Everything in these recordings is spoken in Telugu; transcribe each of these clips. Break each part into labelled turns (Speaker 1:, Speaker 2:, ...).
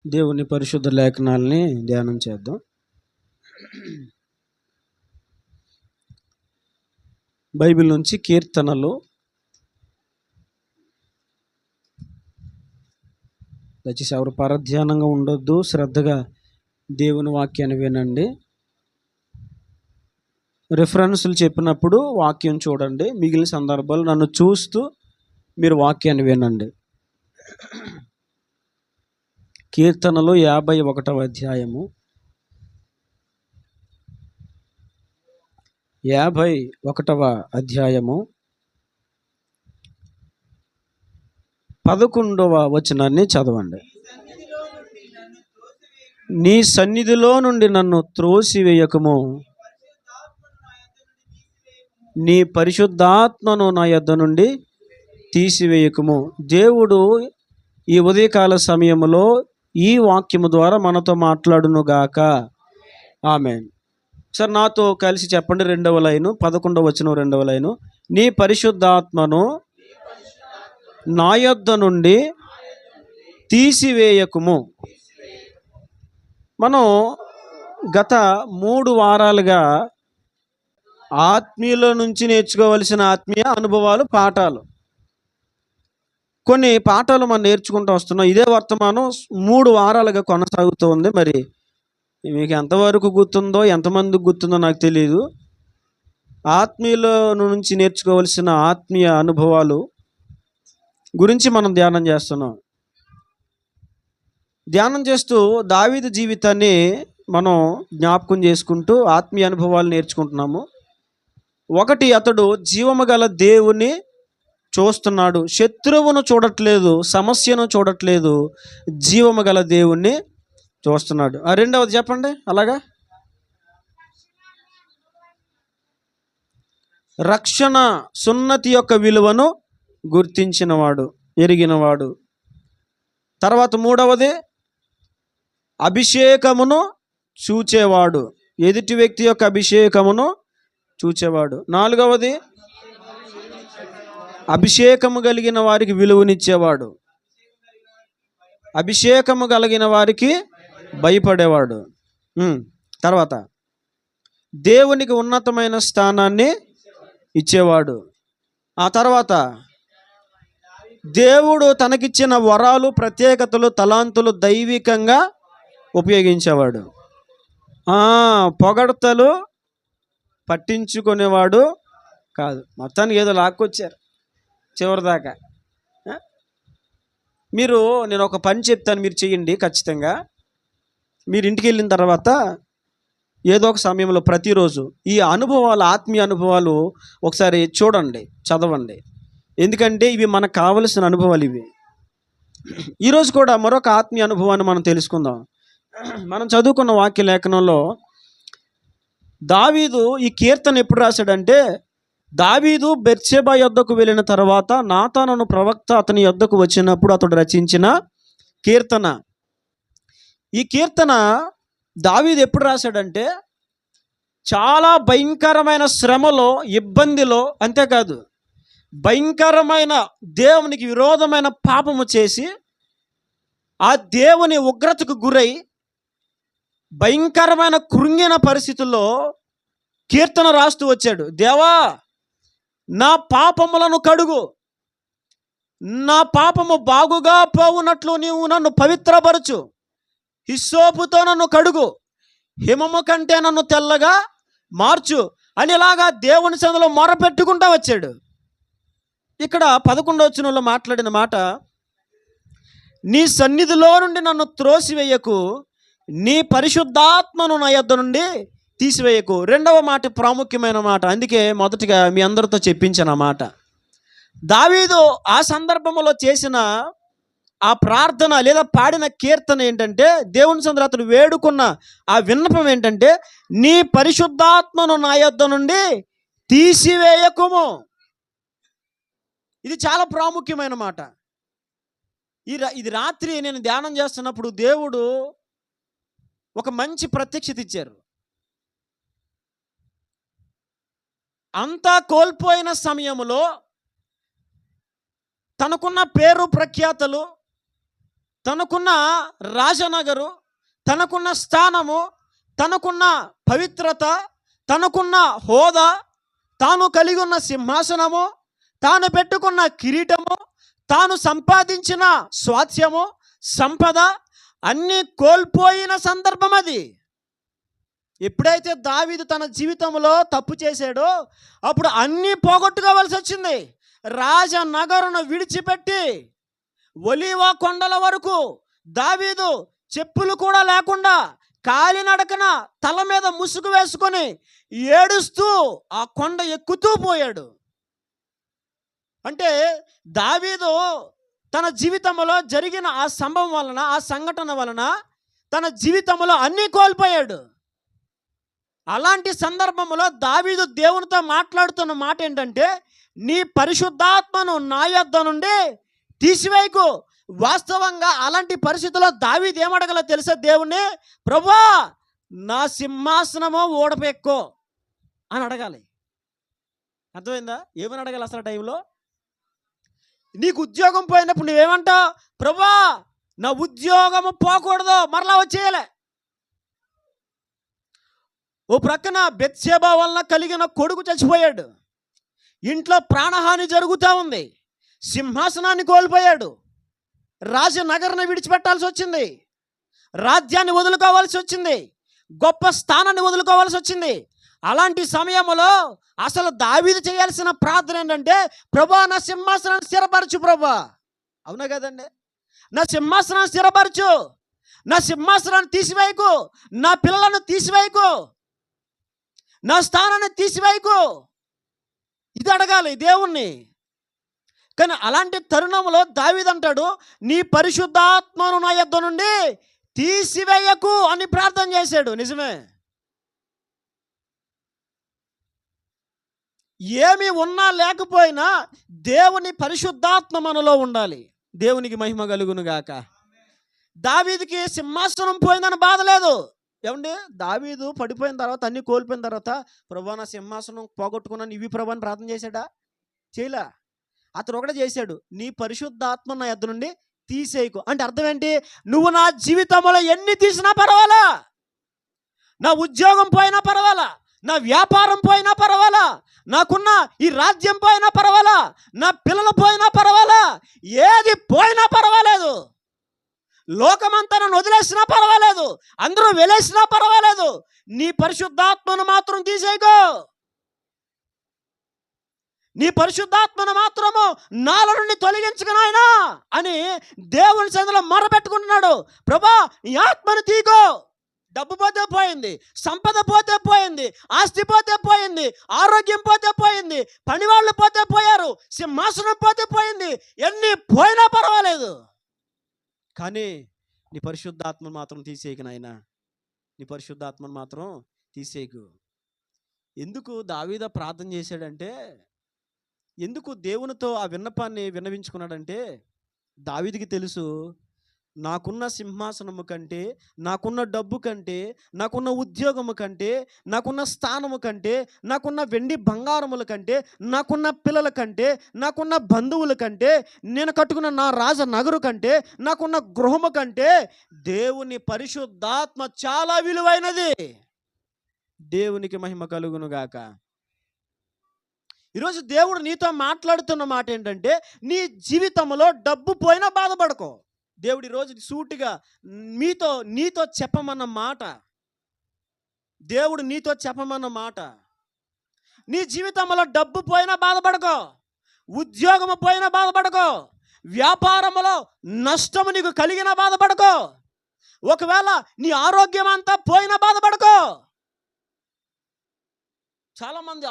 Speaker 1: దేవుని పరిశుద్ధ లేఖనాల్ని ధ్యానం చేద్దాం. బైబిల్ నుంచి కీర్తనలు, దయచేసి ఎవరు పరధ్యానంగా ఉండొద్దు, శ్రద్ధగా దేవుని వాక్యాన్ని వినండి. రిఫరెన్సులు చెప్పినప్పుడు వాక్యం చూడండి, మిగిలిన సందర్భాలు నన్ను చూస్తూ మీరు వాక్యాన్ని వినండి. కీర్తనలు 51వ అధ్యాయము, 51వ అధ్యాయము 11వ వచనాన్ని చదవండి. నీ సన్నిధిలో నుండి నన్ను త్రోసివేయకము, నీ పరిశుద్ధాత్మను నా యొద్ద నుండి తీసివేయకము. దేవుడు ఈ ఉదయకాల సమయంలో ఈ వాక్యము ద్వారా మనతో మాట్లాడునుగాక. ఆమేన్. సార్ నాతో కలిసి చెప్పండి. 2వ లైను, 11వ వచనం 2వ లైను. నీ పరిశుద్ధాత్మను నా యొద్ద నుండి తీసివేయకుము. మనం గత 3 వారాలుగా ఆత్మీయుల నుంచి నేర్చుకోవలసిన ఆత్మీయ అనుభవాలు, పాఠాలు, కొన్ని పాఠాలు మనం నేర్చుకుంటూ వస్తున్నాం. ఇదే వర్తమానం 3 వారాలుగా కొనసాగుతూ ఉంది. మరి మీకు ఎంతవరకు గుర్తుందో, ఎంతమందికి గుర్తుందో నాకు తెలియదు. ఆత్మీయుల నుంచి నేర్చుకోవలసిన ఆత్మీయ అనుభవాలు గురించి మనం ధ్యానం చేస్తున్నాం. ధ్యానం చేస్తూ దావీదు జీవితాన్ని మనం జ్ఞాపకం చేసుకుంటూ ఆత్మీయ అనుభవాలు నేర్చుకుంటున్నాము. ఒకటి, అతడు జీవము గల దేవుని చూస్తున్నాడు. శత్రువును చూడట్లేదు, సమస్యను చూడట్లేదు, జీవము గల దేవుణ్ణి చూస్తున్నాడు. రెండవది చెప్పండి. అలాగా రక్షణ సున్నతి యొక్క విలువను గుర్తించినవాడు, ఎరిగినవాడు. తర్వాత 3వది అభిషేకమును చూచేవాడు, ఎదుటి వ్యక్తి యొక్క అభిషేకమును చూచేవాడు. 4వది అభిషేకము కలిగిన వారికి విలువనిచ్చేవాడు, అభిషేకము కలిగిన వారికి భయపడేవాడు. తర్వాత దేవునికి ఉన్నతమైన స్థానాన్ని ఇచ్చేవాడు. ఆ తర్వాత దేవుడు తనకిచ్చిన వరాలు, ప్రత్యేకతలు, తలాంతులు దైవికంగా ఉపయోగించేవాడు. పొగడ్తలు పట్టించుకునేవాడు కాదు. మొత్తానికి ఏదో లాక్కొచ్చారు చివరిదాకా. నేను ఒక పని చెప్తాను, మీరు చెయ్యండి ఖచ్చితంగా. మీరు ఇంటికి వెళ్ళిన తర్వాత ఏదో ఒక సమయంలో ప్రతిరోజు ఈ అనుభవాలు, ఆత్మీయ అనుభవాలు ఒకసారి చూడండి, చదవండి. ఎందుకంటే ఇవి మనకు కావలసిన అనుభవాలు. ఇవి ఈరోజు కూడా మరొక ఆత్మీయ అనుభవాన్ని మనం తెలుసుకుందాం. మనం చదువుకున్న వాక్య లేఖనంలో దావీదు ఈ కీర్తన ఎప్పుడు రాశాడంటే, దావీదు బెత్షెబా యొద్దకు వెళ్ళిన తర్వాత నాతాను ప్రవక్త అతని యొద్దకు వచ్చినప్పుడు అతడు రచించిన కీర్తన. ఈ కీర్తన దావీదు ఎప్పుడు రాశాడంటే, చాలా భయంకరమైన శ్రమలో, ఇబ్బందిలో, అంతేకాదు భయంకరమైన దేవునికి విరోధమైన పాపము చేసి ఆ దేవుని ఉగ్రతకు గురై భయంకరమైన కృంగిన పరిస్థితుల్లో కీర్తన రాస్తూ వచ్చాడు. దేవా, నా పాపములను కడుగు, నా పాపము బాగుగా పోవునట్లు నీవు నన్ను పవిత్రపరచు, హిస్సోపుతో నన్ను కడుగు, హిమము కంటే నన్ను తెల్లగా మార్చు అని ఇలాగా దేవుని సన్నిధిలో మొరపెట్టుకుంటూ వచ్చాడు. ఇక్కడ 11వ వచనంలో మాట్లాడిన మాట, నీ సన్నిధిలో నుండి నన్ను త్రోసివేయకు, నీ పరిశుద్ధాత్మను నా యొద్ద నుండి తీసివేయకు. 2వ మాట ప్రాముఖ్యమైన మాట, అందుకే మొదటిగా మీ అందరితో చెప్పించిన మాట. దావీదు ఆ సందర్భంలో చేసిన ఆ ప్రార్థన లేదా పాడిన కీర్తన ఏంటంటే, దేవుని సన్నిధిలో అతను వేడుకున్న ఆ విన్నపం ఏంటంటే, నీ పరిశుద్ధాత్మను నా యొద్ద నుండి తీసివేయకుము. ఇది చాలా ప్రాముఖ్యమైన మాట. ఇది రాత్రి నేను ధ్యానం చేస్తున్నప్పుడు దేవుడు ఒక మంచి ప్రత్యక్షత ఇచ్చారు. అంతా కోల్పోయిన సమయంలో తనకున్న పేరు ప్రఖ్యాతలు, తనకున్న రాజనగరు, తనకున్న స్థానము, తనకున్న పవిత్రత, తనకున్న హోదా, తాను కలిగి ఉన్న సింహాసనము, తాను పెట్టుకున్న కిరీటము, తాను సంపాదించిన స్వాస్థ్యము, సంపద అన్నీ కోల్పోయిన సందర్భం అది. ఎప్పుడైతే దావీదు తన జీవితంలో తప్పు చేశాడో అప్పుడు అన్నీ పోగొట్టుకోవాల్సి వచ్చింది. రాజనగరును విడిచిపెట్టి ఒలీవ కొండల వరకు దావీదు చెప్పులు కూడా లేకుండా కాలినడకన తల మీద ముసుగు వేసుకొని ఏడుస్తూ ఆ కొండ ఎక్కుతూ పోయాడు. అంటే దావీదు తన జీవితంలో జరిగిన ఆ సంభవం వలన, ఆ సంఘటన వలన తన జీవితంలో అన్నీ కోల్పోయాడు. అలాంటి సందర్భంలో దావీదు దేవునితో మాట్లాడుతున్న మాట ఏంటంటే, నీ పరిశుద్ధాత్మను నా యొద్ద నుండి తీసివేయకు. వాస్తవంగా అలాంటి పరిస్థితుల్లో దావీదు ఏమడగల తెలుసా దేవుణ్ణి? ప్రభువా, నా సింహాసనమో ఓడపెక్కో అని అడగాలి. అర్థమైందా? ఏమని అడగాలి అసలు టైంలో? నీకు ఉద్యోగం పోయినప్పుడు నువ్వేమంటావు? ప్రభువా, నా ఉద్యోగము పోకూడదు, మరలా వచ్చేయాలి. ఓ ప్రక్కన బెత్షెబా వలన కలిగిన కొడుకు చచ్చిపోయాడు, ఇంట్లో ప్రాణహాని జరుగుతూ ఉంది, సింహాసనాన్ని కోల్పోయాడు, రాజనగర్ని విడిచిపెట్టాల్సి వచ్చింది, రాజ్యాన్ని వదులుకోవాల్సి వచ్చింది, గొప్ప స్థానాన్ని వదులుకోవాల్సి వచ్చింది. అలాంటి సమయంలో అసలు దావీదు చేయాల్సిన ప్రార్థన ఏంటంటే, ప్రభా, నా సింహాసనాన్ని స్థిరపరచు ప్రభా. అవునా కదండి? నా సింహాసనాన్ని స్థిరపరచు, నా సింహాసనాన్ని తీసివేయకు, నా పిల్లలను తీసివేయకు, నా స్థానాన్ని తీసివేయకు. ఇది అడగాలి దేవుణ్ణి. కానీ అలాంటి తరుణంలో దావీదు అంటాడు, నీ పరిశుద్ధాత్మను నా యొద్ద నుండి తీసివేయకు అని ప్రార్థన చేశాడు. నిజమే, ఏమి ఉన్నా లేకపోయినా దేవుని పరిశుద్ధాత్మ మనలో ఉండాలి. దేవునికి మహిమ కలుగును గాక. దావీదుకి సింహాసనం పోయిందని బాధ లేదు. ఏమండి, దావీదు పడిపోయిన తర్వాత, అన్ని కోల్పోయిన తర్వాత, ప్రభువా, నా సింహాసనం పోగొట్టుకున్నాను ఇవి ప్రభు అని ప్రార్థన చేశాడా? చేయలే. అతను ఒకటే చేశాడు, నీ పరిశుద్ధాత్మ నా యొద్ద నుండి తీసేయకు. అంటే అర్థం ఏంటి? నువ్వు నా జీవితంలో ఎన్ని తీసినా పర్వాలా, నా ఉద్యోగం పోయినా పర్వాలా, నా వ్యాపారం పోయినా పర్వాలా, నాకున్న ఈ రాజ్యం పోయినా పర్వాలా, నా పిల్లలు పోయినా పర్వాలా, ఏది పోయినా పర్వాలేదు, లోకమంతా నన్ను వదిలేసినా పర్వాలేదు, అందరూ వెలేసినా పర్వాలేదు, నీ పరిశుద్ధాత్మను మాత్రం తీసేయకు. నీ పరిశుద్ధాత్మను మాత్రము నాలో నుండి తొలగించకు నాయనా అని దేవుని సన్నిధిలో మొరపెట్టుకుంటున్నాడు. ప్రభా, నీ ఆత్మను తీకో. డబ్బు పోతే పోయింది, సంపద పోతే పోయింది, ఆస్తి పోతే పోయింది, ఆరోగ్యం పోతే పోయింది, పనివాళ్ళు పోతే పోయారు, సింహాసనం పోతే పోయింది, ఎన్ని పోయినా పర్వాలేదు, కానీ నీ పరిశుద్ధాత్మను మాత్రం తీసేయకు నాయనా, నీ పరిశుద్ధాత్మను మాత్రం తీసేయకు. ఎందుకు దావీదు ప్రార్థన చేశాడంటే, ఎందుకు దేవునితో ఆ విన్నపాన్ని విన్నవించుకున్నాడంటే, దావీదుకి తెలుసు, నాకున్న సింహాసనము కంటే, నాకున్న డబ్బు కంటే, నాకున్న ఉద్యోగము కంటే, నాకున్న స్థానము కంటే, నాకున్న వెండి బంగారముల కంటే, నాకున్న పిల్లల కంటే, నాకున్న బంధువుల కంటే, నేను కట్టుకున్న నా రాజనగరు కంటే, నాకున్న గృహము కంటే దేవుని పరిశుద్ధాత్మ చాలా విలువైనది. దేవునికి మహిమ కలుగును గాక. ఈరోజు దేవుడు నీతో మాట్లాడుతున్న మాట ఏంటంటే, నీ జీవితంలో డబ్బు పోయినా బాధపడకో. దేవుడు ఈరోజు సూటిగా నీతో చెప్పమన్న మాట, దేవుడు నీతో చెప్పమన్న మాట, నీ జీవితంలో డబ్బు పోయినా బాధపడకో, ఉద్యోగము పోయినా బాధపడకో, వ్యాపారంలో నష్టము నీకు కలిగిన బాధపడకో, ఒకవేళ నీ ఆరోగ్యం అంతా పోయినా బాధపడకో. చాలామంది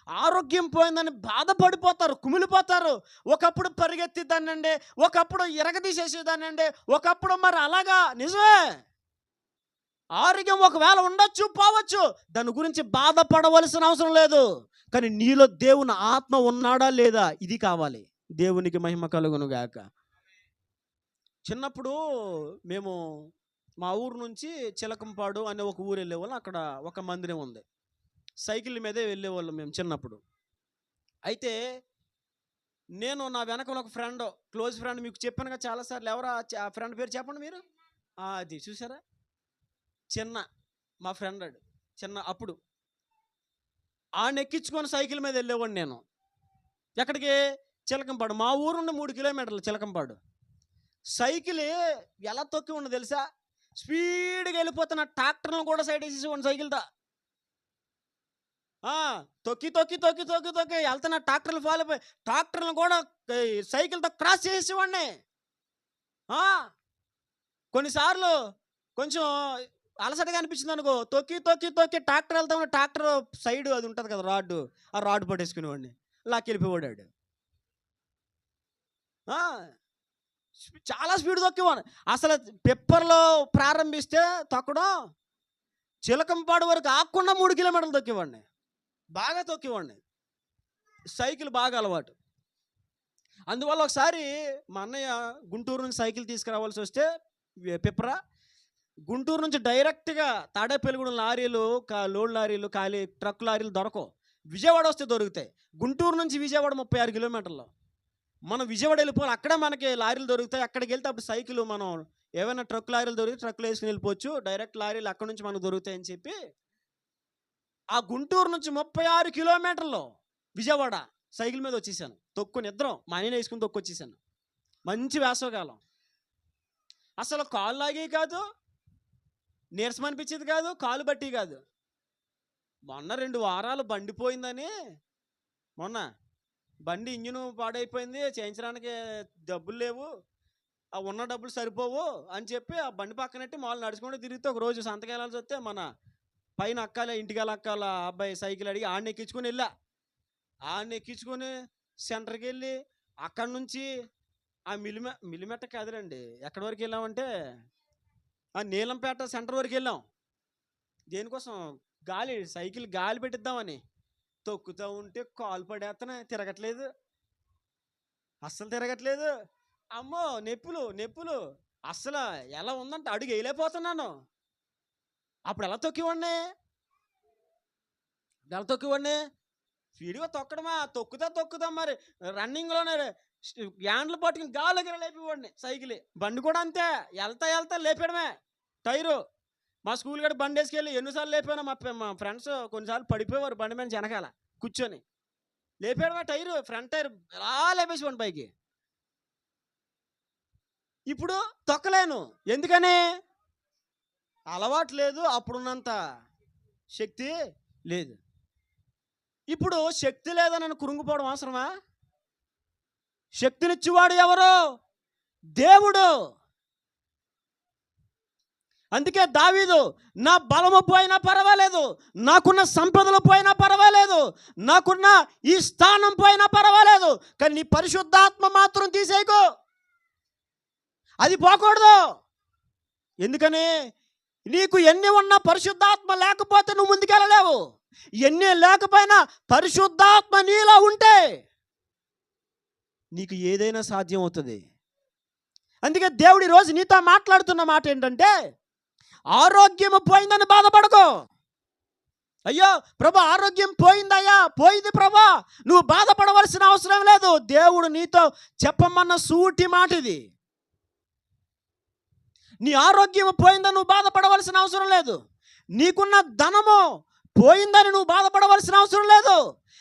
Speaker 1: ఆరోగ్యం పోయిందని బాధపడిపోతారు, కుమిలిపోతారు. ఒకప్పుడు పరిగెత్తిద్దానండి, ఒకప్పుడు ఇరగదీసేసేదానండి, ఒకప్పుడు మరి అలాగా. నిజమే, ఆరోగ్యం ఒకవేళ ఉండొచ్చు, పోవచ్చు, దాని గురించి బాధపడవలసిన అవసరం లేదు. కానీ నీలో దేవుని ఆత్మ ఉన్నాడా లేదా, ఇది కావాలి. దేవునికి మహిమ కలుగును గాక. చిన్నప్పుడు మేము మా ఊరు నుంచి చిలకంపాడు అనే ఒక ఊరు వెళ్ళేవాళ్ళం. అక్కడ ఒక మందిరం ఉంది. సైకిల్ మీదే వెళ్ళేవాళ్ళం మేము చిన్నప్పుడు. అయితే నేను నా వెనకాల ఒక ఫ్రెండ్, క్లోజ్ ఫ్రెండ్, మీకు చెప్పాను కదా చాలాసార్లు. ఎవరు ఆ ఫ్రెండ్ పేరు చెప్పండి మీరు. అది చూసారా, చిన్న మా ఫ్రెండ్ చిన్న. అప్పుడు ఆయన ఎక్కించుకొని సైకిల్ మీద వెళ్ళేవాడిని నేను. ఎక్కడికి? చిలకంపాడు. మా ఊరు నుండి 3 కిలోమీటర్లు చిలకంపాడు. సైకిల్ ఎలా తొక్కి ఉండి తెలుసా? స్పీడ్గా వెళ్ళిపోతున్న ట్రాక్టర్లను కూడా సైడ్ వేసేసేవాడిని సైకిల్తో. తొక్కి తొక్కి తొక్కి తొక్కి తొక్కి వెళ్తున్న ట్రాక్టర్లు ఫాలో అయిపోయి ట్రాక్టర్లను కూడా సైకిల్తో క్రాస్ చేసేవాడిని. కొన్నిసార్లు కొంచెం అలసటగా అనిపించింది అనుకో, తొక్కి తొక్కి తొక్కి ట్రాక్టర్ వెళ్తా ఉన్న ట్రాక్టర్ సైడ్ అది ఉంటుంది కదా రాడ్డు, ఆ రాడ్డు పట్టేసుకునేవాడిని, లాక్కెళ్ళిపోయాడు. చాలా స్పీడ్ తొక్కేవాడిని. అసలు పెప్పర్లో ప్రారంభిస్తే తొక్కడం చిలకంపాడు వరకు ఆకుండా 3 కిలోమీటర్లు తొక్కేవాడిని. బాగా తొక్కేవాడిని. సైకిల్ బాగా అలవాటు. అందువల్ల ఒకసారి మా అన్నయ్య గుంటూరు నుంచి సైకిల్ తీసుకురావాల్సి వస్తే పిప్పరా, గుంటూరు నుంచి డైరెక్ట్గా తాడేపల్లిగూడెం లారీలు, లోడ్ లారీలు, ఖాళీ ట్రక్ లారీలు దొరకవు. విజయవాడ వస్తే దొరుకుతాయి. గుంటూరు నుంచి విజయవాడ 36 కిలోమీటర్లు. మనం విజయవాడ వెళ్ళిపోవాలి, అక్కడే మనకి లారీలు దొరుకుతాయి. అక్కడికి వెళ్తే అప్పుడు సైకిల్ మనం ఏమైనా ట్రక్ లారీలు దొరికితే ట్రక్లు వేసుకుని వెళ్ళిపోవచ్చు, డైరెక్ట్ లారీలు అక్కడ నుంచి మనకు దొరుకుతాయని చెప్పి ఆ గుంటూరు నుంచి 36 కిలోమీటర్లు విజయవాడ సైకిల్ మీద వచ్చేసాను. తొక్కుని ఇద్దరం మా ఆయన వేసుకుని తొక్కొచ్చేసాను. మంచి వేసవకాలం. అసలు కాలు లాగే కాదు, నీరసం అనిపించేది కాదు, కాలు బట్టి కాదు. మొన్న 2 వారాలు బండి పోయిందని, మొన్న బండి ఇంజిన్ పాడైపోయింది, చేయించడానికి డబ్బులు లేవు, ఆ ఉన్న డబ్బులు సరిపోవు అని చెప్పి ఆ బండి పక్కనట్టి మామూలు నడుచుకుంటూ తిరిగితే ఒక రోజు సంతకి వెళ్ళాల్సి వస్తే మన పైన అక్కాల ఇంటికి అక్కాల అబ్బాయి సైకిల్ అడిగి ఆడిని ఎక్కించుకొని వెళ్ళా. ఆడిని ఎక్కించుకొని సెంటర్కి వెళ్ళి అక్కడి నుంచి ఆ మిలిమెట్ట కాదురండి, ఎక్కడి వరకు వెళ్ళామంటే ఆ నీలంపేట సెంటర్ వరకు వెళ్ళాం. దేనికోసం? గాలి, సైకిల్ గాలి పెట్టిద్దామని. తొక్కుతూ ఉంటే కాలు పడేస్తనే, తిరగట్లేదు, అస్సలు తిరగట్లేదు. అమ్మో నొప్పులు నొప్పులు. అస్సలు ఎలా ఉందంటే అడుగు వేయలేకపోతున్నాను. అప్పుడు ఎలా తొక్కివాడిని స్పీడ్గా తొక్కడమా, తొక్కుతాం మరి రన్నింగ్లోనే హ్యాండ్లు పట్టుకుని గాలికి లేపేవాడిని సైకిల్. బండి కూడా అంతే, వెళ్తా లేపేయడమే. టైరు మా స్కూల్ గడ బండి వేసుకెళ్ళి ఎన్నిసార్లు లేపాను. మా ఫ్రెండ్స్ కొన్నిసార్లు పడిపోయేవారు బండి మీద వెనకాల కూర్చొని. లేపేయడమే టైరు, ఫ్రంట్ టైర్ ఎలా లేపేసేవాడిని పైకి. ఇప్పుడు తొక్కలేను. ఎందుకని? అలవాటు లేదు, అప్పుడున్నంత శక్తి లేదు. ఇప్పుడు శక్తి లేదని కురుంగిపోవడం అవసరమా? శక్తినిచ్చేవాడు ఎవరు? దేవుడు. అందుకే దావీదు, నా బలము పోయినా పర్వాలేదు, నాకున్న సంపదలు పోయినా పర్వాలేదు, నాకున్న ఈ స్థానం పోయినా పర్వాలేదు, కానీ నీ పరిశుద్ధాత్మ మాత్రం తీసేయకు. అది పోకూడదు. ఎందుకని? నీకు ఎన్ని ఉన్నా పరిశుద్ధాత్మ లేకపోతే నువ్వు ముందుకెళ్ళలేవు. ఎన్ని లేకపోయినా పరిశుద్ధాత్మ నీలో ఉంటే నీకు ఏదైనా సాధ్యం అవుతుంది. అందుకే దేవుడు ఈరోజు నీతో మాట్లాడుతున్న మాట ఏంటంటే, ఆరోగ్యం పోయిందని బాధపడకు. అయ్యో ప్రభా ఆరోగ్యం పోయిందయ్యా, పోయింది ప్రభా, నువ్వు బాధపడవలసిన అవసరం లేదు. దేవుడు నీతో చెప్పమన్న సూటి మాట ఇది. నీ ఆరోగ్యం పోయిందని నువ్వు బాధపడవలసిన అవసరం లేదు. నీకున్న ధనము పోయిందని నువ్వు బాధపడవలసిన అవసరం లేదు.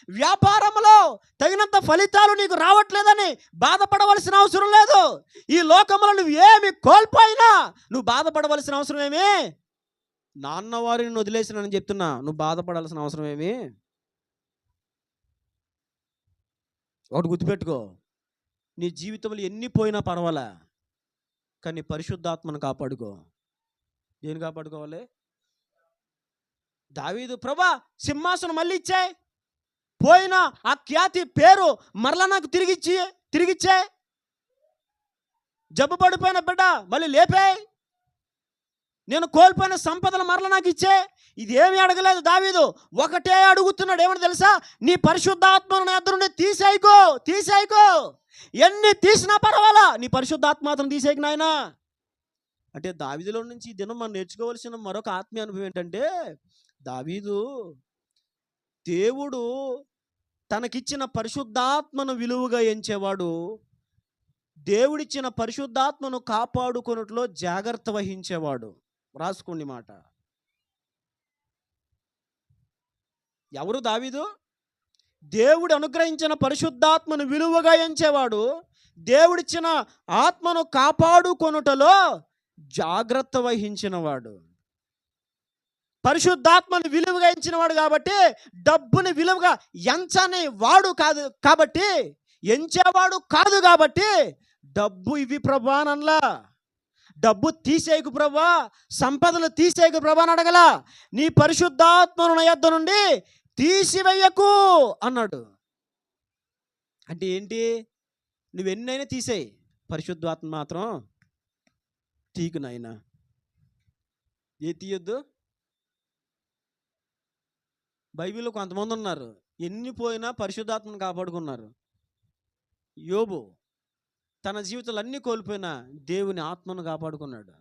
Speaker 1: వ్యాపారంలో తగినంత ఫలితాలు నీకు రావట్లేదని బాధపడవలసిన అవసరం లేదు. ఈ లోకంలో నువ్వు ఏమి కోల్పోయినా నువ్వు బాధపడవలసిన అవసరం ఏమి? నాన్నవారిని వదిలేసినని చెప్తున్నా, నువ్వు బాధపడాల్సిన అవసరం ఏమి? ఒకటి గుర్తుపెట్టుకో, నీ జీవితంలో ఎన్ని పోయినా పర్వాలే, కానీ పరిశుద్ధాత్మను కాపాడుకో. దేని కాపాడుకోవాలి? దావీదు, ప్రభా సింహాసనం మళ్ళీ ఇచ్చాయి, పోయిన ఆ ఖ్యాతి పేరు మరలా నాకు తిరిగిచ్చే, జబ్బు పడిపోయిన బిడ్డ మళ్ళీ లేపాయి, నేను కోల్పోయిన సంపదలు మరలా నాకు ఇచ్చే. ఇది ఏమి అడగలేదు దావీదు, ఒకటే అడుగుతున్నాడు. ఏమని తెలుసా? నీ పరిశుద్ధాత్మను నా ఎదురు తీసేయకో. ఎన్ని తీసినా పర్వాలా, నీ పరిశుద్ధాత్మ మాత్రం తీసేయకు నాయనా. అంటే దావీదులో నుంచి ఈ దినం మనం నేర్చుకోవాల్సిన మరొక ఆత్మీయ అనుభవం ఏంటంటే, దావీదు దేవుడు తనకిచ్చిన పరిశుద్ధాత్మను విలువగా ఎంచేవాడు దేవుడిచ్చిన పరిశుద్ధాత్మను కాపాడుకొనుటలో జాగ్రత్త వహించేవాడు. రాసుకోండి మాట. ఎవరు దావీదు? దేవుడు అనుగ్రహించిన పరిశుద్ధాత్మను విలువగా ఎంచేవాడు, దేవుడిచ్చిన ఆత్మను కాపాడుకొనుటలో జాగ్రత్త వహించినవాడు. పరిశుద్ధాత్మను విలువగా ఎంచినవాడు కాబట్టి, డబ్బుని విలువగా ఎంచని వాడు కాదు కాబట్టి, ఎంచేవాడు కాదు కాబట్టి, డబ్బు ఇవి ప్రభా అనలా, డబ్బు తీసేయకు ప్రభా, సంపదలు తీసేయకు ప్రభా అని అడగలా. నీ పరిశుద్ధాత్మను నా యొద్ద నుండి తీసివేయకు అన్నాడు. అంటే ఏంటి? నువ్వెన్నైనా తీసేయి, పరిశుద్ధాత్మ మాత్రం తీకు నాయనా. ఏ తీయొద్దు? బైబిల్లో కొంతమంది ఉన్నారు, ఎన్ని పోయినా పరిశుద్ధాత్మను కాపాడుకున్నారు. యోబు తన జీవితాలు అన్నీ కోల్పోయినా దేవుని ఆత్మను కాపాడుకున్నాడు.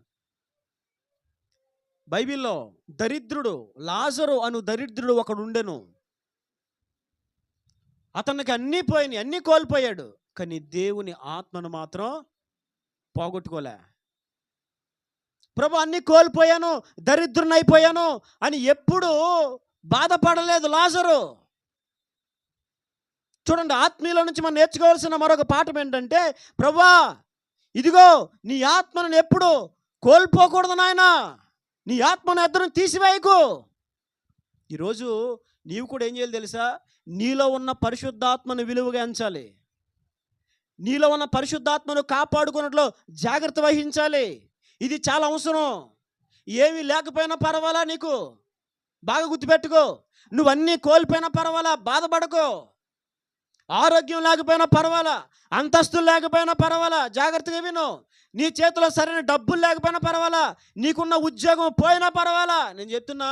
Speaker 1: బైబిల్లో దరిద్రుడు లాజరు అను దరిద్రుడు ఒకడు ఉండెను. అతనికి అన్నీ పోయినాయి, అన్నీ కోల్పోయాడు, కానీ దేవుని ఆత్మను మాత్రం పోగొట్టుకోలే. ప్రభు అన్నీ కోల్పోయాను, దరిద్రుని అయిపోయాను అని ఎప్పుడు బాధపడలేదు లాజరు. చూడండి, ఆత్మీయుల నుంచి మనం నేర్చుకోవాల్సిన మరొక పాఠం ఏంటంటే, ప్రభువా ఇదిగో నీ ఆత్మను ఎప్పుడు కోల్పోకూడదు నాయనా, నీ ఆత్మను ఎద్దరు తీసివేయకు. ఈరోజు నీవు కూడా ఏం చేయాలి తెలుసా? నీలో ఉన్న పరిశుద్ధాత్మను విలువగా ఎంచాలి, నీలో ఉన్న పరిశుద్ధాత్మను కాపాడుకున్నట్లో జాగ్రత్త వహించాలి. ఇది చాలా అవసరం. ఏమీ లేకపోయినా పర్వాలా, నీకు బాగా గుర్తుపెట్టుకో. నువ్వన్నీ కోల్పోయినా పర్వాలా, బాధపడకో. ఆరోగ్యం లేకపోయినా పర్వాలా, అంతస్తులు లేకపోయినా పర్వాలా, జాగ్రత్తగా విను. నీ చేతిలో సరైన డబ్బులు లేకపోయినా పర్వాలా, నీకున్న ఉద్యోగం పోయినా పర్వాలా, నేను చెప్తున్నా,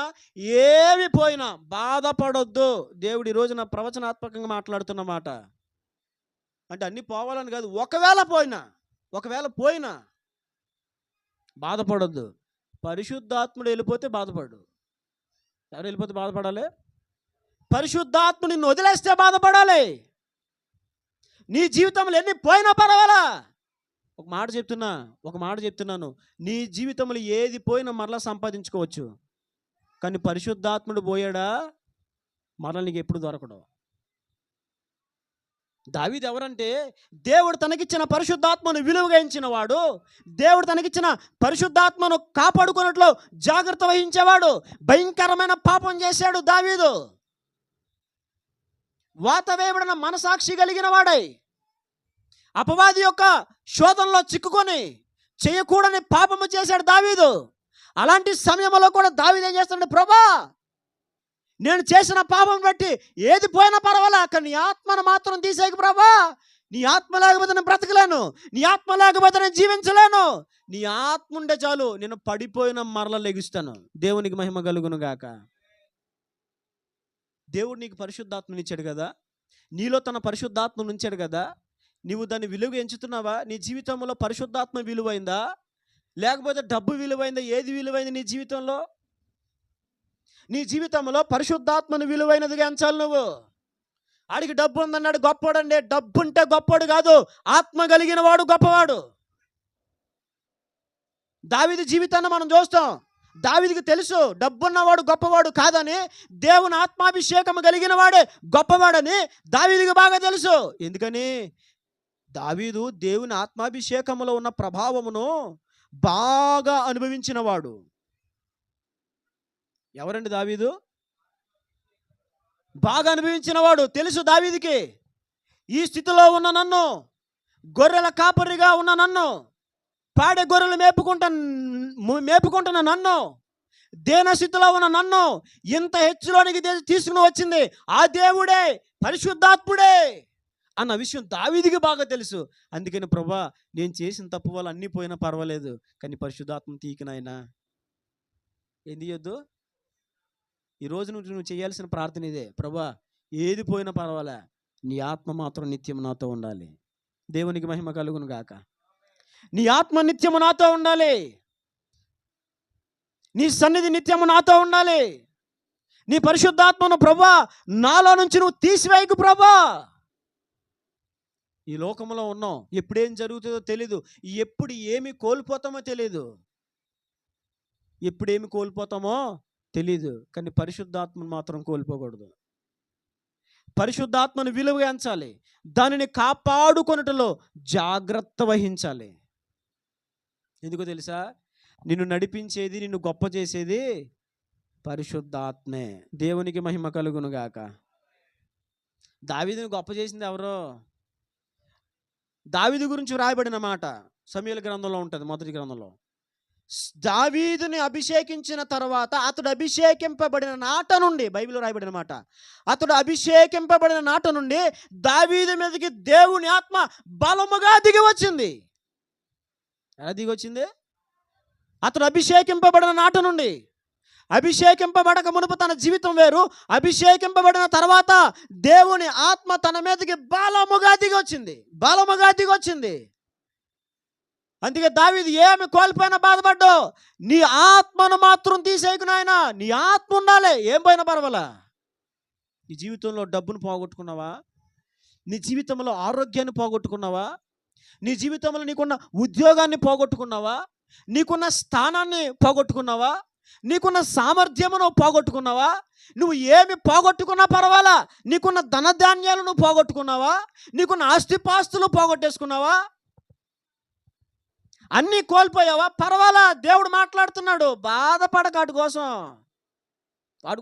Speaker 1: ఏమి పోయినా బాధపడొద్దు. దేవుడు ఈరోజు నా ప్రవచనాత్మకంగా మాట్లాడుతున్న మాట. అంటే అన్నీ పోవాలని కాదు, ఒకవేళ పోయినా బాధపడొద్దు. పరిశుద్ధాత్ముడు వెళ్ళిపోతే బాధపడు. ఎవరు వెళ్ళిపోతే బాధపడాలి? పరిశుద్ధాత్ముడు నిన్ను వదిలేస్తే బాధపడాలి. నీ జీవితంలో ఎన్ని పోయినా పర్వాలా. ఒక మాట చెప్తున్నాను, నీ జీవితంలో ఏది పోయినా మరలా సంపాదించుకోవచ్చు, కానీ పరిశుద్ధాత్ముడు పోయాడా మరలా నీకు ఎప్పుడు దొరకడు. దావీదు ఎవరంటే, దేవుడు తనకిచ్చిన పరిశుద్ధాత్మను విలువగా ఎంచిన వాడు, దేవుడు తనకిచ్చిన పరిశుద్ధాత్మను కాపాడుకున్నట్లు జాగ్రత్త వహించేవాడు. భయంకరమైన పాపం చేశాడు దావీదు. వాతవేయబడిన మనసాక్షి కలిగిన వాడై అపవాది యొక్క శోధనలో చిక్కుకొని చేయకూడని పాపము చేశాడు దావీదు. అలాంటి సమయంలో కూడా దావీదు ఏం చేస్తాడు? ప్రభా నేను చేసిన పాపం బట్టి ఏది పోయినా పర్వాలా, కానీ నీ ఆత్మను మాత్రం తీసేయకు ప్రభా. నీ ఆత్మ లేకపోతే నేను బ్రతకలేను, నీ ఆత్మ లేకపోతే నేను జీవించలేను. నీ ఆత్మ ఉండే చాలు, నేను పడిపోయిన మరల లెగుస్తాను. దేవునికి మహిమ కలుగును గాక. దేవుడు నీకు పరిశుద్ధాత్మని ఇచ్చాడు కదా, నీలో తన పరిశుద్ధాత్మను ఉంచాడు కదా, నీవు దాన్ని విలువ ఎంచుతున్నావా? నీ జీవితంలో పరిశుద్ధాత్మ విలువైందా, లేకపోతే డబ్బు విలువైందా? ఏది విలువైంది నీ జీవితంలో? నీ జీవితంలో పరిశుద్ధాత్మను విలువైనదిగా ఎంచాలి నువ్వు. ఆడికి డబ్బు ఉందన్నాడు గొప్పవాడండి. డబ్బు ఉంటే గొప్పవాడు కాదు, ఆత్మ కలిగిన వాడు గొప్పవాడు. దావీదు జీవితాన్ని మనం చూస్తాం. దావీదుకి తెలుసు డబ్బున్నవాడు గొప్పవాడు కాదని, దేవుని ఆత్మాభిషేకం కలిగిన వాడే గొప్పవాడని దావీదుకి బాగా తెలుసు. ఎందుకని? దావీదు దేవుని ఆత్మాభిషేకంలో ఉన్న ప్రభావమును బాగా అనుభవించిన వాడు. ఎవరండి దావీదు? బాగా అనుభవించిన వాడు. తెలుసు దావీదుకి, ఈ స్థితిలో ఉన్న నన్ను, గొర్రెల కాపరిగా ఉన్న నన్ను, పాడే గొర్రెలు మేపుకుంటున్న నన్ను, దేనస్థితిలో ఉన్న నన్ను ఇంత హెచ్చులోనికి తీసుకుని వచ్చింది ఆ దేవుడే, పరిశుద్ధాత్ముడే అన్న విషయం దావీదుకి బాగా తెలుసు. అందుకని ప్రభా నేను చేసిన తప్పు వల్ల అన్నీ పోయినా పర్వాలేదు, కానీ పరిశుద్ధాత్మ తీకినాయనా. ఏం తీయొద్దు? ఈరోజు నువ్వు చేయాల్సిన ప్రార్థన ఇదే. ప్రభా ఏది పోయినా పర్వాలే, నీ ఆత్మ మాత్రం నిత్యం నాతో ఉండాలి. దేవునికి మహిమ కలుగును గాక. నీ ఆత్మ నిత్యము నాతో ఉండాలి, నీ సన్నిధి నిత్యము నాతో ఉండాలి, నీ పరిశుద్ధాత్మను ప్రభా నాలో నుంచి నువ్వు తీసివేయకు ప్రభా. ఈ లోకంలో ఉన్నాం, ఎప్పుడేం జరుగుతుందో తెలీదు, ఎప్పుడు ఏమి కోల్పోతామో తెలీదు, ఎప్పుడేమి కోల్పోతామో తెలీదు. కానీ పరిశుద్ధాత్మను మాత్రం కోల్పోకూడదు. పరిశుద్ధాత్మను విలువించాలి, దానిని కాపాడుకొనుటలో జాగ్రత్త వహించాలి. ఎందుకో తెలుసా? నిన్ను నడిపించేది, నిన్ను గొప్ప చేసేది పరిశుద్ధాత్మే. దేవునికి మహిమ కలుగును గాక. దావీదుని గొప్ప చేసింది ఎవరో? దావీదు గురించి రాయబడిన మాట సమూయేలు గ్రంథంలో ఉంటుంది, మొదటి గ్రంథంలో. దావీదుని అభిషేకించిన తర్వాత అతడు అభిషేకింపబడిన నాట నుండి, బైబిల్లో రాయబడిన మాట, అతడు అభిషేకింపబడిన నాట నుండి దావీదు మీదకి దేవుని ఆత్మ బలముగా దిగి వచ్చింది. ఎలా దిగి వచ్చింది? అతడు అభిషేకింపబడిన నాట నుండి. అభిషేకింపబడక మునుపు తన జీవితం వేరు, అభిషేకింపబడిన తర్వాత దేవుని ఆత్మ తన మీదకి బలముగా దిగి వచ్చింది, బలముగా దిగి వచ్చింది. అందుకే దావీదు ఏమి కోల్పోయినా బాధపడ్డావు, నీ ఆత్మను మాత్రం తీసేయకు నాయనా. నీ ఆత్మ ఉండాలి, ఏం పోయినా పర్వాలా. నీ జీవితంలో డబ్బును పోగొట్టుకున్నావా? నీ జీవితంలో ఆరోగ్యాన్ని పోగొట్టుకున్నావా? నీ జీవితంలో నీకున్న ఉద్యోగాన్ని పోగొట్టుకున్నావా? నీకున్న స్థానాన్ని పోగొట్టుకున్నావా? నీకున్న సామర్థ్యమును పోగొట్టుకున్నావా? నువ్వు ఏమి పోగొట్టుకున్నా పర్వాలా. నీకున్న ధనధాన్యాలు నువ్వు పోగొట్టుకున్నావా? నీకున్న ఆస్తిపాస్తులు పోగొట్టేసుకున్నావా? అన్నీ కోల్పోయావా? పర్వాలా, దేవుడు మాట్లాడుతున్నాడు. బాధపడక, వాడి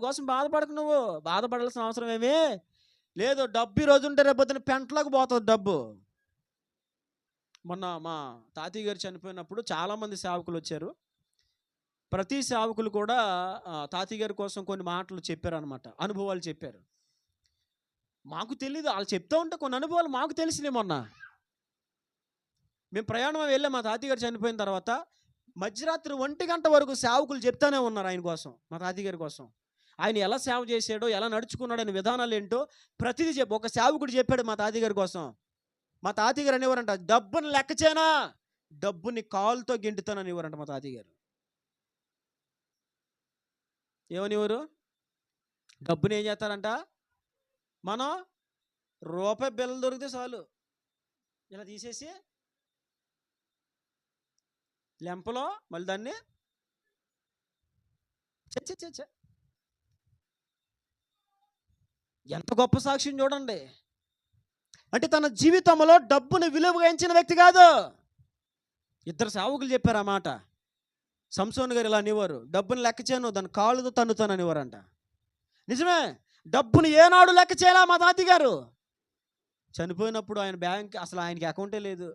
Speaker 1: కోసం బాధపడకు. నువ్వు బాధపడాల్సిన అవసరం ఏమీ లేదు. డబ్బు ఈ రోజు ఉంటే రేపొద్దున పెంటలోకి పోతుంది డబ్బు. మొన్న మా తాతయ్య గారు చనిపోయినప్పుడు చాలామంది సేవకులు వచ్చారు. ప్రతి సేవకులు కూడా తాతయ్య గారి కోసం కొన్ని మాటలు చెప్పారనమాట, అనుభవాలు చెప్పారు. మాకు తెలీదు, వాళ్ళు చెప్తూ ఉంటే కొన్ని అనుభవాలు మాకు తెలిసినాయి. మొన్న మేము ప్రయాణం వెళ్ళాం మా తాతయ్య గారు చనిపోయిన తర్వాత. మధ్యరాత్రి 1 గంట వరకు సేవకులు చెప్తానే ఉన్నారు ఆయన కోసం, మా తాతయ్య గారి కోసం. ఆయన ఎలా సేవ చేశాడో, ఎలా నడుచుకున్నాడు, ఆయన విధానాలు ఏంటో ప్రతిదీ ఒక సేవకుడు చెప్పాడు మా తాతయ్య గారి కోసం. మా తాతయ్య గారు అనేవారంట, డబ్బుని లెక్క చేయనా, డబ్బుని కాలుతో గెంటుతానని ఇవ్వరంట మా తాతయ్య గారు. ఏమనివ్వరు? డబ్బుని ఏం చేస్తారంట, మనం రూపాయి బిళ్ళలు దొరికితే చాలు ఇలా తీసేసి లెంపలో మళ్ళీ దాన్ని ఎంత గొప్ప సాక్ష్యం చూడండి. అంటే తన జీవితంలో డబ్బుని విలువగా ఎంచిన వ్యక్తి కాదు. 2 సేవకులు చెప్పారు ఆ మాట. సంసోన్ గారు ఇలా అనేవారు, డబ్బుని లెక్క చేయను, దాని కాళ్ళతో తన్నుతాను అనేవారంట. నిజమే, డబ్బుని ఏనాడు లెక్క చేయాలా మా తాతయ్య గారు. చనిపోయినప్పుడు ఆయన బ్యాంక్, అసలు ఆయనకి అకౌంటే లేదు.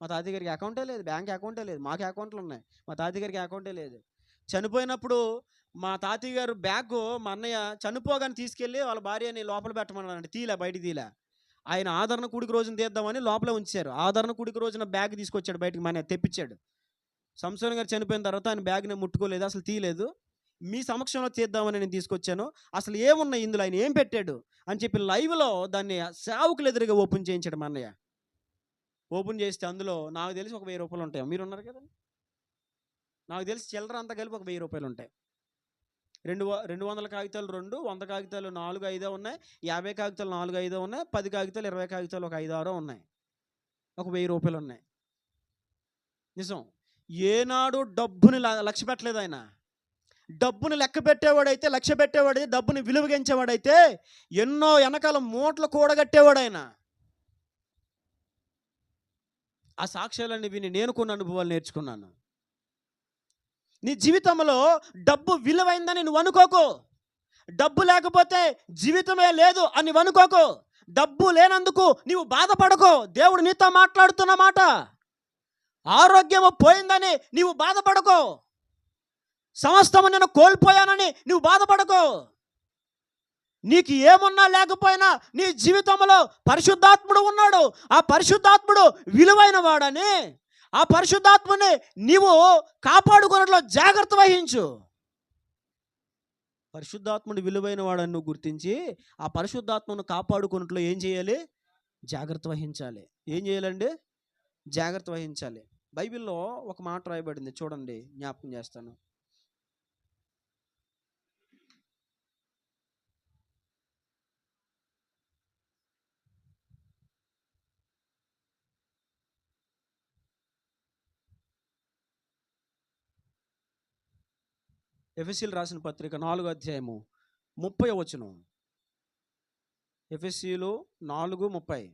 Speaker 1: మా తాతయ్య గారికి అకౌంటే లేదు, బ్యాంక్ అకౌంటే లేదు. మాకు అకౌంట్లు ఉన్నాయి, మా తాతయ్య గారికి అకౌంటే లేదు. చనిపోయినప్పుడు మా తాతయ్య గారు బ్యాగ్ మా అన్నయ్య చనిపోగానే తీసుకెళ్ళి వాళ్ళ భార్యని లోపల పెట్టమన్నారంటే బయటికి తీలే. ఆయన ఆదరణ కూడికి రోజున తీద్దామని లోపలే ఉంచారు. ఆదరణ కూడికి రోజున బ్యాగ్ తీసుకొచ్చాడు బయటికి, మన తెప్పించాడు. సంసోన్ గారు చనిపోయిన తర్వాత ఆయన బ్యాగ్ని ముట్టుకోలేదు, అసలు తీయలేదు. మీ సమక్షంలో తీద్దామని నేను తీసుకొచ్చాను, అసలు ఏమున్నాయి ఇందులో, ఆయన ఏం పెట్టాడు అని చెప్పి లైవ్లో దాన్ని సేవకులు ఎదురుగా ఓపెన్ చేయించాడు మా అన్నయ్య. ఓపెన్ చేస్తే అందులో నాకు తెలిసి ఒక 1000 రూపాయలు ఉంటాయి. మీరు ఉన్నారు కదా, నాకు తెలిసి చిల్లర అంతా కలిపి ఒక 1000 రూపాయలు ఉంటాయి. 200 కాగితాలు 2, 100 కాగితాలు 4, 5 ఉన్నాయి, 50 కాగితాలు 4, 5 ఉన్నాయి, 10 కాగితాలు 20 కాగితాలు ఒక 5, 6 ఉన్నాయి, ఒక 1000 రూపాయలు ఉన్నాయి. నిజం, ఏనాడు డబ్బుని లక్ష్య పెట్టలేదు ఆయన. డబ్బుని లెక్క పెట్టేవాడైతే, లక్ష్య పెట్టేవాడైతే, డబ్బుని విలువగించేవాడైతే ఎన్నో వెనకాల మూటలు కూడగట్టేవాడు ఆయన. ఆ సాక్ష్యాలన్నీ విని నేను కొన్ని అనుభవాలు నేర్చుకున్నాను. నీ జీవితంలో డబ్బు విలువైందని నువ్వు అనుకోకు. డబ్బు లేకపోతే జీవితమే లేదు అని అనుకోకు. డబ్బు లేనందుకు నీవు బాధపడకు. దేవుడు నీతో మాట్లాడుతున్న మాట. ఆరోగ్యము పోయిందని నీవు బాధపడకు. సమస్తము నేను కోల్పోయానని నువ్వు బాధపడకు. నీకు ఏమున్నా లేకపోయినా నీ జీవితంలో పరిశుద్ధాత్ముడు ఉన్నాడు. ఆ పరిశుద్ధాత్ముడు విలువైన వాడని, ఆ పరిశుద్ధాత్ముని నీవు కాపాడుకున్నట్లో జాగ్రత్త వహించు. పరిశుద్ధాత్ముడు విలువైన వాడని నువ్వు గుర్తించి ఆ పరిశుద్ధాత్మను కాపాడుకున్నట్లో ఏం చేయాలి? జాగ్రత్త వహించాలి. ఏం చేయాలండి? జాగ్రత్త వహించాలి. బైబిల్లో ఒక మాట రాయబడింది, చూడండి, జ్ఞాపకం చేస్తాను. ఎఫెసీయులు రాసిన పత్రిక 4వ అధ్యాయము 30వ వచనం. ఎఫెసీయులు 4:30.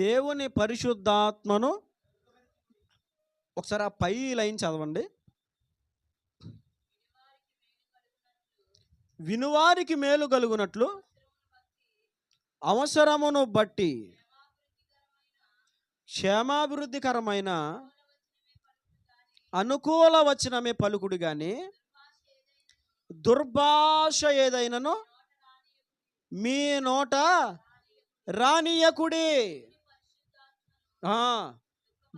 Speaker 1: దేవుని పరిశుద్ధాత్మను, ఒకసారి ఆ పై లైన్ చదవండి. వినువారికి మేలు కలుగునట్లు అవసరమును బట్టి క్షేమాభివృద్ధికరమైన అనుకూల వచనమే పలుకుడు గాని దుర్భాష ఏదైనను మీ నోట రానియకుడి.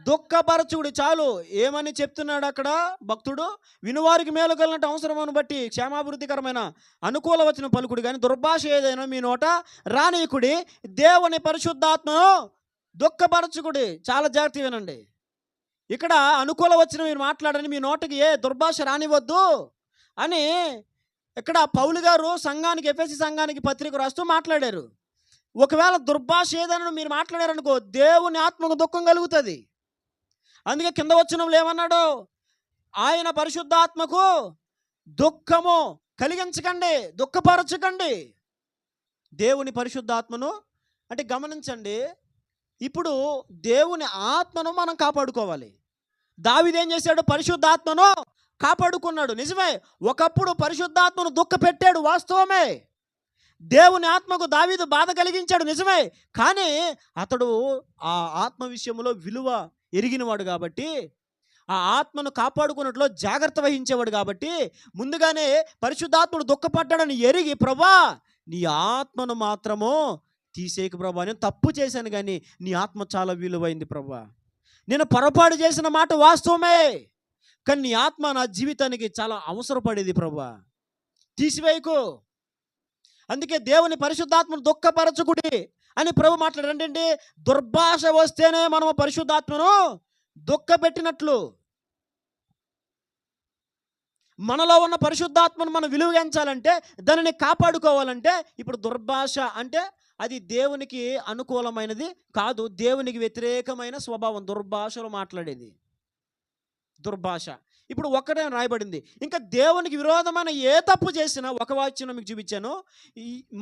Speaker 1: దుఃఖపరచుడి. చాలు. ఏమని చెప్తున్నాడు అక్కడ భక్తుడు? వినువారికి మేలు కలిగినట్టు అవసరమును బట్టి క్షేమాభివృద్ధికరమైన అనుకూల వచనం పలుకుడు కానీ దుర్భాష ఏదైనా మీ నోట రానీకుడి. దేవుని పరిశుద్ధాత్మను దుఃఖపరచుకుడి. చాలా జాగ్రత్త వినండి. ఇక్కడ అనుకూల వచనం మీరు మాట్లాడని, మీ నోటికి ఏ దుర్భాష రానివద్దు అని ఇక్కడ పౌలు గారు సంఘానికి, ఎఫెసీ సంఘానికి పత్రిక రాస్తూ మాట్లాడారు. ఒకవేళ దుర్భాష ఏదైనా మీరు మాట్లాడారనుకో, దేవుని ఆత్మకు దుఃఖం కలుగుతుంది. అందుకే కింద వచనంలో ఏమన్నాడు? ఆయన పరిశుద్ధాత్మకు దుఃఖము కలిగించకండి, దుఃఖపరచకండి. దేవుని పరిశుద్ధాత్మను అంటే గమనించండి, ఇప్పుడు దేవుని ఆత్మను మనం కాపాడుకోవాలి. దావీదు ఏం చేశాడు? పరిశుద్ధాత్మను కాపాడుకున్నాడు. నిజమే, ఒకప్పుడు పరిశుద్ధాత్మను దుఃఖ పెట్టాడు, వాస్తవమే. దేవుని ఆత్మకు దావీదు బాధ కలిగించాడు, నిజమే. కానీ అతడు ఆ ఆత్మ విషయంలో విలువ ఎరిగినవాడు కాబట్టి, ఆ ఆత్మను కాపాడుకున్నట్లో జాగ్రత్త వహించేవాడు కాబట్టి, ముందుగానే పరిశుద్ధాత్ముడు దుఃఖపడ్డాడని ఎరిగి, ప్రభా నీ ఆత్మను మాత్రము తీసేయకు ప్రభా, నేను తప్పు చేశాను కానీ నీ ఆత్మ చాలా విలువైంది ప్రభా, నేను పొరపాటు చేసిన మాట వాస్తవమే, కానీ నీ ఆత్మ నా జీవితానికి చాలా అవసరపడేది ప్రభా, తీసివేయకు. అందుకే దేవుని పరిశుద్ధాత్మను దుఃఖపరచుకుడి అని ప్రభు మాట్లాడారు. ఏంటంటే దుర్భాష వస్తేనే మనము పరిశుద్ధాత్మను దుఃఖపెట్టినట్లు. మనలో ఉన్న పరిశుద్ధాత్మను మనం విలువగించాలంటే, దానిని కాపాడుకోవాలంటే, ఇప్పుడు దుర్భాష అంటే అది దేవునికి అనుకూలమైనది కాదు, దేవునికి వ్యతిరేకమైన స్వభావం దుర్భాషలో మాట్లాడేది దుర్భాష. ఇప్పుడు ఒక్కటే రాయబడింది. ఇంకా దేవునికి విరోధమైన ఏ తప్పు చేసినా, ఒక వాక్యం మీకు చూపించాను,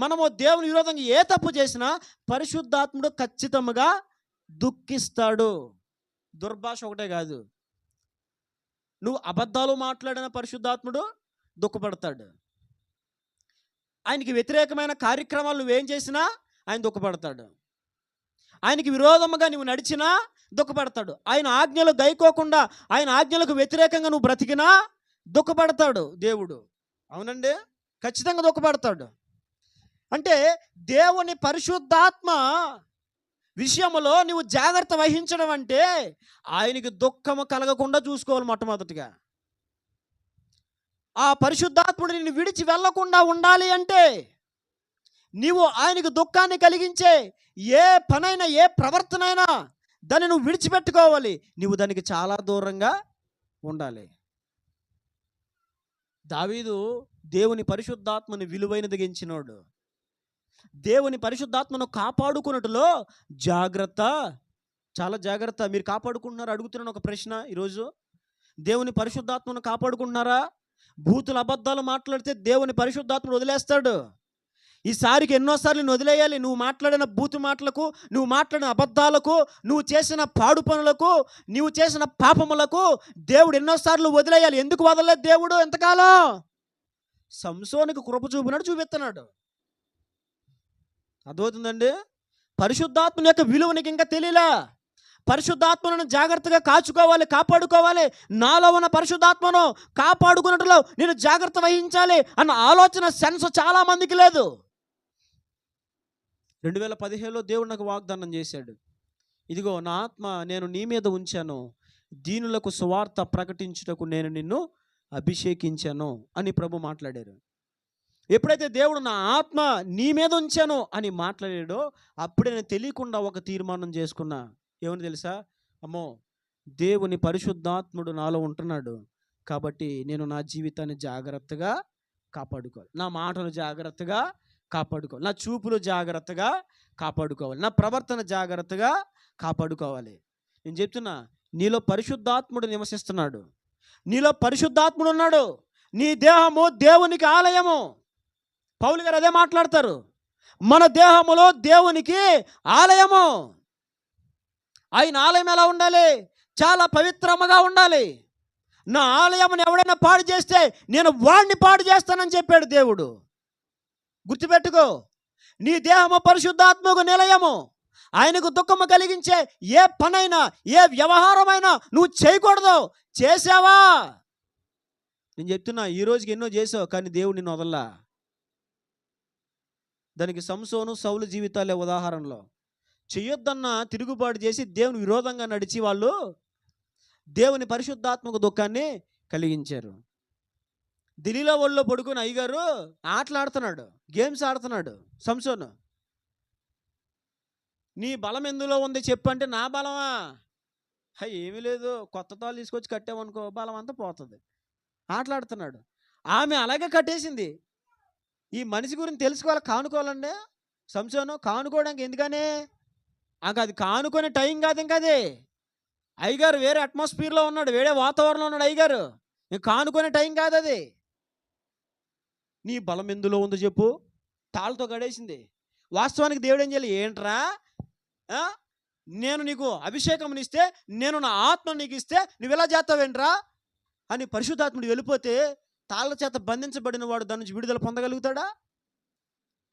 Speaker 1: మనము దేవుని విరోధంగా ఏ తప్పు చేసినా పరిశుద్ధాత్ముడు ఖచ్చితంగా దుఃఖిస్తాడు. దుర్భాష ఒకటే కాదు, నువ్వు అబద్ధాలు మాట్లాడిన పరిశుద్ధాత్ముడు దుఃఖపడతాడు. ఆయనకి వ్యతిరేకమైన కార్యక్రమాలు నువ్వేం చేసినా ఆయన దుఃఖపడతాడు. ఆయనకి విరోధముగా నువ్వు నడిచినా దుఃఖపడతాడు. ఆయన ఆజ్ఞలు గైకోకుండా, ఆయన ఆజ్ఞలకు వ్యతిరేకంగా నువ్వు బ్రతికినా దుఃఖపడతాడు దేవుడు. అవునండి, ఖచ్చితంగా దుఃఖపడతాడు. అంటే దేవుని పరిశుద్ధాత్మ విషయంలో నువ్వు జాగ్రత్త వహించడం అంటే ఆయనకి దుఃఖము కలగకుండా చూసుకోవాలి. మొట్టమొదటిగా ఆ పరిశుద్ధాత్ముడు నిన్ను విడిచి వెళ్ళకుండా ఉండాలి అంటే నీవు ఆయనకు దుఃఖాన్ని కలిగించే ఏ పనైనా, ఏ ప్రవర్తనైనా దాన్ని నువ్వు విడిచిపెట్టుకోవాలి. నీవు దానికి చాలా దూరంగా ఉండాలి. దావీదు దేవుని పరిశుద్ధాత్మని విలువైనదిగా ఎంచినోడు. దేవుని పరిశుద్ధాత్మను కాపాడుకున్నట్టులో జాగ్రత్త, చాలా జాగ్రత్త. మీరు కాపాడుకుంటున్నారా అడుగుతున్నాను ఒక ప్రశ్న ఈరోజు. దేవుని పరిశుద్ధాత్మను కాపాడుకుంటున్నారా? బూతుల అబద్ధాలు మాట్లాడితే దేవుని పరిశుద్ధాత్మను వదిలేస్తాడు. ఈసారికి ఎన్నోసార్లు నువ్వు వదిలేయాలి. నువ్వు మాట్లాడిన బూతు మాటలకు, నువ్వు మాట్లాడిన అబద్ధాలకు, నువ్వు చేసిన పాడు పనులకు, నువ్వు చేసిన పాపములకు దేవుడు ఎన్నోసార్లు వదిలేయాలి. ఎందుకు వదలలేదు దేవుడు ఎంతకాలం? సంసోనికి కృప చూపినాడు, చూపిస్తున్నాడు. అర్థమవుతుందండి? పరిశుద్ధాత్మని యొక్క విలువ నీకు ఇంకా తెలియలా. పరిశుద్ధాత్మను జాగ్రత్తగా కాచుకోవాలి, కాపాడుకోవాలి. నాలో ఉన్న పరిశుద్ధాత్మను కాపాడుకున్నట్లు నేను జాగ్రత్త వహించాలి అన్న ఆలోచన, సెన్స్ చాలా మందికి లేదు. 2015లో దేవుడు నాకు వాగ్దానం చేశాడు, ఇదిగో నా ఆత్మ నేను నీ మీద ఉంచాను, దీనులకు సువార్త ప్రకటించుటకు నేను నిన్ను అభిషేకించాను అని ప్రభు మాట్లాడారు. ఎప్పుడైతే దేవుడు నా ఆత్మ నీ మీద ఉంచాను అని మాట్లాడాడో అప్పుడే నేను తెలియకుండా ఒక తీర్మానం చేసుకున్నా. ఏమని తెలుసా? అమ్మో, దేవుని పరిశుద్ధాత్ముడు నాలో ఉంటున్నాడు కాబట్టి నేను నా జీవితాన్ని జాగ్రత్తగా కాపాడుకోవాలి, నా మాటలు జాగ్రత్తగా కాపాడుకోవాలి, నా చూపులు జాగ్రత్తగా కాపాడుకోవాలి, నా ప్రవర్తన జాగ్రత్తగా కాపాడుకోవాలి. నేను చెప్తున్నా, నీలో పరిశుద్ధాత్ముడు నివసిస్తున్నాడు. నీలో పరిశుద్ధాత్ముడు ఉన్నాడు. నీ దేహము దేవునికి ఆలయము. పౌలు గారు అదే మాట్లాడతారు. మన దేహములో దేవునికి ఆలయము. ఆయన ఆలయం ఎలా ఉండాలి? చాలా పవిత్రముగా ఉండాలి. నా ఆలయమును ఎవడైనా పాడు చేస్తే నేను వాడిని పాడు చేస్తానని చెప్పాడు దేవుడు. గుర్తుపెట్టుకో, నీ దేహము పరిశుద్ధాత్మకు నిలయము. ఆయనకు దుఃఖము కలిగించే ఏ పనైనా, ఏ వ్యవహారమైనా నువ్వు చేయకూడదు. చేసావా? నేను చెప్తున్నా, ఈ రోజుకి ఎన్నో చేసావు, కానీ దేవుడు నిన్ను వదల్లా. దానికి సంసోను, సౌలు జీవితాలే ఉదాహరణలో. చెయ్యొద్దన్న తిరుగుబాటు చేసి దేవుని విరోధంగా నడిచి వాళ్ళు దేవుని పరిశుద్ధాత్మక దుఃఖాన్ని కలిగించారు. ఢిల్లీలో ఒళ్ళో పడుకుని అయ్యగారు ఆటలాడుతున్నాడు, గేమ్స్ ఆడుతున్నాడు సంసోను. నీ బలం ఎందులో ఉంది చెప్పంటే, నా బలమా? ఏమీ లేదు, కొత్త తాళ్ళు తీసుకొచ్చి కట్టామనుకో బలం అంతా పోతుంది. ఆటలాడుతున్నాడు. ఆమె అలాగే కట్టేసింది. ఈ మనిషి గురించి తెలుసుకోవాలి, కానుకోవాలండి. సంసోను కానుకోవడానికి ఎందుకనే? అది కానుకునే టైం కాదు. ఇంకా అది అయ్యగారు వేరే అట్మాస్ఫియర్లో ఉన్నాడు, వేరే వాతావరణంలో ఉన్నాడు అయ్యగారు. ఇంక కానుకునే టైం కాదు అది. నీ బలం ఎందులో ఉందో చెప్పు. తాళ్ళతో గడేసింది. వాస్తవానికి దేవుడు ఏం చేయాలి? ఏంట్రా, నేను నీకు అభిషేకం ఇస్తే, నేను నా ఆత్మ నీకు ఇస్తే నువ్వు ఎలా చేస్తావేంట్రా అని పరిశుద్ధాత్ముడు వెళ్ళిపోతే, తాళ్ళ చేత బంధించబడిన వాడు దాని నుంచి విడుదల పొందగలుగుతాడా?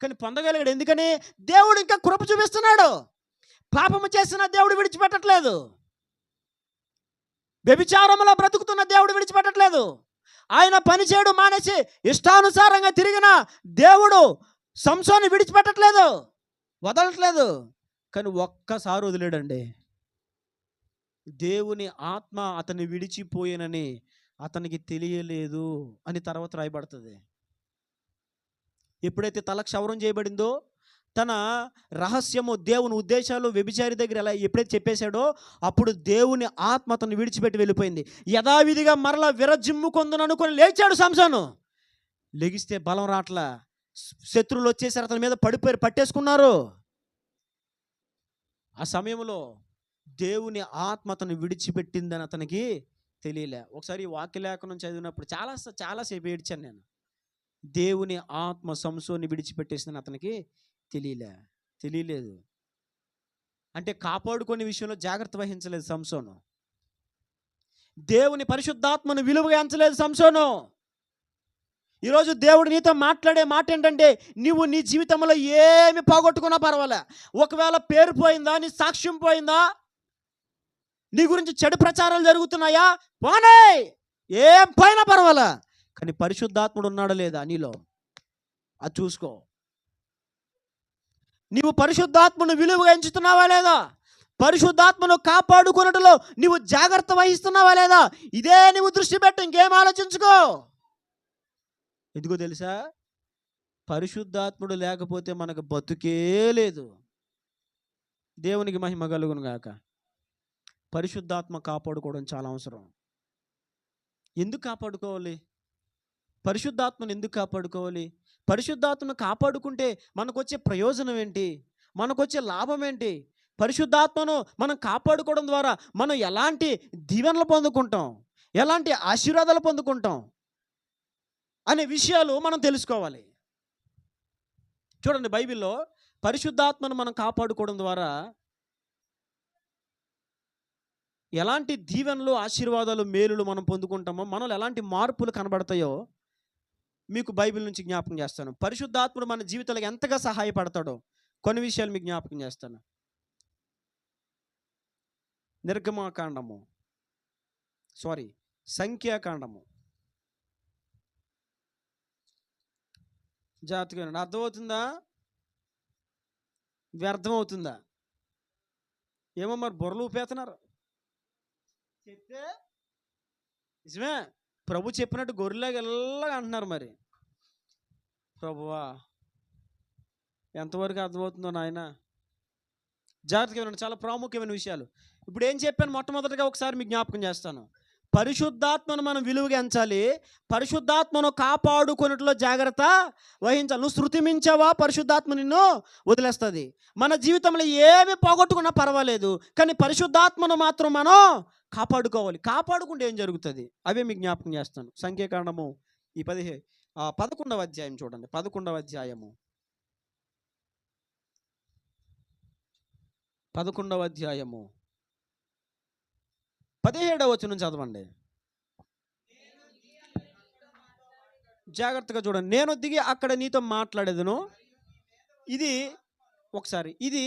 Speaker 1: కానీ పొందగలిగాడు. ఎందుకని? దేవుడు ఇంకా కృప చూపిస్తున్నాడు. పాపము చేసిన దేవుడు విడిచిపెట్టట్లేదు. వ్యభిచారంలో బ్రతుకుతున్న దేవుడు విడిచిపెట్టట్లేదు. ఆయన పని చేయడం మానేసి ఇష్టానుసారంగా తిరిగిన దేవుడు సంసోన్ని విడిచిపెట్టట్లేదు, వదలట్లేదు. కానీ ఒక్కసారి వదిలేడండి. దేవుని ఆత్మ అతన్ని విడిచిపోయేనని అతనికి తెలియలేదు అని తర్వాత రాయబడుతుంది. ఎప్పుడైతే తల క్షవరం చేయబడిందో, తన రహస్యము, దేవుని ఉద్దేశాలు వ్యభిచారి దగ్గర ఎలా ఎప్పుడైతే చెప్పేశాడో, అప్పుడు దేవుని ఆత్మ అతను విడిచిపెట్టి వెళ్ళిపోయింది. యథావిధిగా మరలా విరజిమ్ముకొందును అనుకొని లేచాడు సంసోను. లెగిస్తే బలం రాట్లా. శత్రువులు వచ్చేసారు, అతని మీద పడిపోయి పట్టేసుకున్నారు. ఆ సమయంలో దేవుని ఆత్మ అతను విడిచిపెట్టిందని అతనికి తెలియలే. ఒకసారి ఈ వాక్యలేఖనం చదివినప్పుడు చాలాసేపు ఏడ్చాను నేను. దేవుని ఆత్మ సంసోన్ని విడిచిపెట్టేసిందని అతనికి తెలియలేదు. అంటే కాపాడుకునే విషయంలో జాగ్రత్త వహించలేదు సంసోను. దేవుని పరిశుద్ధాత్మను విలువగా ఎంచలేదు సంసోను. ఈరోజు దేవుడు నీతో మాట్లాడే మాట ఏంటంటే, నువ్వు నీ జీవితంలో ఏమి పోగొట్టుకున్నా పర్వాలే. ఒకవేళ పేరు పోయిందా, నీ సాక్ష్యం పోయిందా, నీ గురించి చెడు ప్రచారాలు జరుగుతున్నాయా, పోనీ, ఏం పోయినా పర్వాలే. కానీ పరిశుద్ధాత్ముడు ఉన్నాడా లేదా నీలో, అది చూసుకో. నీవు పరిశుద్ధాత్మను విలువగా ఎంచుతున్నావా లేదా? పరిశుద్ధాత్మను కాపాడుకున్నట్లో నీవు జాగ్రత్త వహిస్తున్నావా లేదా? ఇదే నీవు దృష్టి పెట్టు, ఇంకేం ఆలోచించుకో. ఎందుకో తెలుసా? పరిశుద్ధాత్ముడు లేకపోతే మనకు బతుకే లేదు. దేవునికి మహిమ కలుగును గాక. పరిశుద్ధాత్మ కాపాడుకోవడం చాలా అవసరం. ఎందుకు కాపాడుకోవాలి? పరిశుద్ధాత్మను ఎందుకు కాపాడుకోవాలి? పరిశుద్ధాత్మను కాపాడుకుంటే మనకు వచ్చే ప్రయోజనం ఏంటి? మనకు వచ్చే లాభం ఏంటి? పరిశుద్ధాత్మను మనం కాపాడుకోవడం ద్వారా మనం ఎలాంటి దీవెనలు పొందుకుంటాం, ఎలాంటి ఆశీర్వాదాలు పొందుకుంటాం అనే విషయాలు మనం తెలుసుకోవాలి. చూడండి, బైబిల్లో పరిశుద్ధాత్మను మనం కాపాడుకోవడం ద్వారా ఎలాంటి దీవెనలు, ఆశీర్వాదాలు, మేలులు మనం పొందుకుంటామో, మనలో ఎలాంటి మార్పులు కనబడతాయో మీకు బైబిల్ నుంచి జ్ఞాపకం చేస్తాను. పరిశుద్ధాత్ముడు మన జీవితాలకు ఎంతగా సహాయపడతాడో కొన్ని విషయాలు మీకు జ్ఞాపకం చేస్తాను. సంఖ్యాకాండము జాగ్రత్తగా అర్థమవుతుందా? వ్యర్థమవుతుందా? ఏమో మరి బుర్రలు ఊపేస్తున్నారు. చెప్తే నిజమే, ప్రభు చెప్పినట్టు గొర్రెలాగా ఎల్లగా అంటున్నారు. మరి ప్రభువా ఎంతవరకు అర్థమవుతుందో నాయన, జాగ్రత్తగా వినండి. చాలా ప్రాముఖ్యమైన విషయాలు. ఇప్పుడు ఏం చెప్పాను మొట్టమొదటిగా ఒకసారి మీకు జ్ఞాపకం చేస్తాను. పరిశుద్ధాత్మను మనం విలువగా ఎంచాలి. పరిశుద్ధాత్మను కాపాడుకొనుటలో జాగ్రత్త వహించాలి. నువ్వు శృతి మించావా పరిశుద్ధాత్మ నిన్ను వదిలేస్తుంది. మన జీవితంలో ఏమి పోగొట్టుకున్నా పర్వాలేదు, కానీ పరిశుద్ధాత్మను మాత్రం మనం కాపాడుకోవాలి. కాపాడుకుంటే ఏం జరుగుతుంది అవే మీకు జ్ఞాపకం చేస్తాను. సంఖ్యాకాండము ఈ 11వ అధ్యాయం చూడండి. 11వ అధ్యాయము 17వ వచనం చదవండి. జాగ్రత్తగా చూడండి. నేను దిగి అక్కడ నీతో మాట్లాడేదను. ఇది ఒకసారి, ఇది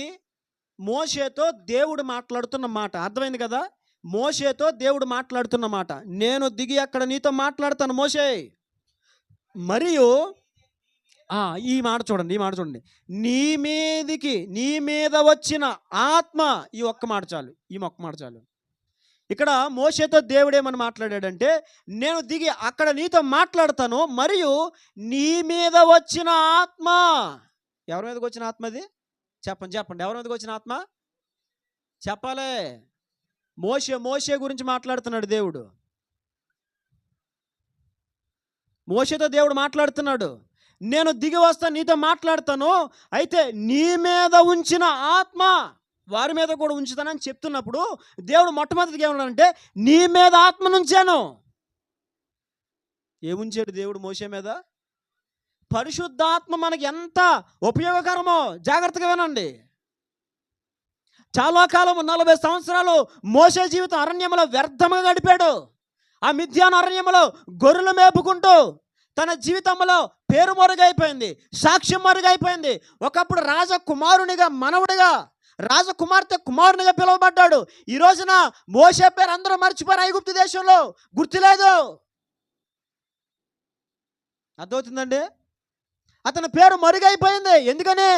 Speaker 1: మోషేతో దేవుడు మాట్లాడుతున్న మాట. అర్థమైంది కదా? మోషేతో దేవుడు మాట్లాడుతున్న మాట. నేను దిగి అక్కడ నీతో మాట్లాడతాను మోషే. మరియు ఈ మాట చూడండి. నీ మీద వచ్చిన ఆత్మ, ఈ ఒక్క మాట చాలు. ఇక్కడ మోషేతో దేవుడేమని మాట్లాడాడంటే, నేను దిగి అక్కడ నీతో మాట్లాడతాను, మరియు నీ మీద వచ్చిన ఆత్మ. ఎవరి మీదకి వచ్చిన ఆత్మ అది? చెప్పండి. ఎవరి మీదకి వచ్చిన ఆత్మ చెప్పాలే. మోషే గురించి మాట్లాడుతున్నాడు దేవుడు. మోషేతో దేవుడు మాట్లాడుతున్నాడు. నేను దిగి వస్తా, నీతో మాట్లాడతాను, అయితే నీ మీద ఉంచిన ఆత్మ వారి మీద కూడా ఉంచుతానని చెప్తున్నప్పుడు దేవుడు మొట్టమొదటిగా ఏమన్నాడంటే, నీ మీద ఆత్మను ఉంచాను. ఏముంచాడు దేవుడు మోషే మీద? పరిశుద్ధాత్మ మనకి ఎంత ఉపయోగకరమో జాగ్రత్తగా వినండి. చాలా కాలము 40 సంవత్సరాలు మోషే జీవితం అరణ్యంలో వ్యర్థంగా గడిపాడు. ఆ మిద్యాను అరణ్యంలో గొర్రెలు మేపుకుంటూ తన జీవితంలో పేరు మరుగైపోయింది, సాక్ష్యం మరుగైపోయింది. ఒకప్పుడు రాజకుమారునిగా, మనవుడిగా, రాజకుమార్తె కుమారునిగా పిలువబడ్డాడు. ఈ రోజున మోషే పేరు అందరూ మర్చిపోయారు. ఐగుప్తు దేశంలో గుర్తులేదు. అర్థమవుతుందండి? అతని పేరు మరుగైపోయింది. ఎందుకని?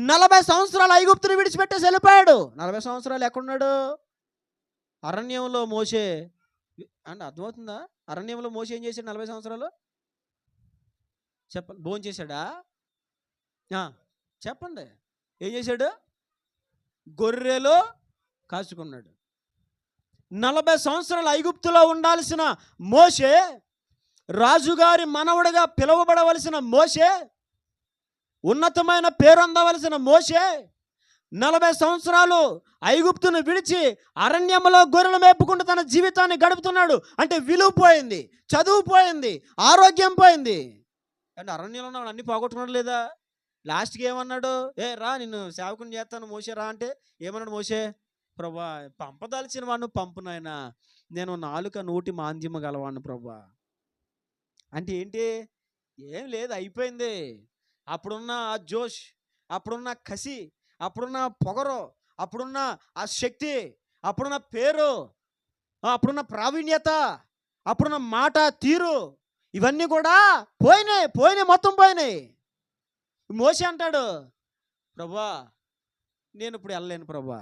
Speaker 1: 40 సంవత్సరాలు ఐగుప్తుని విడిచిపెట్టేసి వెళ్ళిపోయాడు. 40 సంవత్సరాలు ఎక్కడున్నాడు? అరణ్యంలో మోషే. అంటే అర్థమవుతుందా? అరణ్యంలో మోషే ఏం చేశాడు 40 సంవత్సరాలు? చెప్పండి. భోజనం చేశాడా? చెప్పండి. ఏం చేశాడు? గొర్రెలు కాచుకున్నాడు. 40 సంవత్సరాలు ఐగుప్తులో ఉండాల్సిన మోషే, రాజుగారి మనవడిగా పిలువబడవలసిన మోషే, ఉన్నతమైన పేరు అందవలసిన మోషే 40 సంవత్సరాలు ఐగుప్తును విడిచి అరణ్యంలో గొర్రెలు మేపుకుంటూ తన జీవితాన్ని గడుపుతున్నాడు. అంటే విలువ పోయింది, చదువు పోయింది, ఆరోగ్యం పోయింది. అంటే అరణ్యంలో ఉన్నాడు, అన్ని పోగొట్టుకున్నాడు లేదా? లాస్ట్కి ఏమన్నాడు? రా, నిన్ను సేవకుని చేస్తాను మోషే రా అంటే ఏమన్నాడు మోషే? ప్రభా, పంపదలిచిన వాడిని పంపు నాయనా, నేను నాలుక నోటి మాంద్యమ గలవాడిని ప్రభా. అంటే ఏంటి? ఏం లేదు, అయిపోయింది. అప్పుడున్న ఆ జోష్, అప్పుడున్న కసి, అప్పుడున్న పొగరు, అప్పుడున్న ఆ శక్తి, అప్పుడున్న పేరు, అప్పుడున్న ప్రావీణ్యత, అప్పుడున్న మాట తీరు, ఇవన్నీ కూడా పోయినాయి, మొత్తం పోయినాయి. మోషే అంటాడు, ప్రభా నేను ఇప్పుడు వెళ్ళలేను ప్రభా.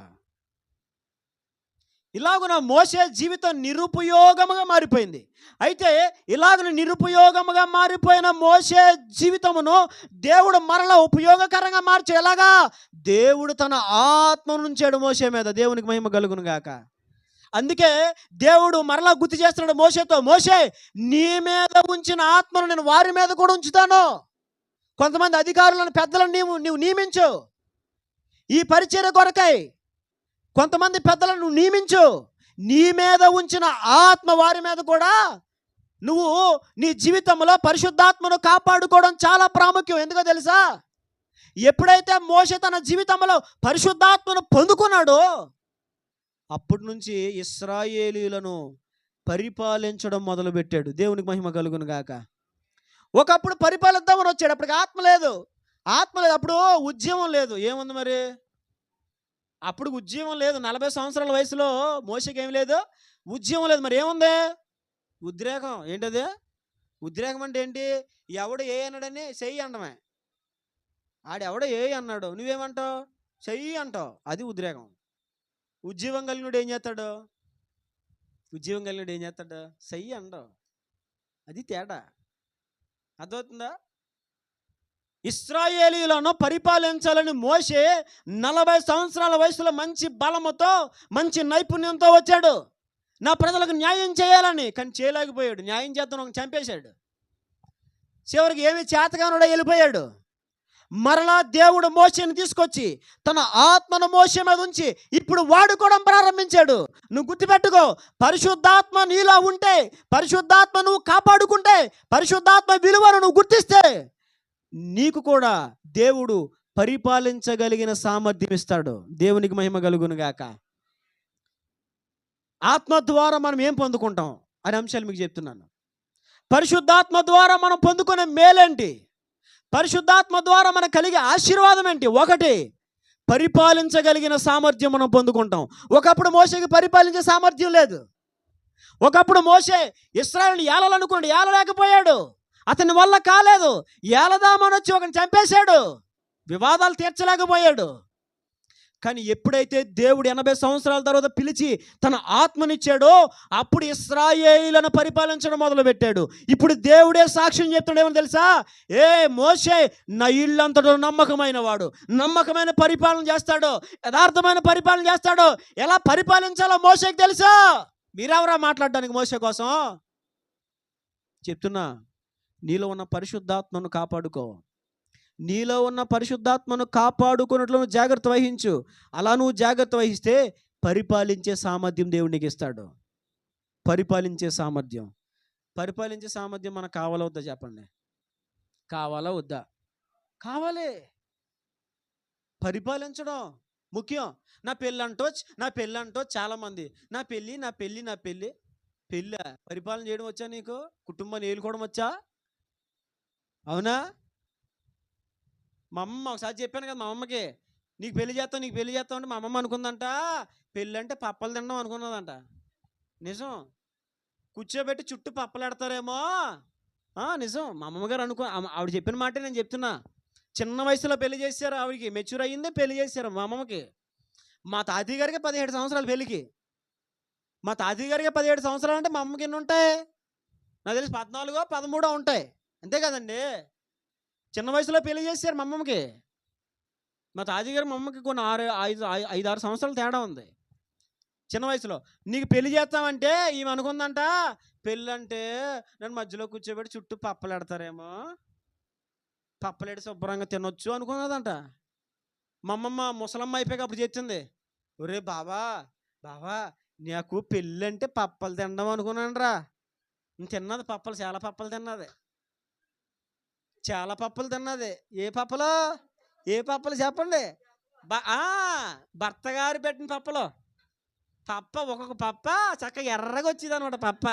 Speaker 1: ఇలాగున మోషే జీవితం నిరుపయోగముగా మారిపోయింది. అయితే ఇలాగ నిరుపయోగముగా మారిపోయిన మోషే జీవితమును దేవుడు మరలా ఉపయోగకరంగా మార్చే ఎలాగా? దేవుడు తన ఆత్మను ఉంచాడు మోషే మీద. దేవునికి మహిమ కలుగును గాక. అందుకే దేవుడు మరలా గుర్తు చేస్తున్నాడు మోషేతో, మోషే నీ మీద ఉంచిన ఆత్మను నేను వారి మీద కూడా ఉంచుతాను. కొంతమంది అధికారులను, పెద్దలను నీవు నియమించు. ఈ పరిచర్య కొరకై కొంతమంది పెద్దలను నువ్వు నియమించు. నీ మీద ఉంచిన ఆత్మ వారి మీద కూడా నువ్వు నీ జీవితంలో పరిశుద్ధాత్మను కాపాడుకోవడం చాలా ప్రాముఖ్యం. ఎందుకో తెలుసా? ఎప్పుడైతే మోషే తన జీవితంలో పరిశుద్ధాత్మను పొందుకున్నాడో అప్పటి నుంచి ఇశ్రాయేలీయులను పరిపాలించడం మొదలుపెట్టాడు. దేవునికి మహిమ కలుగును గాక. ఒకప్పుడు పరిపాలిద్దామని వచ్చాడు, అప్పటికి ఆత్మ లేదు. అప్పుడు ఉద్యమం లేదు. ఏముంది మరి? అప్పుడు ఉద్యమం లేదు. 40 సంవత్సరాల వయసులో మోషేకి ఏం లేదు, ఉద్యమం లేదు. మరి ఏముంది? ఉద్రేకం. ఏంటది? ఉద్రేకం అంటే ఏంటి? ఎవడు ఏ అన్నాడని చెయ్యి అనడమే. ఆడెవడో ఏ అన్నాడు, నువ్వేమంటావు? చెయ్యి అంటావు. అది ఉద్రేకం. ఉద్యోగం కలిగినోడు ఏం చేస్తాడు? చెయ్యి అండవు. అది తేడా. అర్థమవుతుందా? ఇశ్రాయేలీయులను పరిపాలించాలని మోషే 40 సంవత్సరాల వయసులో మంచి బలముతో, మంచి నైపుణ్యంతో వచ్చాడు. నా ప్రజలకు న్యాయం చేయాలని, కానీ చేయలేకపోయాడు. న్యాయం చేద్దాం చంపేశాడు. చివరికి ఏమి చేతగానుడో వెళ్ళిపోయాడు. మరలా దేవుడు మోషేని తీసుకొచ్చి తన ఆత్మను మోషే మీద ఉంచి ఇప్పుడు వాడుకోవడం ప్రారంభించాడు. నువ్వు గుర్తుపెట్టుకో, పరిశుద్ధాత్మ నీలో ఉంటే, పరిశుద్ధాత్మ నువ్వు కాపాడుకుంటే, పరిశుద్ధాత్మ విలువను నువ్వు గుర్తిస్తే నీకు కూడా దేవుడు పరిపాలించగలిగిన సామర్థ్యం ఇస్తాడు. దేవునికి మహిమ కలుగును గాక. ఆత్మ ద్వారా మనం ఏం పొందుకుంటాం అనే అంశాలు మీకు చెప్తున్నాను. పరిశుద్ధాత్మ ద్వారా మనం పొందుకునే మేలేంటి, పరిశుద్ధాత్మ ద్వారా మనకు కలిగే ఆశీర్వాదం ఏంటి? ఒకటి, పరిపాలించగలిగిన సామర్థ్యం మనం పొందుకుంటాం. ఒకప్పుడు మోషేకి పరిపాలించే సామర్థ్యం లేదు. ఒకప్పుడు మోషే ఇశ్రాయేలుని ఏలాలనుకోండి, ఏలలేకపోయాడు. అతని వల్ల కాలేదు. ఏలదామని వచ్చి ఒకని చంపేశాడు. వివాదాలు తీర్చలేకపోయాడు. కానీ ఎప్పుడైతే దేవుడు 80 సంవత్సరాల తర్వాత పిలిచి తన ఆత్మనిచ్చాడో అప్పుడు ఇశ్రాయేలును పరిపాలించడం మొదలుపెట్టాడు. ఇప్పుడు దేవుడే సాక్ష్యం చెప్తాడు. ఏమని తెలుసా? మోషే నా ఇల్లంతటా నమ్మకమైన వాడు, నమ్మకమైన పరిపాలన చేస్తాడు, యథార్థమైన పరిపాలన చేస్తాడు. ఎలా పరిపాలించాలో మోషేకి తెలుసా? మీరెవరా మాట్లాడడానికి మోషే కోసం? చెప్తున్నా, నీలో ఉన్న పరిశుద్ధాత్మను కాపాడుకో. నీలో ఉన్న పరిశుద్ధాత్మను కాపాడుకున్నట్లు నువ్వు జాగ్రత్త వహించు. అలా నువ్వు జాగ్రత్త వహిస్తే పరిపాలించే సామర్థ్యం దేవుడు నీకు ఇస్తాడు. పరిపాలించే సామర్థ్యం మనకు కావాలా వద్దా? చెప్పండి. కావాలా వద్దా? కావాలి. పరిపాలించడం ముఖ్యం. నా పెళ్ళంటో చాలామంది నా పెళ్ళి పరిపాలన చేయడం వచ్చా నీకు? కుటుంబాన్ని ఏలుకోవడం వచ్చా? అవునా? మా అమ్మ ఒకసారి చెప్పాను కదా, మా అమ్మకి నీకు పెళ్లి చేస్తాం అంటే మా అమ్మమ్మ అనుకుందంట పెళ్ళి అంటే పప్పలు తినడం అనుకున్నదంట. నిజం. కూర్చోబెట్టి చుట్టూ పప్పలు పెడతారేమో. నిజం. మా అమ్మగారు ఆవిడ చెప్పిన మాటే నేను చెప్తున్నా. చిన్న వయసులో పెళ్లి చేశారు ఆవిడకి, మెచ్యూర్ అయ్యిందే పెళ్లి చేశారు మా అమ్మమ్మకి. మా తాతయ్య గారికి 17 సంవత్సరాలు పెళ్ళికి. మా తాతయ్య గారికి 17 సంవత్సరాలు అంటే మా అమ్మకి ఎన్ని ఉంటాయి? నాకు తెలిసి 14 13 ఉంటాయి. అంతే కదండి. చిన్న వయసులో పెళ్లి చేశారు మా అమ్మమ్మకి. మా తాతయ్య గారు మా అమ్మకి కొన్ని 5-6 సంవత్సరాలు తేడా ఉంది. చిన్న వయసులో నీకు పెళ్లి చేస్తామంటే ఈమె అనుకుందంట పెళ్ళి అంటే నన్ను మధ్యలో కూర్చోబెట్టి చుట్టూ పప్పలు పెడతారేమో, పప్పలేడి శుభ్రంగా తినొచ్చు అనుకున్నదంట. మా అమ్మమ్మ ముసలమ్మ అయిపోయాక అప్పుడు చెప్తుంది, ఒరే బావా నాకు పెళ్ళి అంటే పప్పలు తినడం అనుకున్నాను రా. తిన్నది పప్పలు, చాలా పప్పలు తిన్నది. ఏ పప్పలు చెప్పండి? భర్త గారు పెట్టిన పప్పలు. ఒక్కొక్క పప్ప చక్కగా ఎర్రగా వచ్చింది అనమాట పప్ప.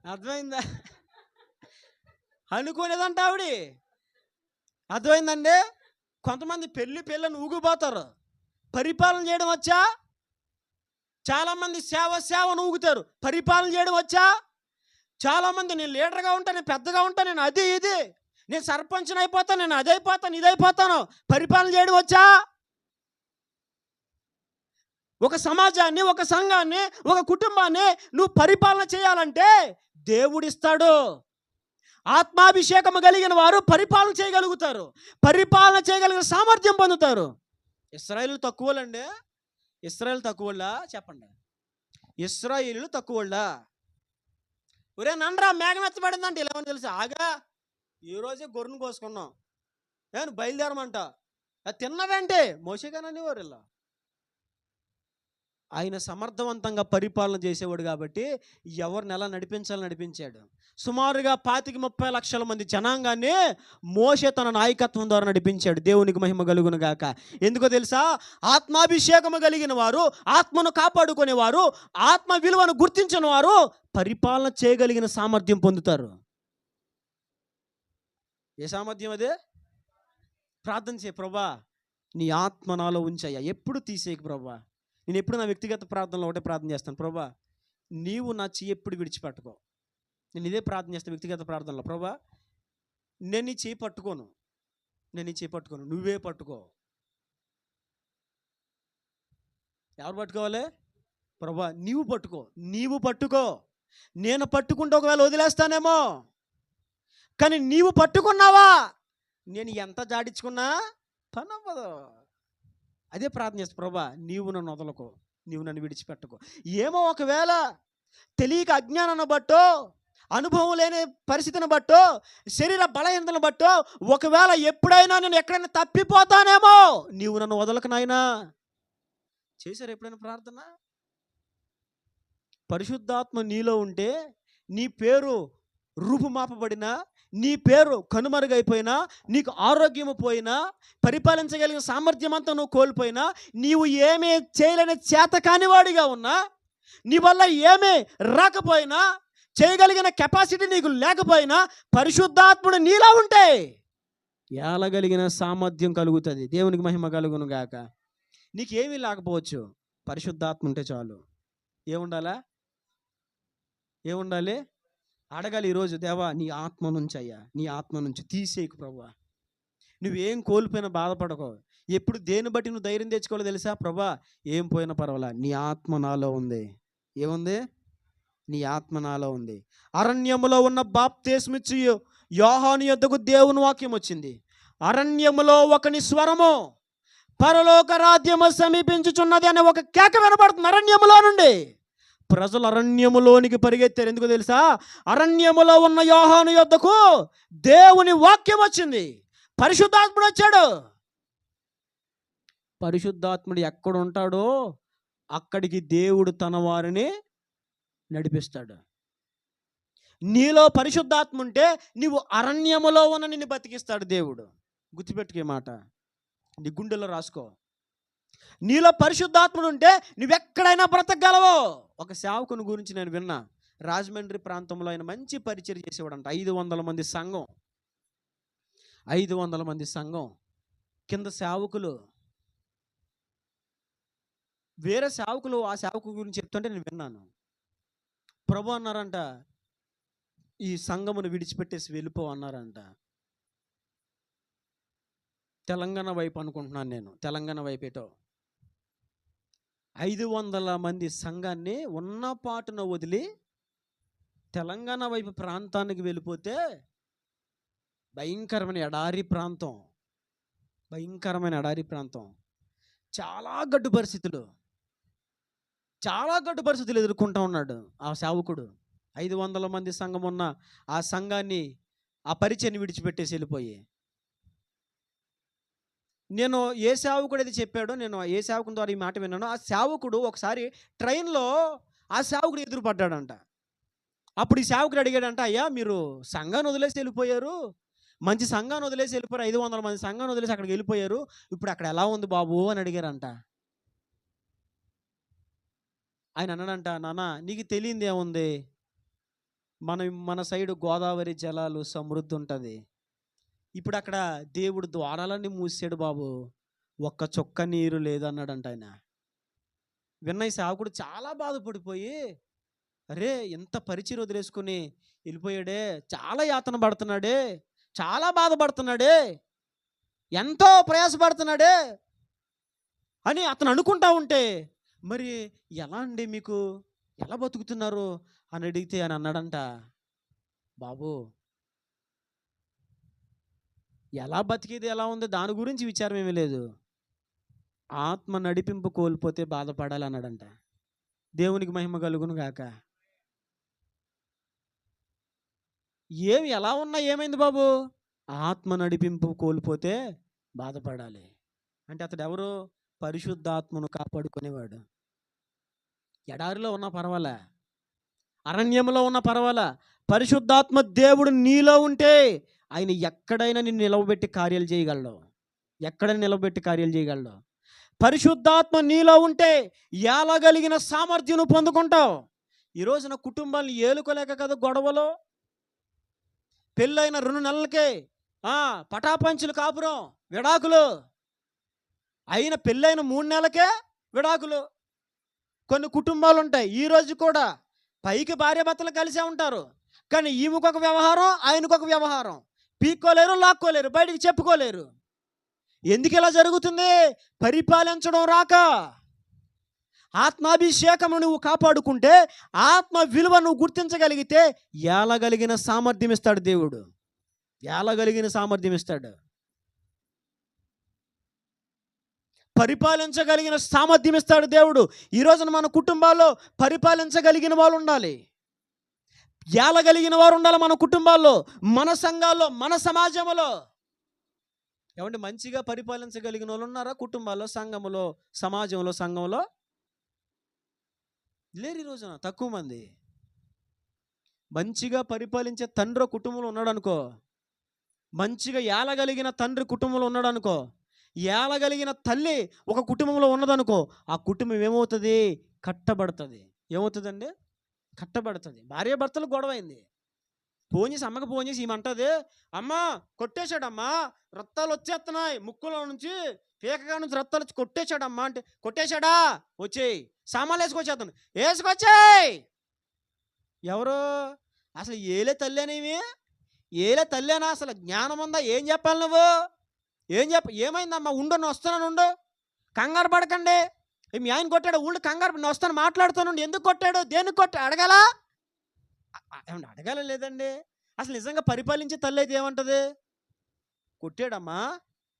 Speaker 1: అర్థమైందా? అనుకునేదంట ఆవిడ. అర్థమైందండి? కొంతమంది పెళ్ళని ఊగిపోతారు. పరిపాలన చేయడం వచ్చా? చాలామంది సేవను ఊగుతారు. పరిపాలన చేయడం వచ్చా? చాలామంది నేను లీడర్గా ఉంటాను, నేను పెద్దగా ఉంటాను, నేను అది ఇది, నేను సర్పంచ్ని అయిపోతాను, నేను అది అయిపోతాను, ఇది అయిపోతాను. పరిపాలన చేయడం వచ్చా? ఒక సమాజాన్ని, ఒక సంఘాన్ని, ఒక కుటుంబాన్ని నువ్వు పరిపాలన చేయాలంటే దేవుడిస్తాడు. ఆత్మాభిషేకం కలిగిన వారు పరిపాలన చేయగలుగుతారు, పరిపాలన చేయగలిగిన సామర్థ్యం పొందుతారు. ఇశ్రాయేలు తక్కువలండి? ఇశ్రాయేలు తక్కువలా? చెప్పండి. ఇశ్రాయేలు తక్కువలా? ఒరే నండ్రా మేఘం ఎత్తబడిందంటే ఇలా తెలుసు. ఆగా ఈరోజే గొర్రెను కోసుకున్నాం, ఏమని బయలుదేరమంట. అది తిన్నదంటే మోసేగానని వారు ఇలా. ఆయన సమర్థవంతంగా పరిపాలన చేసేవాడు కాబట్టి ఎవరిని ఎలా నడిపించాలని నడిపించాడు. సుమారుగా 25-30 లక్షల మంది జనాంగాన్ని మోషే తన నాయకత్వం ద్వారా నడిపించాడు. దేవునికి మహిమ కలుగును గాక. ఎందుకో తెలుసా? ఆత్మాభిషేకము కలిగిన వారు, ఆత్మను కాపాడుకునేవారు, ఆత్మ విలువను గుర్తించిన వారు పరిపాలన చేయగలిగిన సామర్థ్యం పొందుతారు. ఏ సామర్థ్యం అదే? ప్రార్థన చేయ, ప్రభా నీ ఆత్మ నాలో ఉంచాయా, ఎప్పుడు తీసేయకు ప్రభా. నేను ఎప్పుడు నా వ్యక్తిగత ప్రార్థనలో ఒకటే ప్రార్థన చేస్తాను, ప్రభా నీవు నా చెయ్యి ఎప్పుడు విడిచిపెట్టుకో. నేను ఇదే ప్రార్థన చేస్తాను వ్యక్తిగత ప్రార్థనలో, ప్రభా నేను నీ చెయ్యి పట్టుకోను, నువ్వే పట్టుకో. ఎవరు పట్టుకోవాలి? ప్రభా నీవు పట్టుకో. నేను పట్టుకుంటే ఒకవేళ వదిలేస్తానేమో, కానీ నీవు పట్టుకున్నావా నేను ఎంత జాడించుకున్నా పని అవ్వదు. అదే ప్రార్థన చేస్తా, ప్రభా నీవు నన్ను వదలకు, నీవు నన్ను విడిచిపెట్టకు. ఏమో ఒకవేళ తెలియక అజ్ఞానాన్ని బట్టో, అనుభవం లేని పరిస్థితిని బట్టో, శరీర బలహీనతను బట్టో, ఒకవేళ ఎప్పుడైనా నేను ఎక్కడైనా తప్పిపోతానేమో, నీవు నన్ను వదలకు నాయనా. చేశారు ఎప్పుడైనా ప్రార్థన? పరిశుద్ధాత్మ నీలో ఉంటే నీ పేరు రూపుమాపబడినా, నీ పేరు కనుమరుగైపోయినా, నీకు ఆరోగ్యము పోయినా, పరిపాలించగలిగిన సామర్థ్యం అంతా నువ్వు కోల్పోయినా, నీవు ఏమీ చేయలేని చేత కానివాడిగా ఉన్నా, నీ వల్ల ఏమీ రాకపోయినా, చేయగలిగిన కెపాసిటీ నీకు లేకపోయినా, పరిశుద్ధాత్ముడు నీలో ఉంటే ఏలగలిగిన సామర్థ్యం కలుగుతుంది. దేవునికి మహిమ కలుగును గాక. నీకేమీ లేకపోవచ్చు, పరిశుద్ధాత్మ ఉంటే చాలు. ఏముండాలా? ఏముండాలి? అడగాలి ఈరోజు, దేవా నీ ఆత్మ నుంచి అయ్యా, నీ ఆత్మ నుంచి తీసేయకు ప్రభా. నువ్వేం కోల్పోయినా బాధపడకో. ఎప్పుడు దేన్ని బట్టి నువ్వు ధైర్యం తెచ్చుకోవాలో తెలుసా? ప్రభా ఏం పోయినా పర్వాలా, నీ ఆత్మ నాలో ఉంది. ఏముంది? నీ ఆత్మ నాలో ఉంది. అరణ్యములో ఉన్న బాప్తిస్మిచ్చు యోహాను యొద్దకు దేవుని వాక్యం వచ్చింది. అరణ్యములో ఒకని స్వరము, పరలోక రాజ్యము సమీపించుచున్నది అనే ఒక కేక వినబడుతుంది అరణ్యములో నుండి. ప్రజలు అరణ్యములోనికి పరిగెత్తారు. ఎందుకు తెలుసా? అరణ్యములో ఉన్న యోహాను యొద్దకు దేవుని వాక్యం వచ్చింది. పరిశుద్ధాత్ముడు వచ్చాడు. పరిశుద్ధాత్ముడు ఎక్కడ ఉంటాడో అక్కడికి దేవుడు తన వారిని నడిపిస్తాడు. నీలో పరిశుద్ధాత్మ ఉంటే నీవు అరణ్యములో ఉన్న నిన్ను బతికిస్తాడు దేవుడు. గుర్తుపెట్టుకే మాట, నీ గుండెలో రాసుకో. నీలో పరిశుద్ధాత్ముడు ఉంటే నువ్వెక్కడైనా బ్రతకగలవు. ఒక సేవకుని గురించి నేను విన్నా. రాజమండ్రి ప్రాంతంలో ఆయన మంచి పరిచయం చేసేవాడంట. 500 మంది సంఘం, 500 మంది సంఘం కింద సేవకులు. వేరే సేవకులు ఆ సేవకు గురించి చెప్తుంటే నేను విన్నాను. ప్రభు అన్నారంట, ఈ సంఘమును విడిచిపెట్టేసి వెళ్ళిపో అన్నారంట. తెలంగాణ వైపు అనుకుంటున్నాను నేను, తెలంగాణ వైపేటో. 500 మంది సంఘాన్ని ఉన్న పాటున వదిలి తెలంగాణ వైపు ప్రాంతానికి వెళ్ళిపోతే భయంకరమైన ఎడారి ప్రాంతం, భయంకరమైన ఎడారి ప్రాంతం. చాలా గడ్డు పరిస్థితులు ఎదుర్కొంటూ ఉన్నాడు ఆ సేవకుడు. 500 మంది సంఘం ఉన్న ఆ సంఘాన్ని, ఆ పరిచయాన్ని విడిచిపెట్టేసి వెళ్ళిపోయి, నేను ఏ సేవకుడు అది చెప్పాడో, నేను ఏ సేవకుని ద్వారా ఈ మాట విన్నానో, ఆ సేవకుడు ఒకసారి ట్రైన్లో ఆ సేవకుడు ఎదురుపడ్డాడంట. అప్పుడు ఈ సేవకుడు అడిగాడంట, అయ్యా మీరు సంఘాన్ని వదిలేసి వెళ్ళిపోయారు, మంచి సంఘాన్ని వదిలేసి వెళ్ళిపోయారు, 500 మంది సంఘాన్ని వదిలేసి అక్కడికి వెళ్ళిపోయారు, ఇప్పుడు అక్కడ ఎలా ఉంది బాబు అని అడిగారంట. ఆయన అన్నాడంట, నాన్న నీకు తెలియంది ఏముంది, మన సైడు గోదావరి జలాలు సమృద్ధి ఉంటుంది, ఇప్పుడు అక్కడ దేవుడు ద్వారాలన్నీ మూసాడు బాబు, ఒక్క చుక్క నీరు లేదన్నాడంట ఆయన. విన్న ఈ సేవకుడు చాలా బాధపడిపోయి, అరే ఎంత పరిచయం వదిలేసుకుని వెళ్ళిపోయాడే, చాలా యాతన పడుతున్నాడే, చాలా బాధపడుతున్నాడే, ఎంతో ప్రయాసపడుతున్నాడే అని అతను అనుకుంటా ఉంటే, మరి ఎలా అండి మీకు ఎలా బతుకుతున్నారు అని అడిగితే అని అన్నాడంట, బాబు ఎలా బతికేది ఎలా ఉంది దాని గురించి విచారం ఏమీ లేదు, ఆత్మ నడిపింపు కోల్పోతే బాధపడాలి అన్నాడంట. దేవునికి మహిమ కలుగును గాక. ఏమి ఎలా ఉన్నా ఏమైంది బాబు, ఆత్మ నడిపింపు కోల్పోతే బాధపడాలి అంటే అతడు ఎవరు? పరిశుద్ధాత్మను కాపాడుకునేవాడు. ఎడారిలో ఉన్న పర్వాలా, అరణ్యంలో ఉన్న పర్వాలా, పరిశుద్ధాత్మ దేవుడు నీలో ఉంటే ఆయన ఎక్కడైనా నిన్ను నిలవబెట్టి కార్యాలు చేయగలడు, ఎక్కడైనా నిలవబెట్టి కార్యాలు చేయగలడు. పరిశుద్ధాత్మ నీలో ఉంటే ఏలగలిగిన సామర్థ్యం పొందుకుంటావు. ఈ రోజున కుటుంబాన్ని ఏలుకోలేక కదా గొడవలు, పెళ్ళైన 2 నెలలకే పటాపంచులు, కాపురం, విడాకులు, అయిన పెళ్ళైన 3 నెలలకే విడాకులు. కొన్ని కుటుంబాలు ఉంటాయి ఈ రోజు కూడా, పైకి భార్యాభర్తలు కలిసే ఉంటారు, కానీ ఈమెకొక వ్యవహారం, ఆయనకొక వ్యవహారం, పీక్కోలేరు, లాక్కోలేరు, బయటికి చెప్పుకోలేరు. ఎందుకు ఇలా జరుగుతుంది? పరిపాలించడం రాక. ఆత్మాభిషేకము నువ్వు కాపాడుకుంటే, ఆత్మ విలువ నువ్వు గుర్తించగలిగితే ఏలగలిగిన సామర్థ్యం ఇస్తాడు దేవుడు, ఏలగలిగిన సామర్థ్యం ఇస్తాడు. పరిపాలించగలిగిన సామర్థ్యం ఇస్తాడు దేవుడు. ఈ రోజున మన కుటుంబాల్లో పరిపాలించగలిగిన వాళ్ళు ఉండాలి, ఏలగలిగిన వారు ఉండాలి మన కుటుంబాల్లో, మన సంఘాల్లో, మన సమాజంలో. ఏమంటే మంచిగా పరిపాలించగలిగిన వాళ్ళు ఉన్నారా కుటుంబాల్లో, సంఘములో, సమాజంలో, సంఘంలో? లేరు. ఈ రోజున తక్కువ మంది. మంచిగా పరిపాలించే తండ్రి కుటుంబంలో ఉన్నాడు అనుకో, మంచిగా ఏలగలిగిన తండ్రి కుటుంబంలో ఉన్నాడు అనుకో, ఏలగలిగిన తల్లి ఒక కుటుంబంలో ఉన్నదనుకో, ఆ కుటుంబం ఏమవుతుంది? కట్టబడుతుంది. ఏమవుతుందండి? కట్టబడుతుంది. భార్య భర్తలు గొడవైంది, ఫోన్ చేసి అమ్మకి ఫోన్ చేసి ఏమంటది, అమ్మ కొట్టేశాడమ్మా, రక్తాలు వచ్చేస్తున్నాయి ముక్కులో నుంచి, పీకగా నుంచి రక్తాలు వచ్చి కొట్టేశాడమ్మా అంటే, కొట్టేశాడా? వచ్చేయి, సామాన్లు వేసుకొచ్చేస్తాను. వేసుకొచ్చేయి. ఎవరు? అసలు ఏలే తల్లి అనేవి? ఏలే తల్లేనా? అసలు జ్ఞానం ఉందా? ఏం చెప్పాలి నువ్వు? ఏమైందమ్మా? ఉండు, వస్తున్నాను, ఉండు, కంగారు పడకండి. మీ ఆయన కొట్టాడు, ఊళ్ళు కంగారు, నేను వస్తాను, మాట్లాడుతాను. ఎందుకు కొట్టాడు? దేనికి కొట్టాడు? అడగాలా? ఏమన్నా అడగాల లేదండి? అసలు నిజంగా పరిపాలించే తల్లి అయితే ఏమంటది? కొట్టాడమ్మా,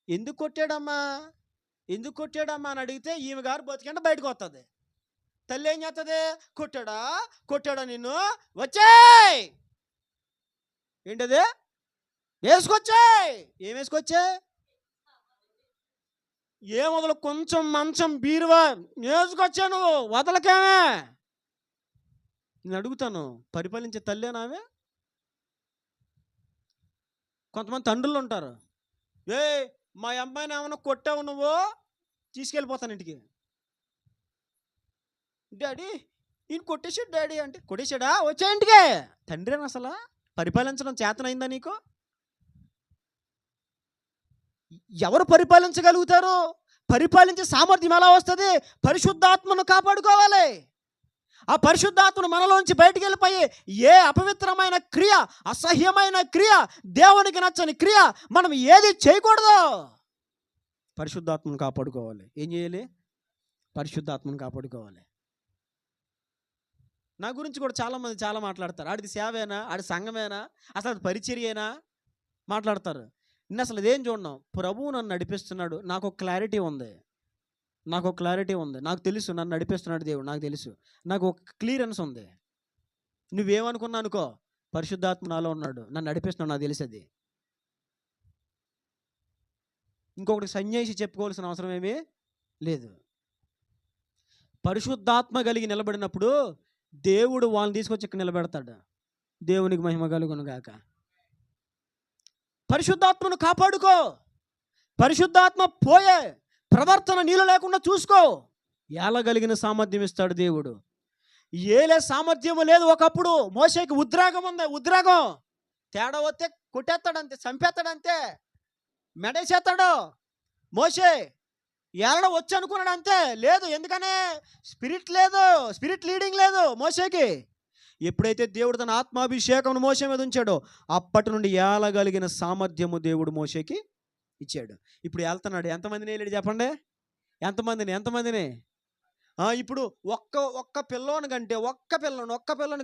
Speaker 1: ఎందుకు కొట్టాడమ్మా, ఎందుకు కొట్టాడమ్మా అని అడిగితే ఈమె గారు బతికంటే బయటకు వస్తుంది. తల్లి ఏం చేస్తుంది? కొట్టాడా నిన్ను? వచ్చేయ్. ఏంటది? వేసుకొచ్చాయి. ఏం వేసుకొచ్చాయి? ఏ మొదలు కొంచెం మంచం బీరువా వేసుకొచ్చా, నువ్వు వదలకేమే. నేను అడుగుతాను, పరిపాలించే తల్లేనామే? కొంతమంది తండ్రులు ఉంటారు, మా అమ్మాయిని ఏమైనా కొట్టావు నువ్వు, తీసుకెళ్ళిపోతాను ఇంటికి. డాడీ ఈయన కొట్టేశాడు డాడీ అంటే, కొట్టేశాడా? వచ్చా ఇంటికే. తండ్రిని అసలు పరిపాలించడం చేతనైందా నీకు? ఎవరు పరిపాలించగలుగుతారు? పరిపాలించే సామర్థ్యం ఎలా వస్తుంది? పరిశుద్ధాత్మను కాపాడుకోవాలి. ఆ పరిశుద్ధాత్మను మనలోంచి బయటికి వెళ్ళిపోయి ఏ అపవిత్రమైన క్రియ, అసహ్యమైన క్రియ, దేవునికి నచ్చని క్రియ మనం ఏది చేయకూడదు. పరిశుద్ధాత్మను కాపాడుకోవాలి. ఏం చేయాలి? పరిశుద్ధాత్మను కాపాడుకోవాలి. నా గురించి కూడా చాలామంది చాలా మాట్లాడతారు. ఆడిది సేవేనా, ఆడి సంఘమేనా, అసలు అది పరిచర్యేనా మాట్లాడతారు. నేను అసలు ఇదేం చూడను. ప్రభువు నన్ను నడిపిస్తున్నాడు, నాకు క్లారిటీ ఉంది, నాకు తెలుసు నన్ను నడిపిస్తున్నాడు దేవుడు, నాకు తెలుసు, నాకు ఒక క్లియరెన్స్ ఉంది. నువ్వేమనుకున్నా అనుకో, పరిశుద్ధాత్మ నాలో ఉన్నాడు, నన్ను నడిపిస్తున్నాడు, నాకు తెలుసు అది. ఇంకొకటి సన్యాసి చెప్పుకోవాల్సిన అవసరం ఏమీ లేదు. పరిశుద్ధాత్మ కలిగి నిలబడినప్పుడు దేవుడు వాళ్ళని తీసుకొచ్చి ఇక్కడ నిలబెడతాడు. దేవునికి మహిమ కలుగును గాక. పరిశుద్ధాత్మను కాపాడుకో. పరిశుద్ధాత్మ పోయే ప్రవర్తన నీలో లేకుండా చూసుకో. ఏలగలిగిన సామర్థ్యం ఇస్తాడు దేవుడు. ఏలే సామర్థ్యం లేదు. ఒకప్పుడు మోషేకి ఉద్రేగం ఉంది, ఉద్రేగం. తేడా వస్తే కొట్టేస్తాడంతే, చంపేస్తాడంతే, మెడేసేస్తాడు. మోషే ఏలడం వచ్చి అనుకున్నాడు అంతే. లేదు, ఎందుకనే? స్పిరిట్ లేదు, స్పిరిట్ లీడింగ్ లేదు మోషేకి. ఎప్పుడైతే దేవుడు తన ఆత్మాభిషేకం మోషే మీద ఉంచాడో అప్పటి నుండి ఏలగలిగిన సామర్థ్యము దేవుడు మోషేకి ఇచ్చాడు. ఇప్పుడు వెళ్తున్నాడు. ఎంతమందిని వెళ్ళాడు చెప్పండి? ఎంతమందిని? ఇప్పుడు ఒక్క పిల్లోని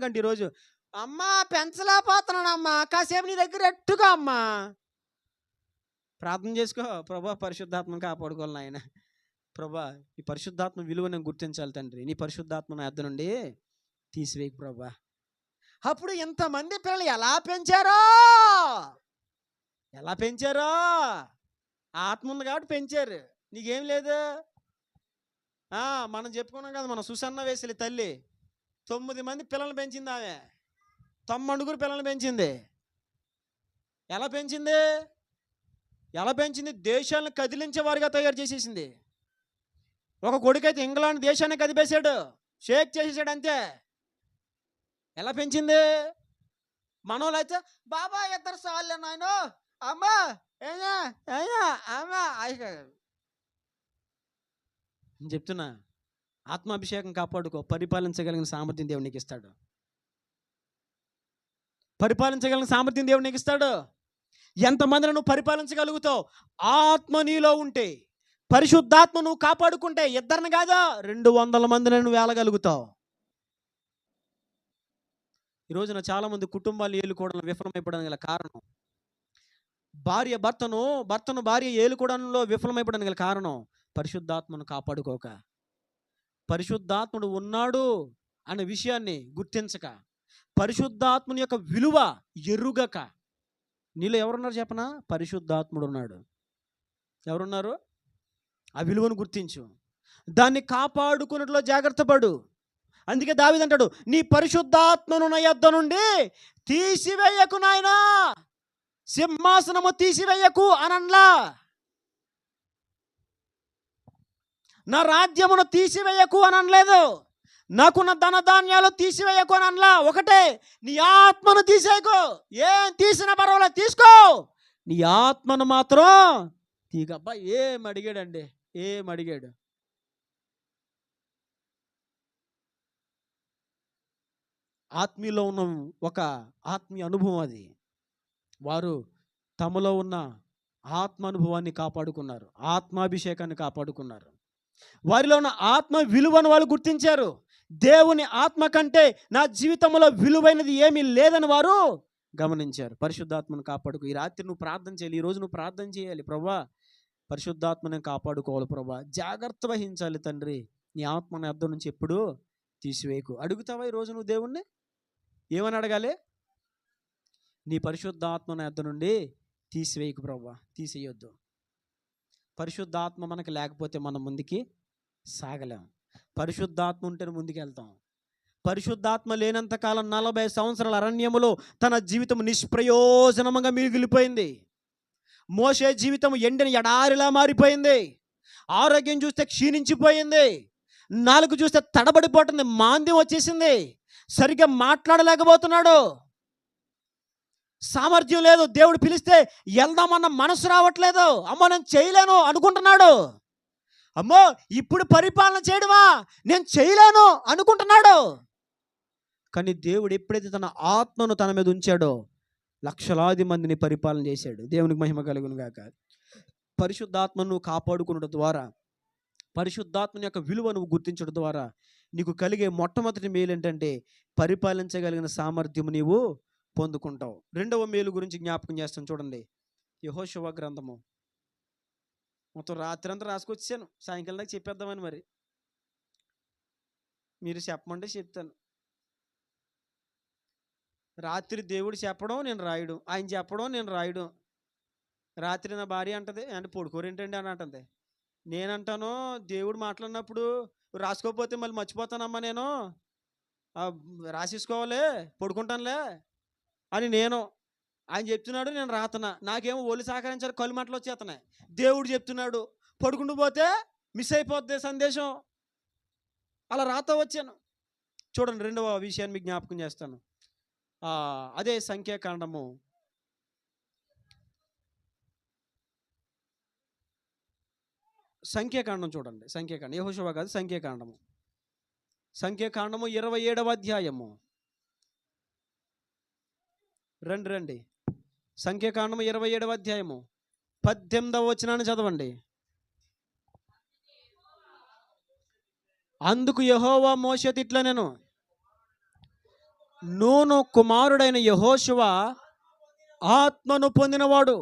Speaker 1: కంటే ఈరోజు, అమ్మా పెంచలేకపోతున్నానమ్మా, కాసేపు నీ దగ్గర ఎట్టుగా అమ్మా, ప్రార్థన చేసుకో. ప్రభా పరిశుద్ధాత్మను కాపాడుకోవాలి ఆయన. ప్రభా ఈ పరిశుద్ధాత్మ విలువ నేను గుర్తించాలి తండ్రి, నీ పరిశుద్ధాత్మ నా యొద్ద నుండి తీసివేయకు ప్రభా. అప్పుడు ఇంతమంది పిల్లలు ఎలా పెంచారో ఆత్మ ఉంది కాబట్టి పెంచారు. నీకేం లేదు. మనం చెప్పుకున్నాం కదా, మన సుసన్న వేసలి తల్లి 9 మంది పిల్లలు పెంచింది. ఆమె 9 పిల్లలు పెంచింది. ఎలా పెంచింది? దేశాలను కదిలించే వారిగా తయారు చేసేసింది. ఒక కొడుకైతే ఇంగ్లాండ్ దేశాన్ని కదిపేశాడు, షేక్ చేసేసాడు అంతే. ఎలా పెంచింది? మనోళ్ళు అయితే బాబా ఇద్దరు సార్లే నాయన, అమ్మా అమ్మా నేను చెప్తున్నా, ఆత్మాభిషేకం కాపాడుకో. పరిపాలించగలిగిన సామర్థ్యం దేవుడు నీకు ఇస్తాడు. ఎంతమందిని నువ్వు పరిపాలించగలుగుతావు? ఆత్మ నీలో ఉంటే, పరిశుద్ధాత్మ నువ్వు కాపాడుకుంటే, ఇద్దరిని కాదా 200 మందిని నువ్వు వేలగలుగుతావు. ఈరోజున చాలామంది కుటుంబాలు ఏలుకోవడం విఫలమైపోవడానికి గల కారణం, భర్తను భార్య ఏలుకోవడంలో విఫలమైపోవడానికి గల కారణం పరిశుద్ధాత్మను కాపాడుకోక, పరిశుద్ధాత్ముడు ఉన్నాడు అనే విషయాన్ని గుర్తించక, పరిశుద్ధాత్ముని యొక్క విలువ ఎరుగక, నీలో ఎవరున్నారు చెప్పనా? పరిశుద్ధాత్ముడు ఉన్నాడు. ఎవరున్నారు? ఆ విలువను గుర్తించు, దాన్ని కాపాడుకున్నట్లో జాగ్రత్త పడు. అందుకే దావీదు అంటాడు, నీ పరిశుద్ధాత్మను నా యొద్ద నుండి తీసివేయకు నాయనా, సింహాసనము తీసివేయకు అనన్లా, నా రాజ్యమును తీసివేయకు అని అనలేదు, నాకున్న ధనధాన్యాలు తీసివేయకు అని అనలా. ఒకటే, నీ ఆత్మను తీసేయకు. ఏం తీసినా పర్వాలేదు, తీసుకో, నీ ఆత్మను మాత్రం తీగబ్బా. ఏం అడిగాడండి, ఏం అడిగాడు? ఆత్మీయులో ఉన్న ఒక ఆత్మీయ అనుభవం అది. వారు తమలో ఉన్న ఆత్మ అనుభవాన్ని కాపాడుకున్నారు, ఆత్మాభిషేకాన్ని కాపాడుకున్నారు. వారిలో ఉన్న ఆత్మ విలువను వాళ్ళు గుర్తించారు. దేవుని ఆత్మ కంటే నా జీవితంలో విలువైనది ఏమీ లేదని వారు గమనించారు. పరిశుద్ధాత్మను కాపాడుకో. ఈ రాత్రి నువ్వు ప్రార్థన చేయాలి, ఈరోజు నువ్వు ప్రార్థన చేయాలి. ప్రభా, పరిశుద్ధాత్మని కాపాడుకోవాలి ప్రభా, జాగ్రత్త వహించాలి తండ్రి, నీ ఆత్మని అర్థం నుంచి ఎప్పుడూ తీసివేయకు. అడుగుతావా ఈరోజు నువ్వు దేవుణ్ణి? ఏమని అడగాలి? నీ పరిశుద్ధాత్మని అర్థం నుండి తీసివేయకు ప్రభా, తీసేయొద్దు. పరిశుద్ధాత్మ మనకు లేకపోతే మనం ముందుకి సాగలేం. పరిశుద్ధాత్మ ఉంటేనే ముందుకు వెళ్తాం. పరిశుద్ధాత్మ లేనంతకాలం 40 సంవత్సరాల అరణ్యములో తన జీవితం నిష్ప్రయోజనంగా మిగిలిపోయింది. మోషే జీవితం ఎండిన ఎడారిలా మారిపోయింది. ఆరోగ్యం చూస్తే క్షీణించిపోయింది, నాలుగు చూస్తే తడబడిపోతుంది, మాంద్యం వచ్చేసింది, సరిగ్గా మాట్లాడలేకపోతున్నాడు, సామర్థ్యం లేదు. దేవుడు పిలిస్తే వెళ్దామన్న మనసు రావట్లేదు. అమ్మో నేను చేయలేను అనుకుంటున్నాడు. అమ్మో ఇప్పుడు పరిపాలన చేయడమా, నేను చేయలేను అనుకుంటున్నాడు. కానీ దేవుడు ఎప్పుడైతే తన ఆత్మను తన మీద ఉంచాడో లక్షలాది మందిని పరిపాలన చేశాడు. దేవునికి మహిమ కలుగును గాక. పరిశుద్ధాత్మను కాపాడుకునడం ద్వారా, పరిశుద్ధాత్మని యొక్క విలువ నువ్వు గుర్తించడం ద్వారా నీకు కలిగే మొట్టమొదటి మేలు ఏంటంటే పరిపాలించగలిగిన సామర్థ్యం నీవు పొందుకుంటావు. రెండవ మేలు గురించి జ్ఞాపకం చేస్తాను చూడండి. యెహోషువ గ్రంథము మొత్తం రాత్రి అంతా రాసుకొచ్చాను, సాయంకాలం దాకా చెప్పేద్దామని. మరి మీరు చెప్పమంటే చెప్తాను. రాత్రి దేవుడు చెప్పడం నేను రాయడం, ఆయన చెప్పడం నేను రాయడం. రాత్రి నా భార్య అంటది, అంటే పడుకోరేంటండి అని అంటుంది. నేనంటాను, దేవుడు మాట్లాడినప్పుడు రాసుకోకపోతే మళ్ళీ మర్చిపోతానమ్మా, నేను రాసేసుకోవాలి, పడుకుంటానులే అని నేను. ఆయన చెప్తున్నాడు, నేను రాతనా. నాకేమో ఒళ్ళు సహకరించాలి, కళ్ళు మాటలు వచ్చేస్తున్నాయి. దేవుడు చెప్తున్నాడు, పడుకుంటూ పోతే మిస్ అయిపోద్ది సందేశం. అలా రాత వచ్చాను. చూడండి, రెండవ విషయాన్ని మీకు జ్ఞాపకం చేస్తాను. అదే సంఖ్యాకాండము చూడండి. సంఖ్యాకాండం, యెహోషువ కాదు, సంఖ్యాకాండము 27వ అధ్యాయము. రండి సంఖ్యాకాండము 27వ అధ్యాయము 18వ వచనాన్ని చదవండి. అందుకు యెహోవా మోషేతో ఇట్లా నేను, నూను కుమారుడైన యెహోషువ ఆత్మను పొందినవాడు,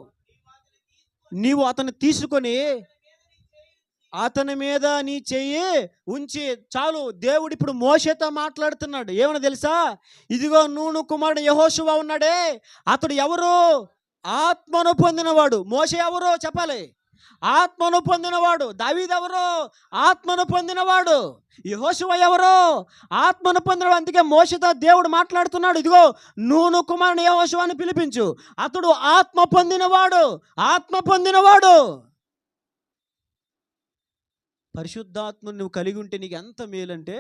Speaker 1: నీవు అతన్ని తీసుకొని అతని మీద నీ చెయ్యి ఉంచి చాలు. దేవుడు ఇప్పుడు మోషేతో మాట్లాడుతున్నాడు. ఏమని తెలుసా? ఇదిగో నూను కుమారుడు యెహోషువ ఉన్నాడే, అతడు ఎవరు? ఆత్మను పొందినవాడు. మోషే ఎవరు చెప్పాలి? ఆత్మను పొందినవాడు. దావీదు ఎవరు? ఆత్మను పొందినవాడు. యెహోషువ ఎవరు? ఆత్మను పొందినవాడు. అందుకే మోషేతో దేవుడు మాట్లాడుతున్నాడు, ఇదిగో నూను కుమారుని యెహోషువ అని పిలిపించు, అతడు ఆత్మ పొందినవాడు. పరిశుద్ధాత్మను నువ్వు కలిగి ఉంటే నీకు ఎంత మేలంటే,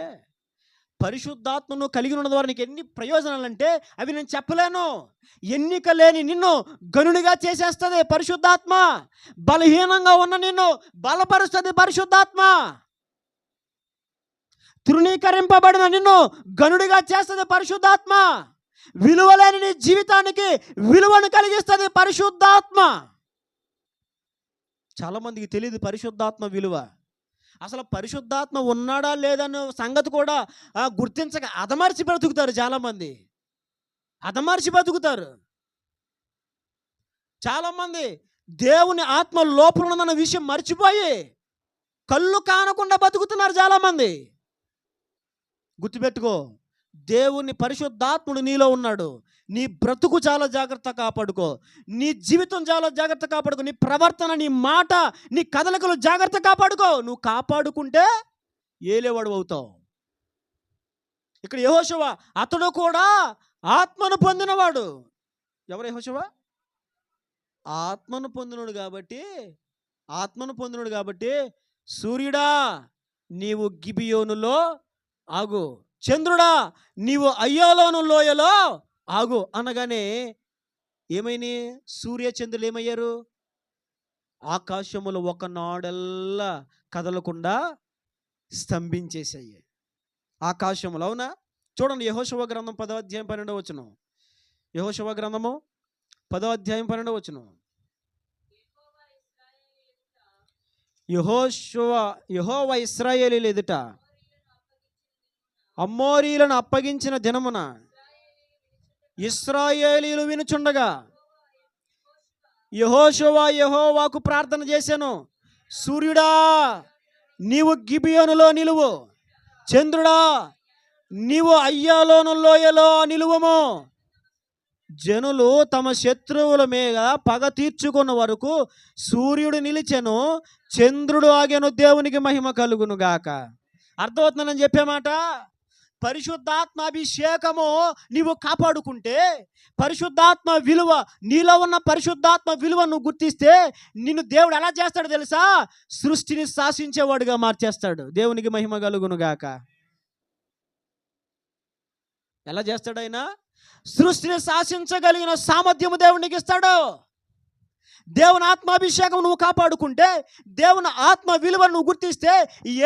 Speaker 1: పరిశుద్ధాత్మను నువ్వు కలిగి ఉన్న ద్వారా నీకు ఎన్ని ప్రయోజనాలంటే అవి నేను చెప్పలేను. ఎన్నిక లేని నిన్ను గనుడిగా చేసేస్తుంది పరిశుద్ధాత్మ. బలహీనంగా ఉన్న నిన్ను బలపరుస్తుంది పరిశుద్ధాత్మ. తృణీకరింపబడిన నిన్ను గనుడిగా చేస్తుంది పరిశుద్ధాత్మ. విలువలేని నీ జీవితానికి విలువను కలిగిస్తుంది పరిశుద్ధాత్మ. చాలామందికి తెలియదు పరిశుద్ధాత్మ విలువ. అసలు పరిశుద్ధాత్మ ఉన్నాడా లేదన్న సంగతి కూడా గుర్తించక అదమర్చి బ్రతుకుతారు. చాలామంది అదమర్చి బ్రతుకుతారు. చాలామంది దేవుని ఆత్మ లోపల ఉందన్న విషయం మర్చిపోయి కళ్ళు కానకుండా బతుకుతున్నారు చాలామంది. గుర్తుపెట్టుకో, దేవుని పరిశుద్ధాత్ముడు నీలో ఉన్నాడు. నీ బ్రతుకు చాలా జాగ్రత్త కాపాడుకో, నీ జీవితం చాలా జాగ్రత్త కాపాడుకో, నీ ప్రవర్తన, నీ మాట, నీ కదలికలు జాగ్రత్త కాపాడుకో. నువ్వు కాపాడుకుంటే ఏలేవాడు అవుతావు. ఇక్కడ యెహోషువ, అతడు కూడా ఆత్మను పొందినవాడు. ఎవరు యెహోషువ? ఆత్మను పొందినడు కాబట్టి సూర్యుడా నీవు గిబియోనులో ఆగు, చంద్రుడా నీవు అయ్యోలోను లోయలో ఆగు అనగానే ఏమైనా సూర్య చంద్రులు ఏమయ్యారు? ఆకాశములు ఒకనాడల్లా కదలకుండా స్తంభించేసాయి. ఆకాశములు, అవునా? చూడండి, యెహోషువ గ్రంథం 10వ అధ్యాయం 12వ వచనం. యెహోషువ గ్రంథము 10వ అధ్యాయం 12వ వచనం. యెహోవా ఇశ్రాయేలీయుల ఎదుట అమోరీయులను అప్పగించిన దినమున ఇశ్రాయేలీయులు వినుచుండగా యెహోవాకు ప్రార్థన చేశాను, సూర్యుడా నీవు గిబియోనులో నిలువు, చంద్రుడా నీవు అయ్యాలోను లోయలో నిలువము. జనులు తమ శత్రువుల మీద పగ తీర్చుకున్న వరకు సూర్యుడు నిలిచెను, చంద్రుడు ఆగెను, దేవునికి మహిమ కలుగును గాక. అర్థమవుతుందని చెప్పేమాట. పరిశుద్ధాత్మ అభిషేకము నీవు కాపాడుకుంటే, పరిశుద్ధాత్మ విలువ, నీలో ఉన్న పరిశుద్ధాత్మ విలువ నువ్వు గుర్తిస్తే, నిన్ను దేవుడు ఎలా చేస్తాడు తెలుసా? సృష్టిని శాసించేవాడుగా మార్చేస్తాడు. దేవునికి మహిమ కలుగును గాక. ఎలా చేస్తాడు ఆయన? సృష్టిని శాసించగలిగిన సామర్థ్యము దేవునికి ఇస్తాడు. దేవుని ఆత్మాభిషేకం నువ్వు కాపాడుకుంటే, దేవుని ఆత్మ విలువ నువ్వు గుర్తిస్తే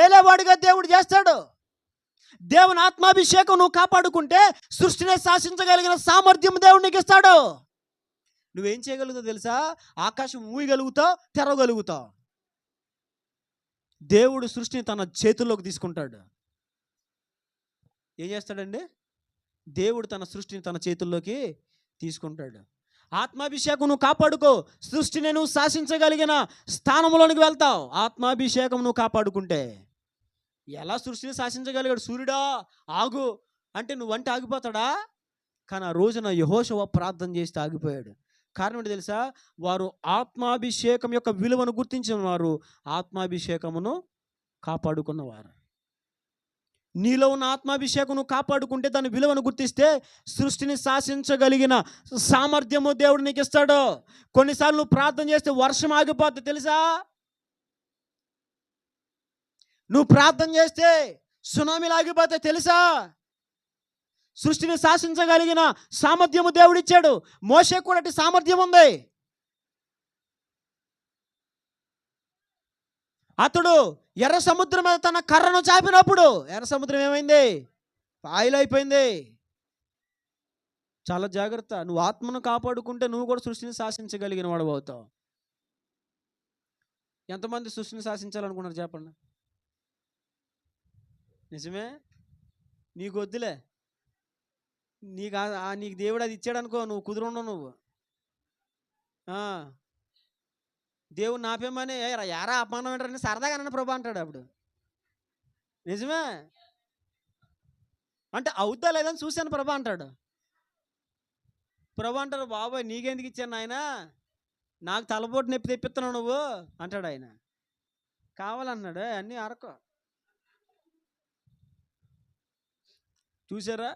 Speaker 1: ఏలేవాడిగా దేవుడు చేస్తాడు. దేవుని ఆత్మాభిషేకం నువ్వు కాపాడుకుంటే సృష్టిని శాసించగలిగిన సామర్థ్యం దేవునికి ఇస్తాడు. నువ్వేం చేయగలుగుతావు తెలుసా? ఆకాశం మూయగలుగుతావు, తెరవగలుగుతావు. దేవుడు సృష్టిని తన చేతుల్లోకి తీసుకుంటాడు. ఏం చేస్తాడండి? దేవుడు తన సృష్టిని తన చేతుల్లోకి తీసుకుంటాడు. ఆత్మాభిషేకం నువ్వు కాపాడుకో, సృష్టిని నువ్వు శాసించగలిగిన స్థానంలోనికి వెళ్తావు. ఆత్మాభిషేకం నువ్వు కాపాడుకుంటే. ఎలా సృష్టిని శాసించగలిగాడు? సూర్యుడా ఆగు అంటే నువ్వంటే ఆగిపోతాడా? కానీ ఆ రోజున యెహోషువ ప్రార్థన చేస్తే ఆగిపోయాడు. కారణం ఏంటి తెలుసా? వారు ఆత్మాభిషేకం యొక్క విలువను గుర్తించిన వారు, ఆత్మాభిషేకమును కాపాడుకున్నవారు. నీలో ఉన్న ఆత్మాభిషేకం నువ్వు కాపాడుకుంటే, దాని విలువను గుర్తిస్తే, సృష్టిని శాసించగలిగిన సామర్థ్యము దేవుడు నీకు ఇస్తాడు. కొన్నిసార్లు నువ్వు ప్రార్థన చేస్తే వర్షం ఆగిపోద్ది తెలుసా? నువ్వు ప్రార్థన చేస్తే సునామీలు ఆగిపోతే తెలుసా? సృష్టిని శాసించగలిగిన సామర్థ్యము దేవుడిచ్చాడు. మోషే కూడా అట్టి సామర్థ్యం ఉంది. అతడు ఎర్ర సముద్రం మీద తన కర్రను చాపినప్పుడు ఎర్ర సముద్రం ఏమైంది? పాయలైపోయింది. చాలా జాగ్రత్త. నువ్వు ఆత్మను కాపాడుకుంటే నువ్వు కూడా సృష్టిని శాసించగలిగిన వాడు అవుతావు. ఎంతమంది సృష్టిని శాసించాలనుకున్నారు చెప్పండి? నిజమే. నీకు వద్దులే, నీకు దేవుడు అది ఇచ్చాడు అనుకో, నువ్వు కుదురుండవు. నువ్వు దేవుడు నాపేమని యారా అపమానం ఏంటని సరదాగా అన్న ప్రభు అంటాడు. అప్పుడు నిజమే అంటే అవుతా లేదని చూశాను ప్రభు అంటాడు. ప్రభు అంటారు, బాబాయ్ నీకెందుకు ఇచ్చాను నాయన, నాకు తలపోటు నొప్పి తెప్పిస్తున్నావు నువ్వు అంటాడు. ఆయన కావాలన్నాడు. అన్నీ అరకో. చూసారా?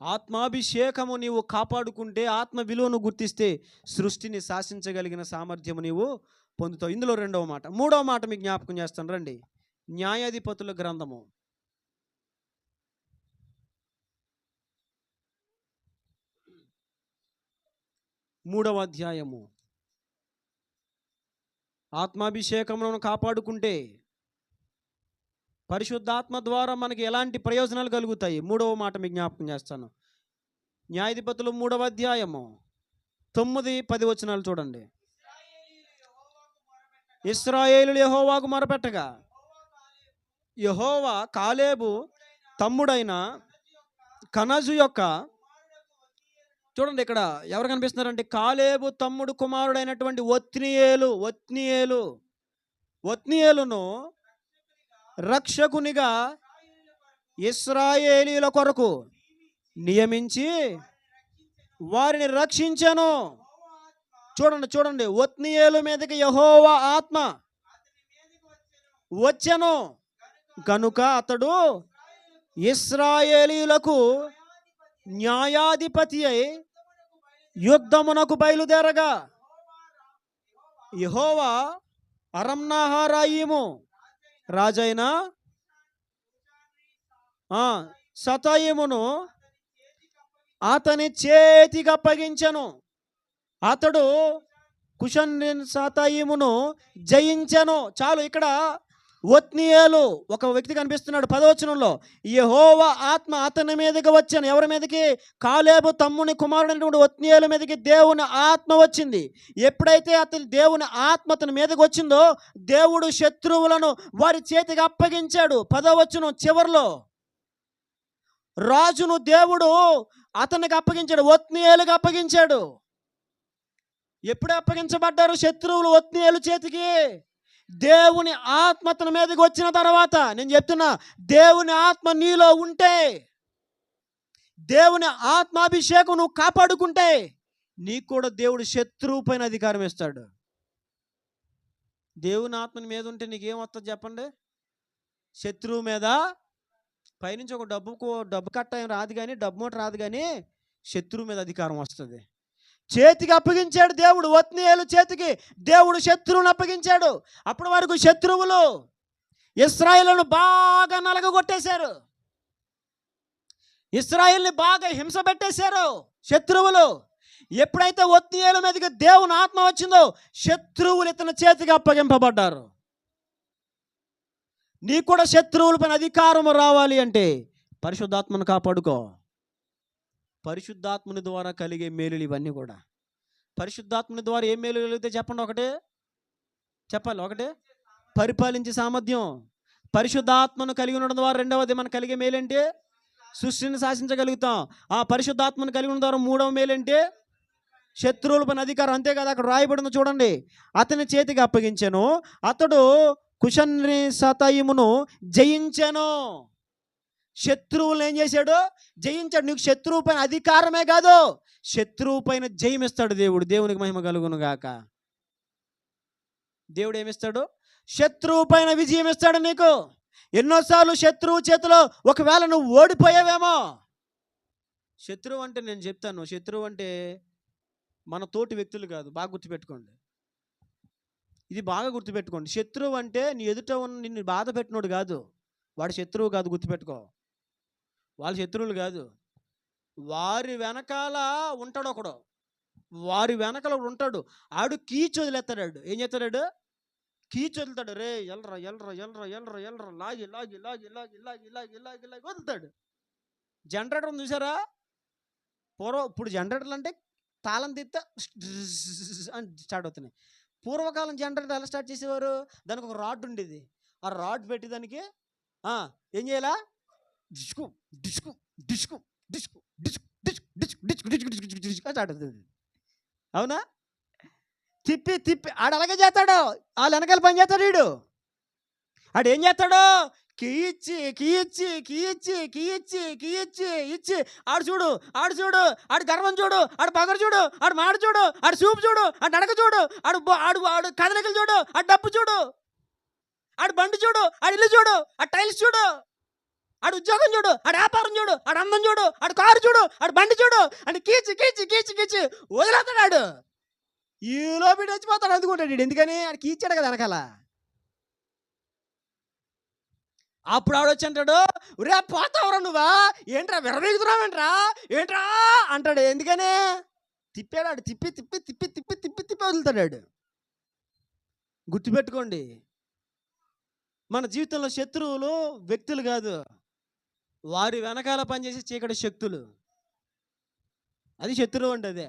Speaker 1: ఆత్మాభిషేకము నీవు కాపాడుకుంటే, ఆత్మ విలువను గుర్తిస్తే సృష్టిని శాసించగలిగిన సామర్థ్యము నీవు పొందుతావు. ఇందులో రెండవ మాట. మూడవ మాట మీకు జ్ఞాపకం చేస్తాను రండి. న్యాయాధిపతుల గ్రంథము 3వ అధ్యాయము. ఆత్మాభిషేకములను కాపాడుకుంటే పరిశుద్ధాత్మ ద్వారా మనకి ఎలాంటి ప్రయోజనాలు కలుగుతాయి? 3వ మాట మీకు జ్ఞాపకం చేస్తాను. న్యాయాధిపతులు 3వ అధ్యాయము 9-10 వచనాలు చూడండి. ఇశ్రాయేలులు యెహోవాకు మొరపెట్టగా యెహోవా కాలేబు తమ్ముడైన కనజు యొక్క, చూడండి ఇక్కడ ఎవరు కనిపిస్తున్నారంటే కాలేబు తమ్ముడు కుమారుడైనటువంటి ఒత్నియేలును రక్షకునిగా ఇశ్రాయేలీయుల కొరకు నియమించి వారిని రక్షించెను. చూడండి చూడండి, ఒత్నీయేలు మీదకి యెహోవా ఆత్మ వచ్చెను కనుక అతడు ఇశ్రాయేలీయులకు న్యాయాధిపతి అయి యుద్ధమునకు బయలుదేరగా యెహోవా అరమ్నహరాయిము రాజైన సతాయిమును అతని చేతికి అప్పగించెను. అతడు కుషన్సతాయిమును జయించెను. చాలు. ఇక్కడ ఒత్నీయేలు ఒక వ్యక్తి కనిపిస్తున్నాడు 10వ వచనంలో. యెహోవా ఆత్మ అతని మీదకి వచ్చాను. ఎవరి మీదకి? కాలేబు తమ్ముని కుమారుడైనటువంటి ఒత్నీయేలు మీదకి దేవుని ఆత్మ వచ్చింది. ఎప్పుడైతే అతని దేవుని ఆత్మ అతని మీదకి వచ్చిందో దేవుడు శత్రువులను వారి చేతికి అప్పగించాడు. 10వ వచనం చివరిలో రాజును దేవుడు అతనికి అప్పగించాడు, ఒత్నీయేలుగా అప్పగించాడు. ఎప్పుడు అప్పగించబడ్డారు శత్రువులు ఒత్నీయేలు చేతికి? దేవుని ఆత్మ అతని మీదకి వచ్చిన తర్వాత. నేను చెప్తున్నా, దేవుని ఆత్మ నీలో ఉంటే, దేవుని ఆత్మాభిషేకం నువ్వు కాపాడుకుంటే నీకు కూడా దేవుడు శత్రువు పైన అధికారం ఇస్తాడు. దేవుని ఆత్మని మీద ఉంటే నీకేం వస్తుంది చెప్పండి? శత్రువు మీద పైనుంచి ఒక డబ్బు కట్ట ఏం రాదు, కానీ డబ్బు మూట రాదు, కానీ శత్రువు మీద అధికారం వస్తుంది. చేతికి అప్పగించాడు దేవుడు. ఒత్నీయేలు చేతికి దేవుడు శత్రువుని అప్పగించాడు. అప్పటి వరకు శత్రువులు ఇశ్రాయేలును బాగా నలగగొట్టేశారు, ఇశ్రాయేల్ని బాగా హింస పెట్టేశారు శత్రువులు. ఎప్పుడైతే ఒత్నీయేలు మీదకి దేవుని ఆత్మ వచ్చిందో శత్రువులు ఇతని చేతికి అప్పగింపబడ్డారు. నీకు కూడా శత్రువుల పైన అధికారం రావాలి అంటే పరిశుద్ధాత్మను కాపాడుకో. పరిశుద్ధాత్మని ద్వారా కలిగే మేలులు ఇవన్నీ కూడా. పరిశుద్ధాత్మని ద్వారా ఏం మేలు కలిగితే చెప్పండి? ఒకటే పరిపాలించే సామర్థ్యం. పరిశుద్ధాత్మను కలిగి ఉండడం ద్వారా రెండవది మనకు కలిగే మేలేంటి? సృష్టిని శాసించగలుగుతాం. ఆ పరిశుద్ధాత్మను కలిగి ఉండడం ద్వారా మూడవ మేలేంటి? శత్రువుల పైన అధికారం. అంతే కదా, అక్కడ రాయబడింది చూడండి. అతని చేతికి అప్పగించెను, అతడు కుషన్సతాయిమును జయించెను. శత్రువులను ఏం చేశాడు? జయించాడు. నీకు శత్రువు పైన అధికారమే కాదు, శత్రువు పైన జయమిస్తాడు దేవుడు. దేవునికి మహిమ కలుగును గాక. దేవుడు ఏమిస్తాడు? శత్రువు పైన విజయం ఇస్తాడు నీకు. ఎన్నోసార్లు శత్రువు చేతిలో ఒకవేళ నువ్వు ఓడిపోయావేమో. శత్రువు అంటే నేను చెప్తాను, శత్రువు అంటే మన తోటి వ్యక్తులు కాదు. బాగా గుర్తుపెట్టుకోండి, ఇది బాగా గుర్తుపెట్టుకోండి. శత్రువు అంటే నీ ఎదుట ఉన్న నిన్ను బాధ పెట్టినోడు కాదు, వాడు శత్రువు కాదు. గుర్తుపెట్టుకో, వాళ్ళ శత్రువులు కాదు. వారి వెనకాల ఉంటాడు ఒకడు, వారి వెనకాల ఉంటాడు. ఆడు కీచు వదిలేస్తాడు. ఏం చేస్తాడు? కీచు వదులుతాడు. రే ఎల్రా ఎల్రా ఎల్రా ఎల్రా ఎల్రా లాగి లాగి లాగి లాగి లాగి లాగి లాగి లాగి వదులుతాడు. జనరేటర్ చూసారా? ఇప్పుడు జనరేటర్లు అంటే తాళం తీస్తే అని స్టార్ట్ అవుతున్నాయి. పూర్వకాలం జనరేటర్ ఎలా స్టార్ట్ చేసేవారు? దానికి ఒక రాడ్ ఉండేది. ఆ రాడ్ పెట్టి దానికి ఏం చేయాలా? Disk disk disk disk disk disk disk disk disk disk disk start అవుతుంది. అవునా? తిప్పి తిప్పి ఆడు అలాగే చేస్తాడు. వాళ్ళు వెనకాల పని చేస్తాడు. వీడు ఆడు ఏం చేస్తాడు? కీయిచ్చి కీయిచ్చి కీయిచ్చి కీయిచ్చి కీయిచ్చి ఇచ్చి ఆడు చూడు ఆడు చూడు ఆడు గర్వం చూడు, ఆడు పగరు చూడు, ఆడు మాడు చూడు, ఆడు చూపు చూడు, ఆడు నడక చూడు, ఆడు ఆడు ఆడు కదలికలు చూడు, ఆడు డబ్బు చూడు, ఆడు బండి చూడు, ఆడు ఇల్లు చూడు, ఆడు టైల్స్ చూడు, ఆడు ఉద్యోగం చూడు, ఆడు వ్యాపారం చూడు, ఆడు అందం చూడు, ఆడు కారు చూడు, ఆడు బండి చూడు అని కీచి కీచి కీచి కీచి వదిలేస్తాడు. ఈలో బిడ్డ వచ్చిపోతాడు అందుకుంటాడు. ఎందుకని? ఆడు కీచాడు కదా వెనకాల. అప్పుడు ఆవిడ వచ్చి అంటాడు, రే పోతావురా నువ్వా, ఏంట్రా విరవీగుతున్నావేంట్రా ఏంట్రా అంటాడు. ఎందుకని? తిప్పాడు. ఆడు తిప్పి తిప్పి తిప్పి తిప్పి తిప్పి తిప్పి వదులుతాడు. గుర్తుపెట్టుకోండి, మన జీవితంలో శత్రువులు వ్యక్తులు కాదు, వారి వెనకాల పనిచేసే చీకటి శక్తులు. అది శత్రువు అంటే అదే.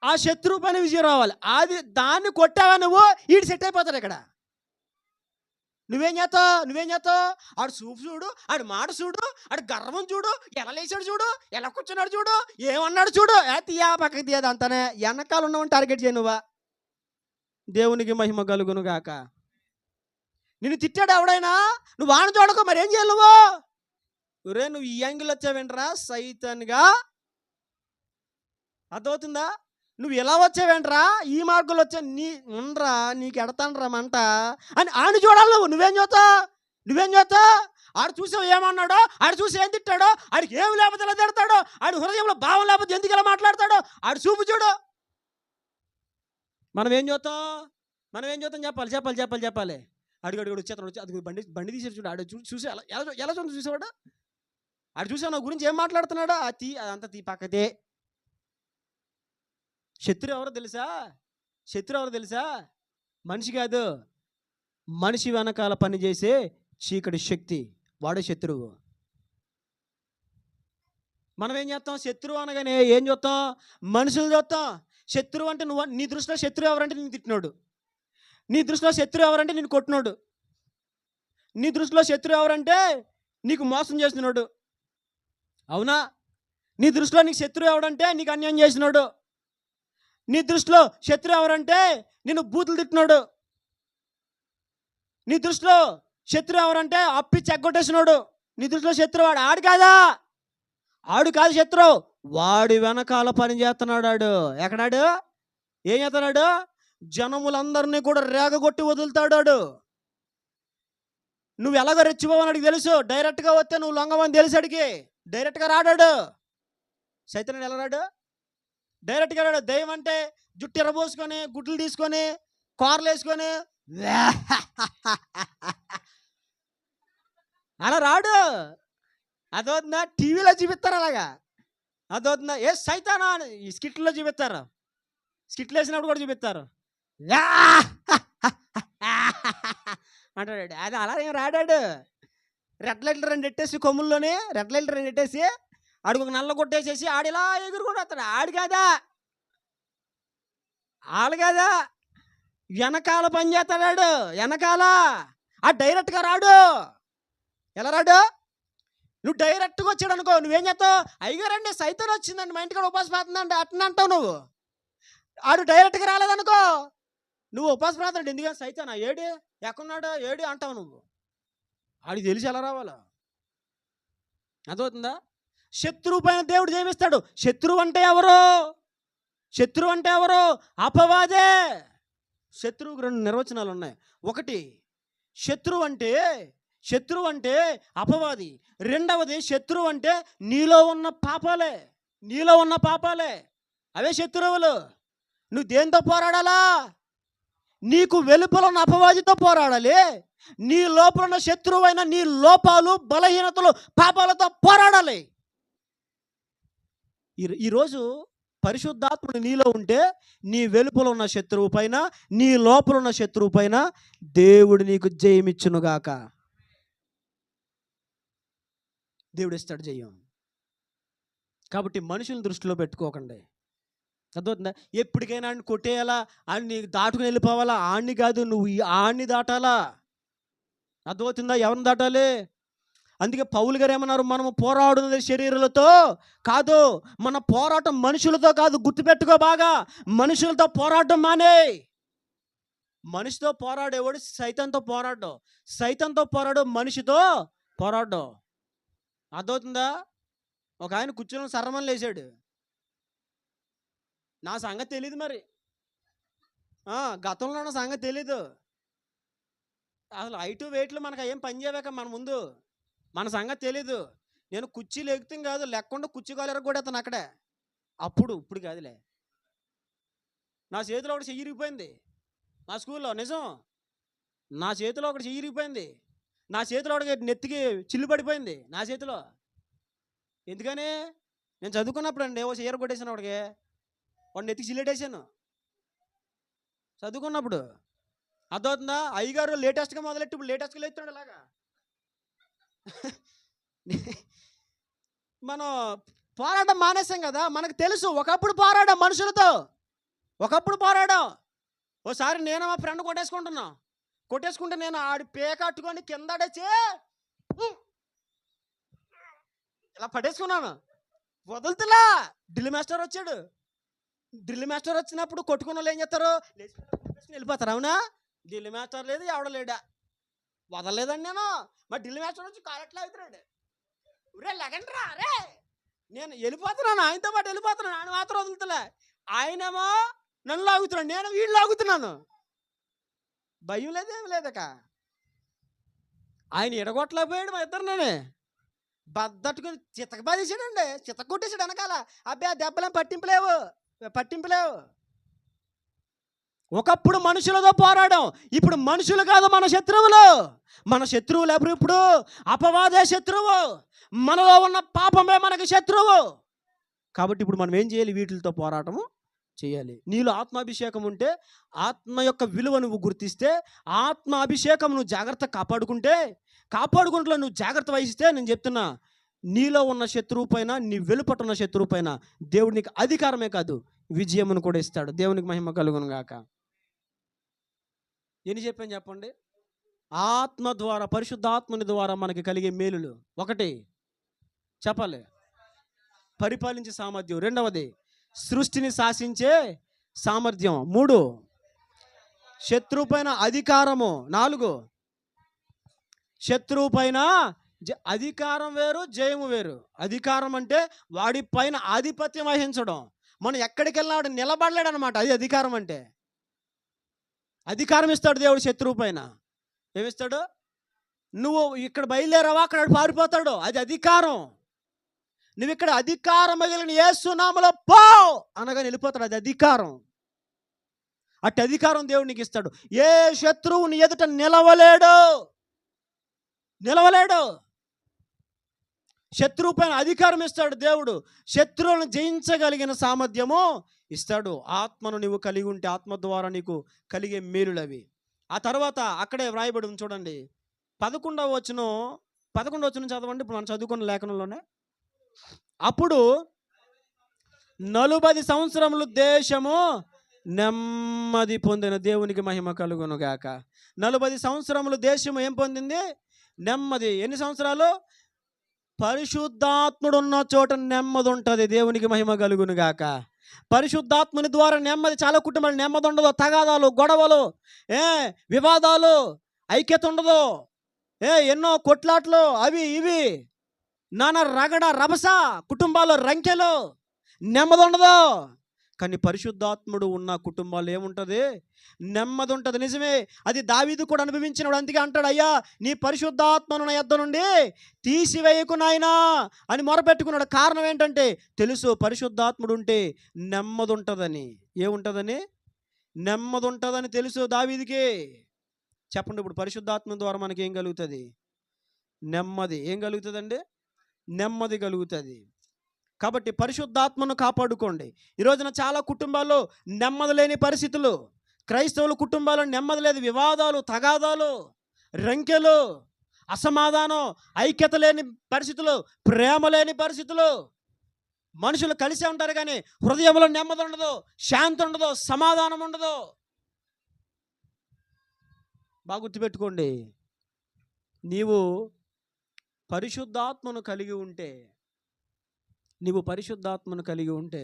Speaker 1: ఆ శత్రువు పైన విజయం రావాలి. అది దాన్ని కొట్టావా నువ్వు, ఈడు సెట్ అయిపోతాడు. ఇక్కడ నువ్వేం చేస్తావు? ఆడు చూపు చూడు, ఆడు మాట చూడు, ఆడు గర్వం చూడు, ఎలా లేచాడు చూడు, ఎలా కూర్చున్నాడు చూడు, ఏమన్నాడు చూడు, తీయా పక్కకి తీయదు అంతానే. వెనకాల ఉన్నవని టార్గెట్ చేయ నువ్వా. దేవునికి మహిమ కలుగును గాక. నిన్ను తిట్టాడు ఎవడైనా, నువ్వు వాడిని చూడకు, మరి ఏం చేయాలి నువ్వు? ఒరే నువ్వు ఈ యాంగిల్ వచ్చావేంట్రా సైతాన్గా, అర్థమవుతుందా? నువ్వు ఎలా వచ్చావేంట్రా, ఈ మార్గంలో వచ్చా, ఉండరా నీకు ఎడతానరా మంట అని ఆడిని చూడాలి. నువ్వేం చూస్తావు? ఆడు చూసావు ఏమన్నాడో, ఆడు చూసి ఏం తిట్టాడో, ఆడికి ఏమి లేకపోతే ఎలా తిడతాడో, ఆడి హృదయంలో భావం లేకపోతే ఎందుకు ఇలా మాట్లాడతాడో ఆడు చూపు చూడు. మనం ఏం చూస్తాం చెప్పాలి. అడుగు వచ్చేస్తాడు, అది బండి తీసేసి చూడు. ఆడు చూసి ఎలా చూసేవాడు, ఆడు చూసావు నా గురించి ఏం మాట్లాడుతున్నాడో అదంతా పక్కదే. శత్రువు ఎవరో తెలుసా? మనిషి కాదు, మనిషి వెనకాల పనిచేసే చీకటి శక్తి, వాడే శత్రువు. మనం ఏం చేస్తాం? శత్రువు అనగానే ఏం చూస్తాం? మనుషులు చూస్తాం. శత్రువు అంటే నీ దృష్టిలో శత్రువు ఎవరంటే నిన్ను తిట్టినోడు, నీ దృష్టిలో శత్రువు ఎవరంటే నిన్ను కొట్టినోడు, నీ దృష్టిలో శత్రువు ఎవరంటే నీకు మోసం చేసినోడు. అవునా? నీ దృష్టిలో నీకు శత్రువు ఎవడంటే నీకు అన్యాయం చేసినోడు. నీ దృష్టిలో శత్రువు ఎవరంటే నిన్ను బూతులు తిట్టినోడు. నీ దృష్టిలో శత్రువు ఎవరంటే అప్పి చెగ్గొట్టేసినోడు. నీ దృష్టిలో శత్రువు ఆడు కాదు శత్రువు, వాడి వెనకాల పని చేస్తున్నాడు. ఎక్కడాడు? ఏం చేస్తున్నాడు? జనములందరినీ కూడా రేగగొట్టి వదులుతాడు. నువ్వు ఎలాగో రెచ్చిపోవని అడిగి తెలుసు, డైరెక్ట్గా వస్తే నువ్వు లొంగవని తెలుసు. అడిగి డైరెక్ట్గా రాడాడు. సైతానుడు ఎలా రాడు? డైరెక్ట్గా రాడు. దయ్యం అంటే జుట్టు ఎర్రబోసుకొని, గుడ్లు తీసుకొని, కూరలు వేసుకొని అలా రాడు. అదవుతుందా? టీవీలో చూపిస్తారు అలాగా. అదవుతుందా? ఏ సైతానా అని ఈ స్కిట్లో చూపిస్తారు, స్కిట్లు వేసినప్పుడు కూడా చూపిస్తారు అంటాడు. అది అలా ఏం రాడాడు. రెడ్ లైట్లు 2 ఎట్టేసి, కొమ్ముల్లోనే రెడ్ లైట్లు 2 ఎట్టేసి ఆడికి ఒక నల్ల కొట్టేసేసి ఆడిలా ఎగురుకొని వస్తాడు. ఆడు కాదా, వెనకాల పని చేస్తాడు. వెనకాల డైరెక్ట్గా రాడు. ఎలా రాడు? నువ్వు డైరెక్ట్గా వచ్చాడు అనుకో, నువ్వేం చేస్తావు? అయ్యగారండి సైతం వచ్చిందండి, మా ఇంటికి ఉపాసపోతుందండి అట్లా అంటావు నువ్వు. ఆడు డైరెక్ట్గా రాలేదనుకో, నువ్వు ఉపాసపోతాడు. ఎందుకని సైతానా ఏడి ఎక్కడున్నాడు ఏడి అంటావు నువ్వు. ఆడికి తెలిసి ఎలా రావాలా? అర్థమవుతుందా? శత్రువు పైన దేవుడు జయమిస్తాడు. శత్రువు అంటే ఎవరు? అపవాదే. శత్రువుకు 2 నిర్వచనాలు ఉన్నాయి. ఒకటి, శత్రువు అంటే అపవాది. రెండవది, శత్రువు అంటే నీలో ఉన్న పాపాలే. అవే శత్రువులు. నువ్వు దేంతో పోరాడాలా? నీకు వెలుపల ఉన్న అపవాదితో పోరాడాలి. నీ లోపల ఉన్న శత్రువైన నీ లోపాలు, బలహీనతలు, పాపాలతో పోరాడాలి. ఈరోజు పరిశుద్ధాత్ముడు నీలో ఉంటే నీ వెలుపల ఉన్న శత్రువు పైన, నీ లోపల ఉన్న శత్రువు పైన దేవుడు నీకు జయమిచ్చునుగాక. దేవుడు ఇస్తాడు జయం. కాబట్టి మనుషులను దృష్టిలో పెట్టుకోకండి. అర్థమవుతుందా? ఎప్పటికైనా ఆడిని కొట్టేయాలా, ఆడిని దాటుకుని వెళ్ళిపోవాలా, ఆడిని కాదు, నువ్వు ఆడిని దాటాలా. అర్థమవుతుందా? ఎవరిని దాటాలి? అందుకే పౌలు గారు ఏమన్నారు? మనము పోరాడున్నది శరీరాలతో కాదు, మన పోరాటం మనుషులతో కాదు. గుర్తుపెట్టుకో బాగా, మనుషులతో పోరాటం మానే. మనిషితో పోరాడేవాడు సైతంతో పోరాడు, మనిషితో పోరాడు. అర్థమవుతుందా? ఒక ఆయన కూర్చొని సర్రమని లేచాడు. నా సంగతి తెలీదు, మరి గతంలో నా సంగతి తెలీదు. అసలు హైటు వెయిట్లు మనకు ఏం పని చేయలేక మన ముందు, మన సంగతి తెలీదు. నేను కుర్చీలు ఎక్కుతాం కాదు, లేకుండా కుర్చీ కాలు ఎరగొడేస్తాను అక్కడే. ఇప్పుడు కాదులే. నా చేతిలో ఒకటి చెయ్యి ఇరిగిపోయింది. మా స్కూల్లో నిజం, నా చేతిలో ఒకటి చెయ్యి ఇరిగిపోయింది. నా చేతిలో ఒకటి నెత్తికి చిల్లు పడిపోయింది నా చేతిలో. ఎందుకని? నేను చదువుకున్నప్పుడు అండి ఓ చెయ్యి కొట్టేసాను, వాడిని నెత్తికి చిల్లెట్టేసాను చదువుకున్నప్పుడు. అర్థమవుతుందా? అయ్యగారు లేటెస్ట్గా మొదలెట్టి ఇప్పుడు లేటెస్ట్గా లేస్తాడు అలాగా. మనం పోరాటం మానేసాం కదా. మనకు తెలుసు ఒకప్పుడు పోరాడాం మనుషులతో, ఓసారి నేను మా ఫ్రెండ్ కొట్టేసుకుంటే నేను ఆడి పేకట్టుకొని కిందడేసి ఇలా పట్టేసుకున్నాను, వదులుతులా. డ్రిల్ మాస్టర్ వచ్చినప్పుడు కొట్టుకున్న వాళ్ళు ఏం చేస్తారు? వెళ్ళిపోతారు. అవునా? డ్రిల్ మాస్టర్ లేదు, ఎవడ లేడా. వదలలేదండి నేను. మా ఢిల్లీ మాస్టర్ వచ్చి కాలెట్లా అవుతున్నాడు, ఊరే లెగండి రా రే, నేను వెళ్ళిపోతున్నాను, ఆయనతో పాటు వెళ్ళిపోతున్నాను, ఆయన మాత్రం వదులుతలే. ఆయనేమో నన్ను లాగుతున్నాడు, నేను వీళ్ళు లాగుతున్నాను. భయం లేదేమి లేదక. ఆయన ఎడగొట్టలేకపోయాడు మా ఇద్దరినే, బద్దట్టుకుని చితక బాధేసాడండి, చితక కొట్టేసాడు వెనకాల. అబ్బే ఆ దెబ్బలేం పట్టింపులేవు. ఒకప్పుడు మనుషులతో పోరాడాం, ఇప్పుడు మనుషులు కాదు మన శత్రువులు. మన శత్రువులు ఎవరు? ఇప్పుడు అపవాదే శత్రువు, మనలో ఉన్న పాపమే మనకి శత్రువు. కాబట్టి ఇప్పుడు మనం ఏం చేయాలి? వీటితో పోరాటము చేయాలి. నీలో ఆత్మాభిషేకం ఉంటే, ఆత్మ యొక్క విలువ నువ్వు గుర్తిస్తే, ఆత్మ అభిషేకం నువ్వు జాగ్రత్త కాపాడుకుంటూ నువ్వు జాగ్రత్త వహిస్తే, నేను చెప్తున్నా, నీలో ఉన్న శత్రువు పైన, నీ వెలుపట ఉన్న శత్రువు పైన దేవుడు నీకు అధికారమే కాదు, విజయమును కూడా ఇస్తాడు. దేవునికి మహిమ కలుగును గాక. ఎన్ని చెప్పాను చెప్పండి? ఆత్మ ద్వారా, పరిశుద్ధాత్మని ద్వారా మనకి కలిగే మేలులు: ఒకటి చెప్పాలి, పరిపాలించే సామర్థ్యం. రెండవది, సృష్టిని శాసించే సామర్థ్యం. 3, శత్రువు పైన అధికారము. 4, శత్రువు పైన అధికారం వేరు, జయము వేరు. అధికారం అంటే వాడి పైన ఆధిపత్యం వహించడం. మనం ఎక్కడికి వెళ్ళినా వాడు నిలబడలేడు అనమాట. అది అధికారం అంటే. అధికారం ఇస్తాడు దేవుడు శత్రువు పైన. ఏమిస్తాడు? నువ్వు ఇక్కడ బయలుదేరావా, అక్కడ పారిపోతాడు. అది అధికారం. నువ్వు ఇక్కడ అధికారం మిగిలిన యేసు నామములో పో అనగా వెళ్ళిపోతాడు. అది అధికారం. అట్టి అధికారం దేవుడు నీకు ఇస్తాడు. ఏ శత్రువు నీ ఎదుట నిలవలేడు. శత్రువు పైన అధికారం ఇస్తాడు దేవుడు. శత్రువులను జయించగలిగిన సామర్థ్యము ఇస్తాడు. ఆత్మను నువ్వు కలిగి ఉంటే, ఆత్మ ద్వారా నీకు కలిగే మేలులు అవి. ఆ తర్వాత అక్కడే వ్రాయబడి ఉంది చూడండి, 11వ వచనం చదవండి. ఇప్పుడు మనం చదువుకున్న లేఖనంలోనే. అప్పుడు 40 సంవత్సరములు దేశము నెమ్మది పొందిన. దేవునికి మహిమ కలుగును గాక. 40 సంవత్సరములు దేశము ఏం పొందింది? నెమ్మది. ఎన్ని సంవత్సరాలు? పరిశుద్ధాత్ముడు ఉన్న చోట నెమ్మది ఉంటుంది. దేవునికి మహిమ కలుగును గాక. పరిశుద్ధాత్ముని ద్వారా నెమ్మది. చాలా కుటుంబాలు నెమ్మది ఉండదు. తగాదాలు, గొడవలు, వివాదాలు, ఐక్యత ఉండదు. ఎన్నో కొట్లాట్లు, అవి ఇవి, నానా రగడ రభస, కుటుంబాలు రంకెలు, నెమ్మది ఉండదు. కానీ పరిశుద్ధాత్ముడు ఉన్న కుటుంబాలు ఏముంటుంది? నెమ్మది ఉంటుంది. నిజమే, అది దావీదు కూడా అనుభవించినాడు. అందుకే అంటాడు, అయ్యా నీ పరిశుద్ధాత్మను నా యొద్ద నుండి తీసివేయకు నాయనా అని మొరపెట్టుకున్నాడు. కారణం ఏంటంటే తెలుసు, పరిశుద్ధాత్ముడు ఉంటే నెమ్మది ఉంటుందని. ఏముంటుందని? నెమ్మది ఉంటుందని తెలుసు దావీదుకి. చెప్పండి, ఇప్పుడు పరిశుద్ధాత్మ ద్వారా మనకి ఏం కలుగుతుంది? నెమ్మది. ఏం కలుగుతుందండి? నెమ్మది కలుగుతుంది. కాబట్టి పరిశుద్ధాత్మను కాపాడుకోండి. ఈరోజున చాలా కుటుంబాల్లో నెమ్మది లేని పరిస్థితులు. క్రైస్తవుల కుటుంబాల్లో నెమ్మది లేదు. వివాదాలు, తగాదాలు, రంకెలు, అసమాధానం, ఐక్యత లేని పరిస్థితులు, ప్రేమ లేని పరిస్థితులు. మనుషులు కలిసే ఉంటారు కానీ హృదయంలో నెమ్మది ఉండదు, శాంతి ఉండదు, సమాధానం ఉండదు. బాగా గుర్తుపెట్టుకోండి, నీవు పరిశుద్ధాత్మను కలిగి ఉంటే,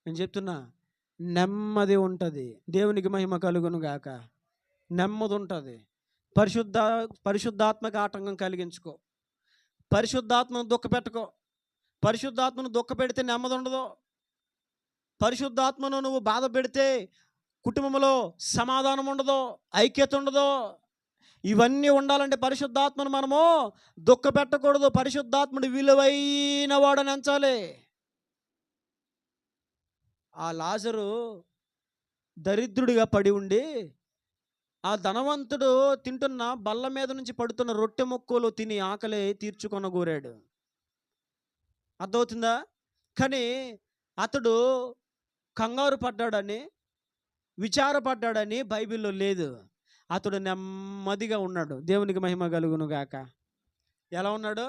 Speaker 1: నేను చెప్తున్నా, నెమ్మది ఉంటుంది. దేవునికి మహిమ కలుగును గాక. నెమ్మది ఉంటుంది. పరిశుద్ధాత్మకి ఆటంకం కలిగించుకో. పరిశుద్ధాత్మను దుఃఖపెట్టుకో. పరిశుద్ధాత్మను దుఃఖపెడితే నెమ్మది ఉండదు. పరిశుద్ధాత్మను నువ్వు బాధ పెడితే కుటుంబంలో సమాధానం ఉండదు, ఐక్యత ఉండదు. ఇవన్నీ ఉండాలంటే పరిశుద్ధాత్మను మనము దుఃఖపెట్టకూడదు. పరిశుద్ధాత్ముడు విలువైన వాడని ఎంచాలి. ఆ లాజరు దరిద్రుడిగా పడి ఉండి, ఆ ధనవంతుడు తింటున్న బల్ల మీద నుంచి పడుతున్న రొట్టె ముక్కలు తిని ఆకలి తీర్చుకొనగోరాడు. అర్థమవుతుందా? కానీ అతడు కంగారు పడ్డాడని, విచారపడ్డాడని బైబిల్లో లేదు. అతడు నెమ్మదిగా ఉన్నాడు. దేవునికి మహిమ కలుగును గాక. ఎలా ఉన్నాడు?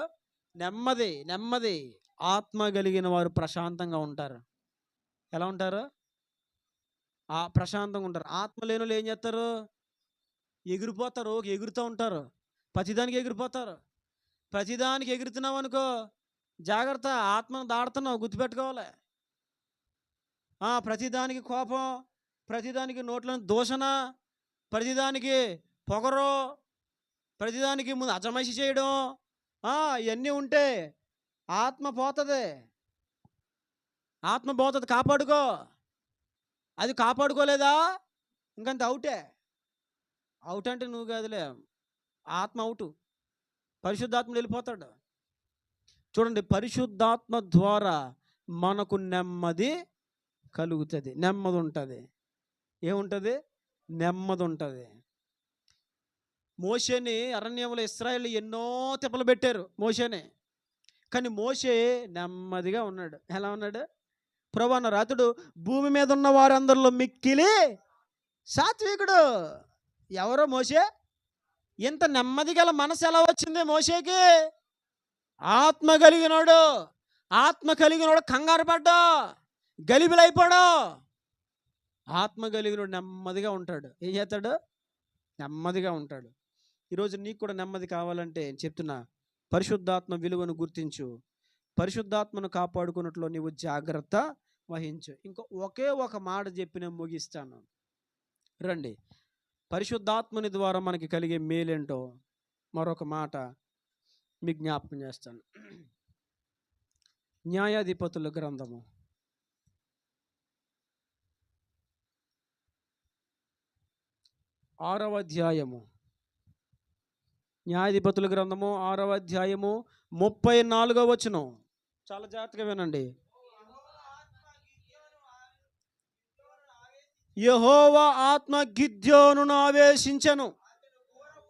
Speaker 1: నెమ్మది. ఆత్మ కలిగిన వారు ప్రశాంతంగా ఉంటారు. ఎలా ఉంటారు? ప్రశాంతంగా ఉంటారు. ఆత్మ లేని వాళ్ళు ఏం చేస్తారు? ఎగిరిపోతారు. ఎగురుతూ ఉంటారు. ప్రతిదానికి ఎగిరిపోతారు. ప్రతిదానికి ఎగురుతున్నావు అనుకో, జాగ్రత్త, ఆత్మను దాడుతున్నావు, గుర్తుపెట్టుకోవాలి. ప్రతిదానికి కోపం, ప్రతిదానికి నోట్లను దూషణ, ప్రతిదానికి పొగరు, ప్రతిదానికి ముందు అజమాయిషి చేయడం ఇవన్నీ ఉంటే ఆత్మ పోతుంది. ఆత్మ పోతుంది. కాపాడుకో. అది కాపాడుకోలేదా ఇంకంత అవుటే. అవుట్ అంటే నువ్వు కాదులే, ఆత్మ అవుటు. పరిశుద్ధాత్ముడు వెళ్ళిపోతాడు. చూడండి, పరిశుద్ధాత్మ ద్వారా మనకు నెమ్మది కలుగుతుంది, నెమ్మది ఉంటుంది. ఏముంటుంది? నెమ్మది ఉంటుంది. మోషేని అరణ్యంలో ఇశ్రాయేలు ఎన్నో తిప్పలు పెట్టారు మోషేని, కానీ మోషే నెమ్మదిగా ఉన్నాడు. ఎలా ఉన్నాడు? ప్రభువు అన్నారు, అతడు భూమి మీద ఉన్న వారందరిలో మిక్కిలి సాత్వికుడు. ఎవరో మోషే? ఇంత నెమ్మది గల మనసు ఎలా వచ్చింది మోషేకి? ఆత్మ కలిగినాడు. ఆత్మ కలిగినోడు కంగారు పడ్డా, గలిబిలైపోడా. ఆత్మ కలిగినోడు నెమ్మదిగా ఉంటాడు. ఏం చేస్తాడు? నెమ్మదిగా ఉంటాడు. ఈరోజు నీకు కూడా నెమ్మది కావాలంటే చెప్తున్నా, పరిశుద్ధాత్మ విలువను గుర్తించు. పరిశుద్ధాత్మను కాపాడుకున్నట్లో నీవు జాగ్రత్త వహించు. ఒకే ఒక మాట చెప్పి నేను ముగిస్తాను. రండి, పరిశుద్ధాత్మని ద్వారా మనకి కలిగే మేలేంటో మరొక మాట మీకు జ్ఞాపకం చేస్తాను. న్యాయాధిపతుల గ్రంథము 6వ అధ్యాయము. న్యాయాధిపతుల గ్రంథము 6వ అధ్యాయము 34వ వచనం. చాలా జాగ్రత్తగా వినండి. యెహోవా ఆత్మ గిద్యోనును ఆవేశించెను.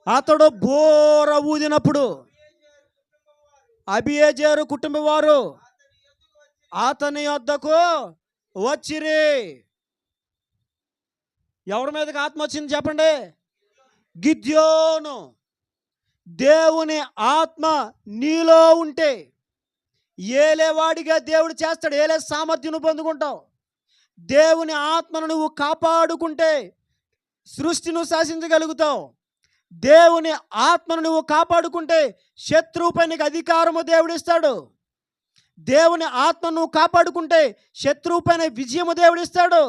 Speaker 1: అతడు బోర ఊదినప్పుడు అబీయెజెరు కుటుంబ వారు అతని వద్దకు వచ్చిరి. ఎవరి మీదకి ఆత్మ వచ్చింది చెప్పండి? గిద్యోను. దేవుని ఆత్మ నీలో ఉంటే ఏలేవాడిగా దేవుడు చేస్తాడు. ఏలే సామర్థ్యం పొందుకుంటావు. దేవుని ఆత్మను నువ్వు కాపాడుకుంటే సృష్టిని శాసించగలుగుతావు. దేవుని ఆత్మను నువ్వు కాపాడుకుంటే శత్రువుపై నీకు అధికారము దేవుడిస్తాడు. దేవుని ఆత్మను నువ్వు కాపాడుకుంటే శత్రువుపైన విజయము దేవుడిస్తాడు.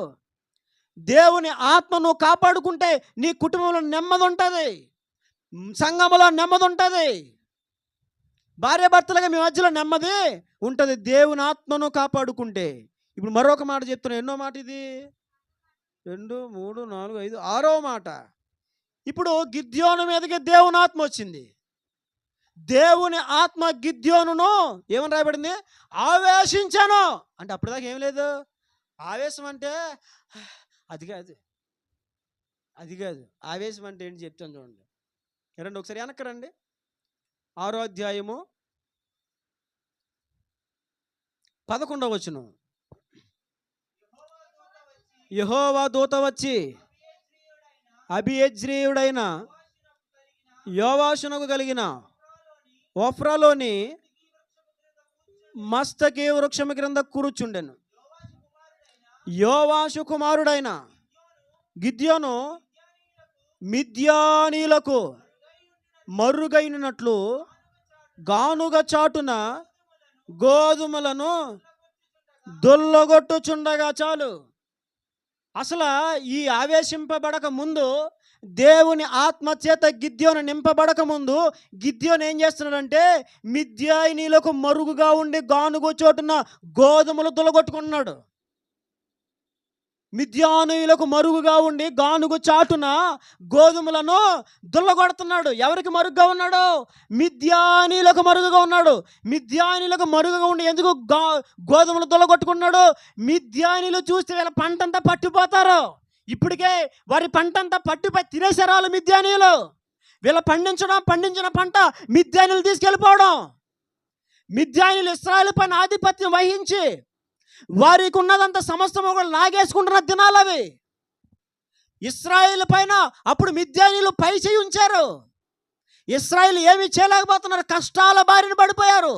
Speaker 1: దేవుని ఆత్మను కాపాడుకుంటే నీ కుటుంబంలో నెమ్మది ఉంటుంది, సంఘములో నెమ్మది ఉంటుంది, భార్యాభర్తలుగా మీ మధ్యలో నెమ్మది ఉంటుంది దేవుని ఆత్మను కాపాడుకుంటే. ఇప్పుడు మరొక మాట చెప్తున్నా. ఎన్నో మాట ఇది? 2, 3, 4, 5, 6వ మాట. ఇప్పుడు గిద్యోను మీదకి దేవుని ఆత్మ వచ్చింది. దేవుని ఆత్మ గిద్యోనును ఏమని రాయబడింది? ఆవేశించాను అంటే. అప్పటిదాకా ఏం లేదు. ఆవేశం అంటే అది కాదు, అది కాదు. ఆవేశం అంటే ఏంటి చెప్తాను చూడండి. రండి ఒకసారి వెనక్కి రండి. 6వ అధ్యాయము 11వ వచనం. యెహోవా దూత వచ్చి అబీయెజ్రీయుడైన యోవాషునకు కలిగిన ఒఫ్రాలోని మస్తకి వృక్షము క్రింద కూర్చుండెను. యోవాషు కుమారుడైన గిద్యోను మిద్యానీలకు మరుగైనట్లు గానుగ చాటున గోధుమలను దొల్లగొట్టుచుండగా చాలు. అసలు ఈ ఆవేశింపబడక ముందు, దేవుని ఆత్మచేత గిద్యోను నింపబడక ముందు గిద్యోను ఏం చేస్తున్నాడంటే మిద్యానీలకు మరుగుగా ఉండి గానుగ చోటున గోధుమలు దొల్లగొట్టుకున్నాడు. మిద్యానీయులకు మరుగుగా ఉండి గానుగు చాటున గోధుమలను దుల్లగొడుతున్నాడు. ఎవరికి మరుగుగా ఉన్నాడు? మిద్యానీయులకు మరుగుగా ఉన్నాడు. మిద్యానీయులకు మరుగుగా ఉండి ఎందుకు గోధుమలు దుల్లగొట్టుకున్నాడు? మిద్యానీయులు చూస్తే వీళ్ళ పంట అంతా పట్టిపోతారు. ఇప్పటికే వారి పంట అంతా పట్టిపోయి తినేసారు వాళ్ళు మిద్యానీయులు. వీళ్ళ పండించిన పంట మిద్యానీయులు తీసుకెళ్ళిపోవడం. మిద్యానీయులు ఇశ్రాయేలు పైన ఆధిపత్యం వహించి వారికి ఉన్నదంతా సమస్తము కూడా లాగేసుకుంటున్న దినాలు అవి. ఇశ్రాయేలు పైన అప్పుడు మిద్యానీయులు పై చేయి ఉంచారు. ఇశ్రాయేలు ఏమీ చేయలేకపోతున్నారు, కష్టాల బారిన పడిపోయారు.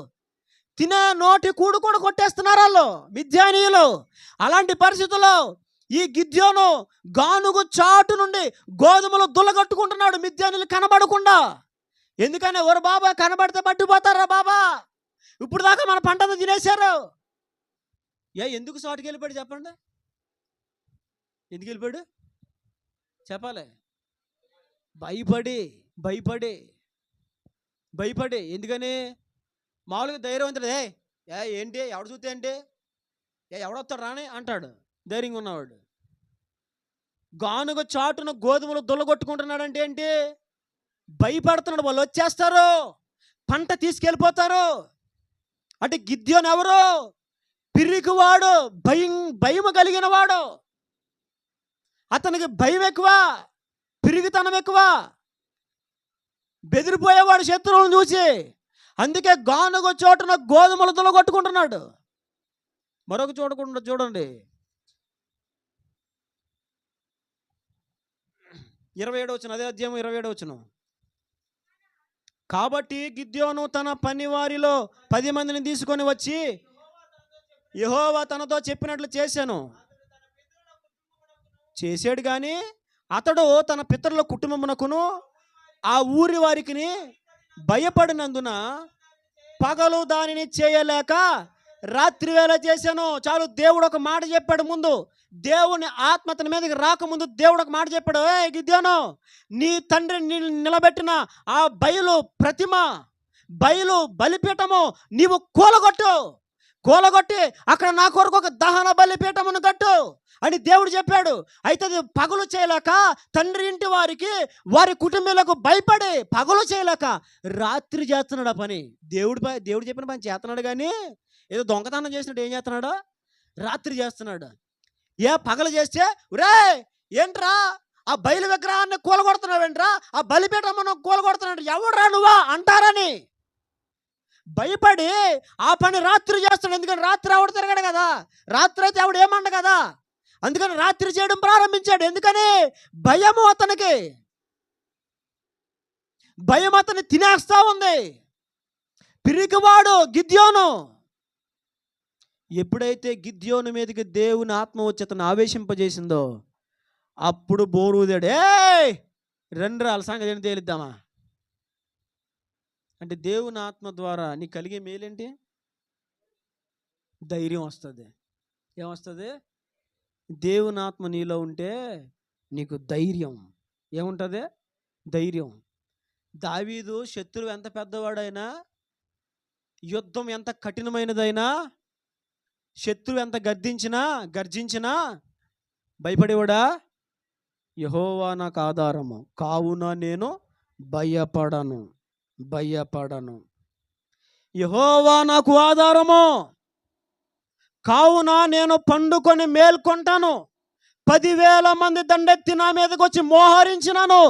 Speaker 1: తినే నోటి కూడు కూడా కొట్టేస్తున్నారు వాళ్ళు మిద్యానీయులు. అలాంటి పరిస్థితుల్లో ఈ గిద్యోను గానుగు చాటు నుండి గోధుమలు దుల్లగొట్టుకుంటున్నాడు మిద్యానీయులు కనబడకుండా. ఎందుకని? ఎవరు బాబా కనబడితే పట్టిపోతారా బాబా, ఇప్పుడు దాకా మన పంటను తినేశారు. ఎందుకు షార్ట్కి వెళ్ళిపోయాడు చెప్పండి? ఎందుకు వెళ్ళిపోయాడు చెప్పాలి? భయపడి. భయపడి. ఎందుకని? మామూలుగా ధైర్యవంతుడు, ఏంటి ఎవడు చూస్తే ఏంటి, ఎవడొస్తాడు రాని అంటాడు ధైర్యంగా ఉన్నవాడు. గానుగ చాటున గోధుమలు దుల్లగొట్టుకుంటున్నాడంటే ఏంటి? భయపడుతున్నాడు, వాళ్ళు వచ్చేస్తారు, పంట తీసుకెళ్ళిపోతారు. అంటే గిద్యోను ఎవరు? పిరికివాడు, భయం కలిగిన వాడు. అతనికి భయం ఎక్కువ, పిరిగితనం ఎక్కువ, బెదిరిపోయేవాడు శత్రువులను చూసి. అందుకే గానుగ చోటున గోధుమలు దుల్లగొట్టుకుంటున్నాడు. మరొక చూడకుండా చూడండి, 27 వచనం, అదే అధ్యాయం 27 వచనం. కాబట్టి గిద్యోను తన పనివారిలో 10 మందిని తీసుకొని వచ్చి యెహోవా తనతో చెప్పినట్లు చేశాడు. కానీ అతడు తన పితరుల కుటుంబమునకును ఆ ఊరి వారికి భయపడినందున పగలు దానిని చేయలేక రాత్రి వేళ చేశాను. చాలు, దేవుడు ఒక మాట చెప్పాడు. ముందు దేవుని ఆత్మ అతని మీదకి రాకముందు దేవుడు ఒక మాట చెప్పాడు. గిద్యోను, నీ తండ్రి నిలబెట్టిన ఆ ప్రతిమ, బలిపీఠము నీవు కూలగొట్టి అక్కడ నా కొరకు ఒక దహన బలిపీఠమును కట్టు అని దేవుడు చెప్పాడు. అయితే అది పగలు చేయలేక తండ్రి ఇంటి వారికి, వారి కుటుంబాలకు భయపడి పగలు చేయలేక రాత్రి చేస్తున్నాడు ఆ పని. దేవుడు చెప్పిన పని చేస్తున్నాడు, కానీ ఏదో దొంగతనం చేసినట్టు ఏం చేస్తున్నాడు? రాత్రి చేస్తున్నాడు. పగలు చేస్తే ఏంట్రా ఆ బయలు విగ్రహాన్ని కూలగొడుతున్నావేంట్రా, ఆ బలిపీఠమును కూలగొడుతున్నాడు, ఎవడురా నువ్వా అంటారని భయపడి ఆ పని రాత్రి చేస్తాడు. ఎందుకంటే రాత్రి ఆవిడ తిరగడు కదా, రాత్రి అయితే ఆవిడ ఏమండ కదా, అందుకని రాత్రి చేయడం ప్రారంభించాడు. ఎందుకని? భయము అతన్ని తినేస్తా ఉంది. పిరికివాడు గిద్యోను. ఎప్పుడైతే గిద్యోను మీదకి దేవుని ఆత్మ వచ్చి అతను ఆవేశింపజేసిందో అప్పుడు బోరుదాడు, రండి వాళ్ళ సంగతి ఏంటి తేలిద్దామా అంటే దేవుని ఆత్మ ద్వారా నీకు కలిగే మేలేంటి? ధైర్యం వస్తుంది. ఏమొస్తుంది? దేవుని ఆత్మ నీలో ఉంటే నీకు ధైర్యం. ఏముంటుంది? ధైర్యం. దావీదు శత్రువు ఎంత పెద్దవాడైనా, యుద్ధం ఎంత కఠినమైనదైనా, శత్రువు ఎంత గర్జించినా భయపడేవాడా? యెహోవా నాకు ఆధారము కావున నేను భయపడను. యెహోవా నాకు ఆధారము కావున నేను పండుకొని మేల్కొంటాను. 10,000 మంది దండెత్తి నా మీదకి వచ్చి మోహరించినాను,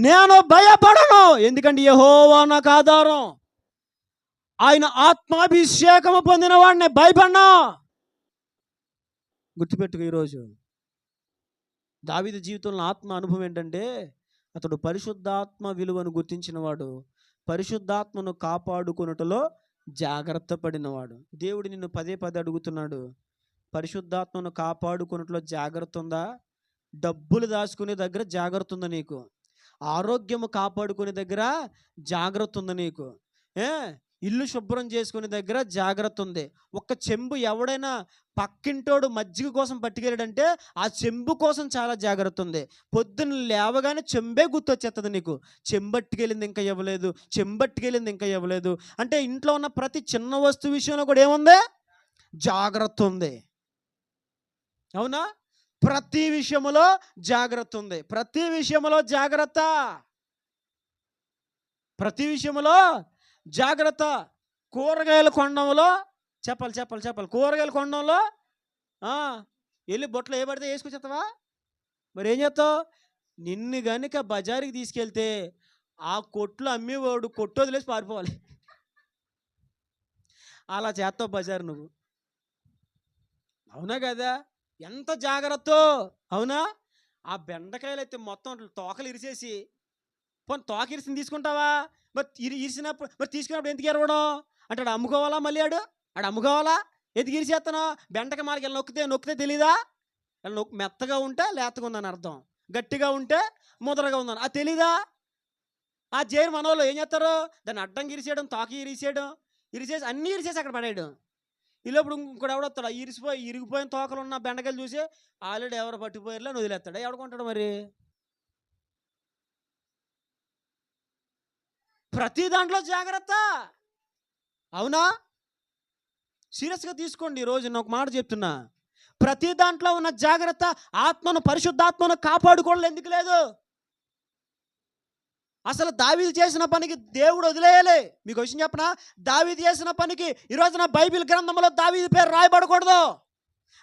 Speaker 1: నేను భయపడను. ఎందుకంటే యెహోవా నాకు ఆధారం. ఆయన ఆత్మాభిషేకము పొందిన వాడిని భయపడినా. గుర్తుపెట్టుకు, ఈరోజు దావీదు జీవితంలో ఆత్మ అనుభవం ఏంటంటే, అతడు పరిశుద్ధాత్మ విలువను గుర్తించిన వాడు, పరిశుద్ధాత్మను కాపాడుకొనుటలో జాగ్రత్త పడినవాడు. దేవుడు నిన్ను పదే అడుగుతున్నాడు, పరిశుద్ధాత్మను కాపాడుకొనుటలో జాగ్రత్త ఉందా? డబ్బులు దాచుకునే దగ్గర జాగ్రత్త ఉందా నీకు? ఆరోగ్యము కాపాడుకునే దగ్గర జాగ్రత్త ఉంది నీకు? ఇల్లు శుభ్రం చేసుకునే దగ్గర జాగ్రత్త ఉంది. ఒక్క చెంబు ఎవడైనా పక్కింటోడు మజ్జిగ కోసం పట్టుకెళ్ళాడంటే ఆ చెంబు కోసం చాలా జాగ్రత్త ఉంది. పొద్దున్న లేవగానే చెంబే గుర్తొచ్చేస్తుంది నీకు. చెంబట్టుకెళ్ళింది ఇంకా ఇవ్వలేదు అంటే ఇంట్లో ఉన్న ప్రతి చిన్న వస్తువు విషయంలో కూడా ఏముంది? జాగ్రత్త ఉంది. అవునా? ప్రతి విషయంలో జాగ్రత్త ఉంది. ప్రతి విషయంలో జాగ్రత్త. కూరగాయల కొండంలో చెప్పాలి కూరగాయల కొండంలో వెళ్ళి బొట్టలు ఏ పడితే వేసుకొచ్చేస్తావా? మరి ఏం చేస్తావు? నిన్ను గనుక బజారుకి తీసుకెళ్తే ఆ కొట్లు అమ్మేవాడు కొట్టు వదిలేసి పారిపోవాలి. అలా చేస్తావు బజారు నువ్వు. అవునా కదా? ఎంత జాగ్రత్త. అవునా? ఆ బెండకాయలు అయితే మొత్తం తోకలు ఇరిసేసి, పోనీ తోక ఇరిసింది తీసుకుంటావా? మరి ఇరిసినప్పుడు తీసుకున్నప్పుడు ఎందుకు ఇరవడం అంటే ఆడు అమ్ముకోవాలా? మళ్ళీ ఆడు అమ్ముకోవాలా? ఎందుకు ఇరిసేస్తాను? బెండకాయ మాలకి నొక్కితే తెలీదా? మెత్తగా ఉంటే లేతగా ఉందని అర్థం, గట్టిగా ఉంటే ముదరగా ఉందని అది తెలీదా? ఆ జైలు మనోళ్ళు ఏం చేస్తారు? దాన్ని అడ్డంగా ఇరిసేయడం, తోక ఇరిసేసి అన్నీ ఇరిసేసి అక్కడ పడేయడం. ఇల్లప్పుడు ఇంకోటి ఎవడొస్తాడు? ఇరిగిపోయిన తోకలు ఉన్న బెండకాయలు చూసి ఆల్రెడీ ఎవరు పట్టిపోయారులే అని వదిలేస్తాడు. ఎవడుకుంటాడు? మరి ప్రతి దాంట్లో జాగ్రత్త. అవునా? సీరియస్గా తీసుకోండి. ఈరోజు నేను ఒక మాట చెప్తున్నా. ప్రతి దాంట్లో ఉన్న జాగ్రత్త ఆత్మను, పరిశుద్ధాత్మను కాపాడుకోవడం ఎందుకు లేదు? అసలు దావీదు చేసిన పనికి దేవుడు వదిలేయాలి. మీకు విషయం చెప్పనా? దావీదు చేసిన పనికి ఈరోజు నా బైబిల్ గ్రంథంలో దావీదు పేరు రాయబడకూడదు,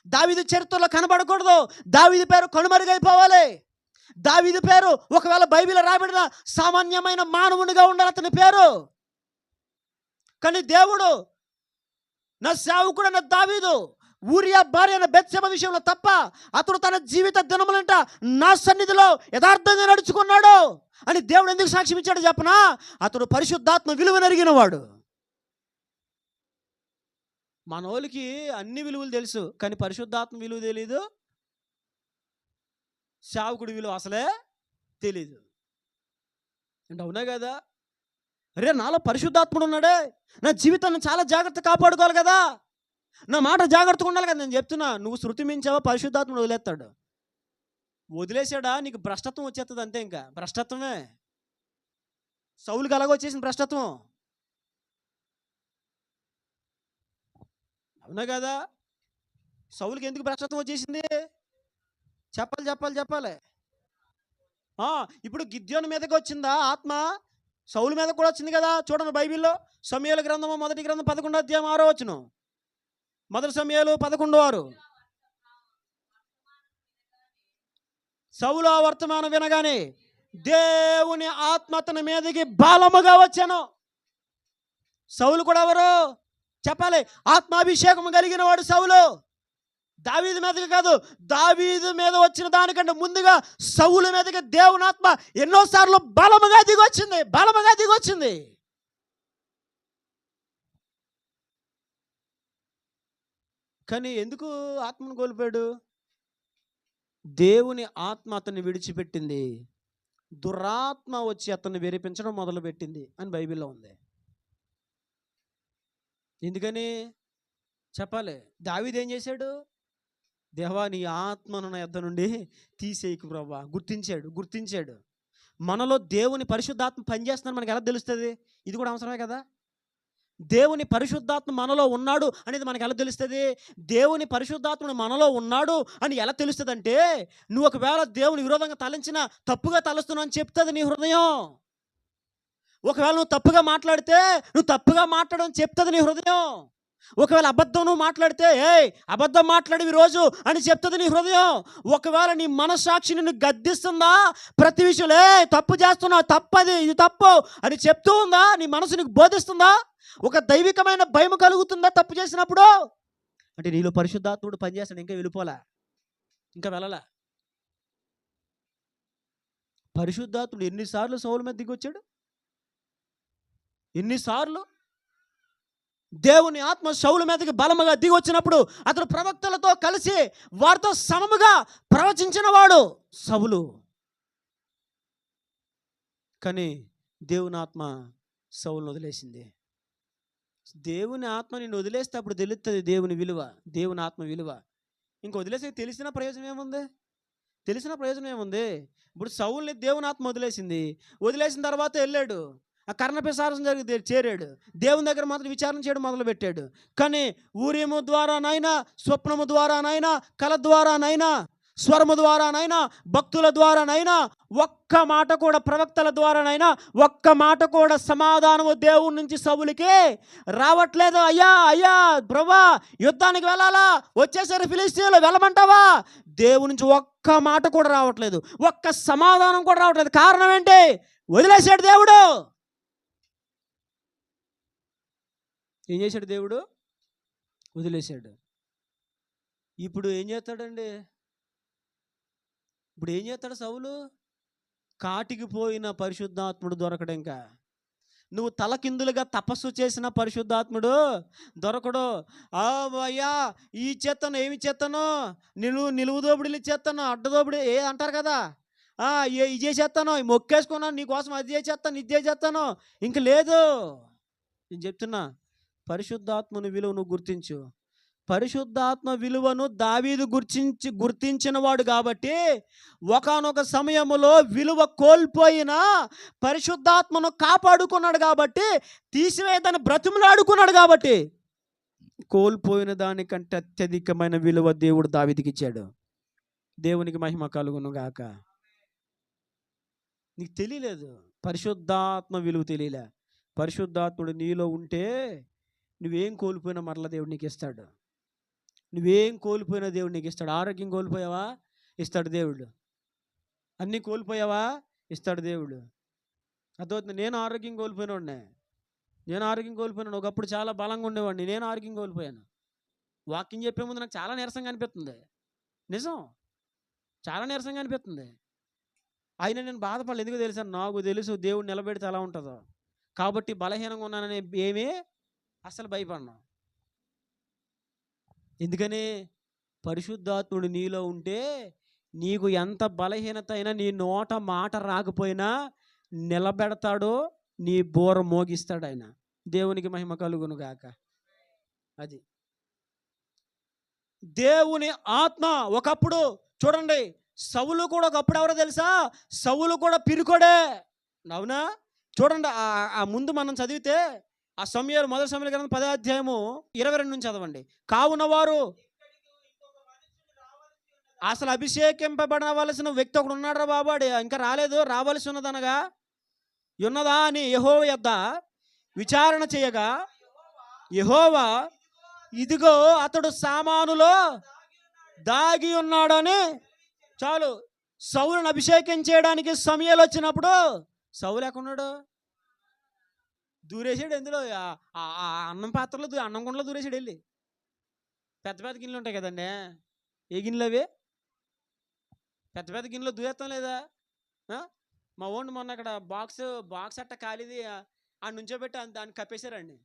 Speaker 1: దావీదు చరిత్రలో కనబడకూడదు, దావీదు పేరు కనుమరుగైపోవాలి. దావీదు పేరు ఒకవేళ బైబిల్ రాయబడిన సామాన్యమైన మానవునిగా ఉండాలి అతని పేరు. కానీ దేవుడు నా సేవకుడైన దావీదు ఊరియా భార్య అయిన బెత్షెబ విషయంలో తప్ప అతడు తన జీవిత దినములంట నా సన్నిధిలో యథార్థంగా నడుచుకున్నాడు అని దేవుడు ఎందుకు సాక్ష్యం ఇచ్చాడు చెప్పనా? అతడు పరిశుద్ధాత్మ విలువనెరిగిన వాడు. మనోళ్ళకి అన్ని విలువలు తెలుసు, కానీ పరిశుద్ధాత్మ విలువ తెలీదు, సేవకుడి విలువ అసలే తెలీదు. అంటే అవునా కదా? అరే నాలో పరిశుద్ధాత్ముడు ఉన్నాడే, నా జీవితాన్ని చాలా జాగ్రత్త కాపాడుకోవాలి కదా, నా మాట జాగ్రత్తగా ఉండాలి కదా. నేను చెప్తున్నా, నువ్వు శృతి మించావా పరిశుద్ధాత్ముడు వదిలేస్తాడు. వదిలేసాడా నీకు భ్రష్టత్వం వచ్చేస్తుంది అంతే. ఇంకా భ్రష్టత్వమే. సౌలుకి అలాగొచ్చేసిన భ్రష్టత్వం. అవునా కదా? సౌలుకి ఎందుకు భ్రష్టత్వం వచ్చేసింది? చెప్పాలి. ఇప్పుడు గిద్యోను మీదకి వచ్చిందా ఆత్మ? సౌలు మీద కూడా వచ్చింది కదా. చూడండి బైబిల్లో సమూయేలు గ్రంథము 1వ గ్రంథం 11వ అధ్యాయం 6వ వచనం. 1 సమూయేలు 11:6. సౌలు ఆ వర్తమానం వినగానే దేవుని ఆత్మ అతని మీదకి బలముగా వచ్చాను. సౌలు కూడా ఎవరు చెప్పాలి? ఆత్మాభిషేకం కలిగిన వాడు సౌలు. దావీదు మీదకి కాదు, దావీదు మీద వచ్చిన దానికంటే ముందుగా సౌలు మీదకి దేవుని ఆత్మ ఎన్నోసార్లు బలముగా దిగొచ్చింది. కానీ ఎందుకు ఆత్మను కోల్పోయాడు? దేవుని ఆత్మ అతన్ని విడిచిపెట్టింది, దురాత్మ వచ్చి అతన్ని వెరిపించడం మొదలుపెట్టింది అని బైబిల్లో ఉంది. ఎందుకని చెప్పాలి? దావీదు ఏం చేశాడు? దేవా నీ ఆత్మను నా యొద్ద నుండి తీసేయకు ప్రభువా. గుర్తించాడు. మనలో దేవుని పరిశుద్ధాత్మ పనిచేస్తుందని మనకు ఎలా తెలుస్తుంది? ఇది కూడా అవసరమే కదా. దేవుని పరిశుద్ధాత్మ మనలో ఉన్నాడు అనేది మనకు ఎలా తెలుస్తుంది? దేవుని పరిశుద్ధాత్ముడు మనలో ఉన్నాడు అని ఎలా తెలుస్తుంది అంటే, నువ్వు ఒకవేళ దేవుని విరోధంగా తలంచినా తప్పుగా తలుస్తున్నావు అని చెప్తుంది నీ హృదయం. ఒకవేళ నువ్వు తప్పుగా మాట్లాడితే నువ్వు తప్పుగా మాట్లాడని చెప్తుంది నీ హృదయం. ఒకవేళ అబద్ధం నువ్వు మాట్లాడితే అబద్ధం మాట్లాడివి రోజు అని చెప్తుంది నీ హృదయం. ఒకవేళ నీ మనస్సాక్షి నిన్ను గద్దిస్తుందా? ప్రతి విషయంలో తప్పు చేస్తున్నావు, తప్పది, ఇది తప్పు అని చెప్తూ ఉందా? నీ మనసు నీకు బోధిస్తుందా? ఒక దైవికమైన భయం కలుగుతుందా తప్పు చేసినప్పుడు? అంటే నీలో పరిశుద్ధాత్ముడు పనిచేస్తాడు. ఇంకా వెళ్ళిపోలా, ఇంకా వెళ్ళలా. పరిశుద్ధాత్ముడు ఎన్నిసార్లు సౌలు మీద దిగొచ్చాడు? ఎన్నిసార్లు దేవుని ఆత్మ సౌలు మీదకి బలముగా దిగొచ్చినప్పుడు అతడు ప్రవక్తలతో కలిసి వారితో సమముగా ప్రవచించిన వాడు సౌలు. కానీ దేవుని ఆత్మ సౌలును వదిలేసింది. దేవుని ఆత్మ నిన్ను వదిలేస్తే అప్పుడు తెలుస్తుంది దేవుని విలువ, దేవుని ఆత్మ విలువ. ఇంక వదిలేసే తెలిసిన ప్రయోజనం ఏముంది? ఇప్పుడు సౌలుని దేవుని ఆత్మ వదిలేసిన తర్వాత వెళ్ళాడు, ఆ కర్ణపిశాచం జరిగి చేరాడు. దేవుని దగ్గర మాత్రం విచారణ చేయడం మొదలుపెట్టాడు. కానీ ఊరీము ద్వారానైనా, స్వప్నము ద్వారానైనా, కళ ద్వారానైనా, స్వరము ద్వారానైనా, భక్తుల ద్వారానైనా, ఒక్క మాట కూడా, ప్రవక్తల ద్వారానైనా ఒక్క మాట కూడా సమాధానము దేవుడి నుంచి సౌలుకి రావట్లేదు. అయ్యా బ్రవ్వా యుద్ధానికి వెళ్ళాలా, వచ్చేసరి ఫిలిష్తీయులు వెళ్ళమంటావా? దేవుడి నుంచి ఒక్క మాట కూడా రావట్లేదు, ఒక్క సమాధానం కూడా రావట్లేదు. కారణం ఏంటి? వదిలేశాడు దేవుడు. ఏం చేశాడు దేవుడు? వదిలేశాడు. ఇప్పుడు ఏం చేస్తాడండి? ఇప్పుడు ఏం చేస్తాడు సౌలు? కాటికి పోయిన పరిశుద్ధాత్ముడు దొరకడు. ఇంకా నువ్వు తలకిందులుగా తపస్సు చేసిన పరిశుద్ధాత్ముడు దొరకడు. అయ్యా ఈ చేస్తాను, ఏమి చేస్తాను, నిలువు దోపిడీలు చేస్తాను, అడ్డదోపిడీ అంటారు కదా, ఇది చేసేస్తాను, మొక్కేసుకున్నాను నీకోసం, అది చేసేస్తాను, ఇది చేసేస్తాను. ఇంక లేదు. నేను చెప్తున్నా, పరిశుద్ధాత్మని విలువ నువ్వు గుర్తించు. పరిశుద్ధాత్మ విలువను దావీదు గుర్తించిన వాడు కాబట్టి ఒకానొక సమయములో విలువ కోల్పోయిన పరిశుద్ధాత్మను కాపాడుకున్నాడు కాబట్టి తీసివేయదని బ్రతిమలాడుకున్నాడు కాబట్టి కోల్పోయిన దానికంటే అత్యధికమైన విలువ దేవుడు దావీదుకి ఇచ్చాడు. దేవునికి మహిమ కలుగును గాక. నీకు తెలియలేదు, పరిశుద్ధాత్మ విలువ తెలియలే. పరిశుద్ధాత్ముడు నీలో ఉంటే నువ్వేం కోల్పోయినా మరలా దేవుడు నీకు ఇస్తాడు. నువ్వేం కోల్పోయినా దేవుడు నీకు ఇస్తాడు. ఆరోగ్యం కోల్పోయావా, ఇస్తాడు దేవుడు. అన్నీ కోల్పోయావా, ఇస్తాడు దేవుడు. అదవుతుంది. నేను ఆరోగ్యం కోల్పోయినాను. ఒకప్పుడు చాలా బలంగా ఉండేవాడిని, నేను ఆరోగ్యం కోల్పోయాను. వాకింగ్ చెప్పే ముందు నాకు చాలా నీరసంగా అనిపిస్తుంది. నిజం, చాలా నీరసంగా అనిపిస్తుంది. అయినా నేను బాధపడలేదు. ఎందుకు తెలుసా? నాకు తెలుసు దేవుడు నిలబెడితే ఎలా ఉంటుందో. కాబట్టి బలహీనంగా ఉన్నానని ఏమీ అసలు భయపడను. ఎందుకని? పరిశుద్ధాత్ముడు నీలో ఉంటే నీకు ఎంత బలహీనత అయినా, నీ నోట మాట రాకపోయినా నిలబెడతాడో, నీ బోర మోగిస్తాడు ఆయన. దేవునికి మహిమ కలుగును గాక. అది దేవుని ఆత్మ. ఒకప్పుడు చూడండి, సౌలు కూడా ఒకప్పుడు ఎవరో తెలుసా? సౌలు కూడా పిరుకోడే. అవునా? చూడండి, ఆ ముందు మనం చదివితే ఆ సమయాలు, మొదటి సమయాల గ్రంథం 10వ అధ్యాయము 22 నుంచి చదవండి. కావున వారు అసలు అభిషేకింపబడవలసిన వ్యక్తి ఒకడు ఉన్నాడు రా బాబాడు, ఇంకా రాలేదు, రావలసి ఉన్నదనగా ఉన్నదా అని యెహోవా యొద్ద విచారణ చేయగా, యెహోవా ఇదిగో అతడు సామానులో దాగి ఉన్నాడని. చాలు, సౌలును అభిషేకం చేయడానికి సమయాలు వచ్చినప్పుడు సౌలు ఎక్కడున్నాడు? దూరేసాడు. ఎందులో? అన్నం పాత్రలో, అన్నం గుండలో దూరేసాడు. వెళ్ళి పెద్ద పెద్ద గిన్నెలు ఉంటాయి కదండి, ఏ గిన్నెలు అవి? పెద్ద పెద్ద గిన్నెలో దూరేస్తాం లేదా? మా ఓండి మొన్న అక్కడ బాక్స్ అట్ట ఖాళీది ఆ నుంచోబెట్టి దాన్ని కప్పేశారండి.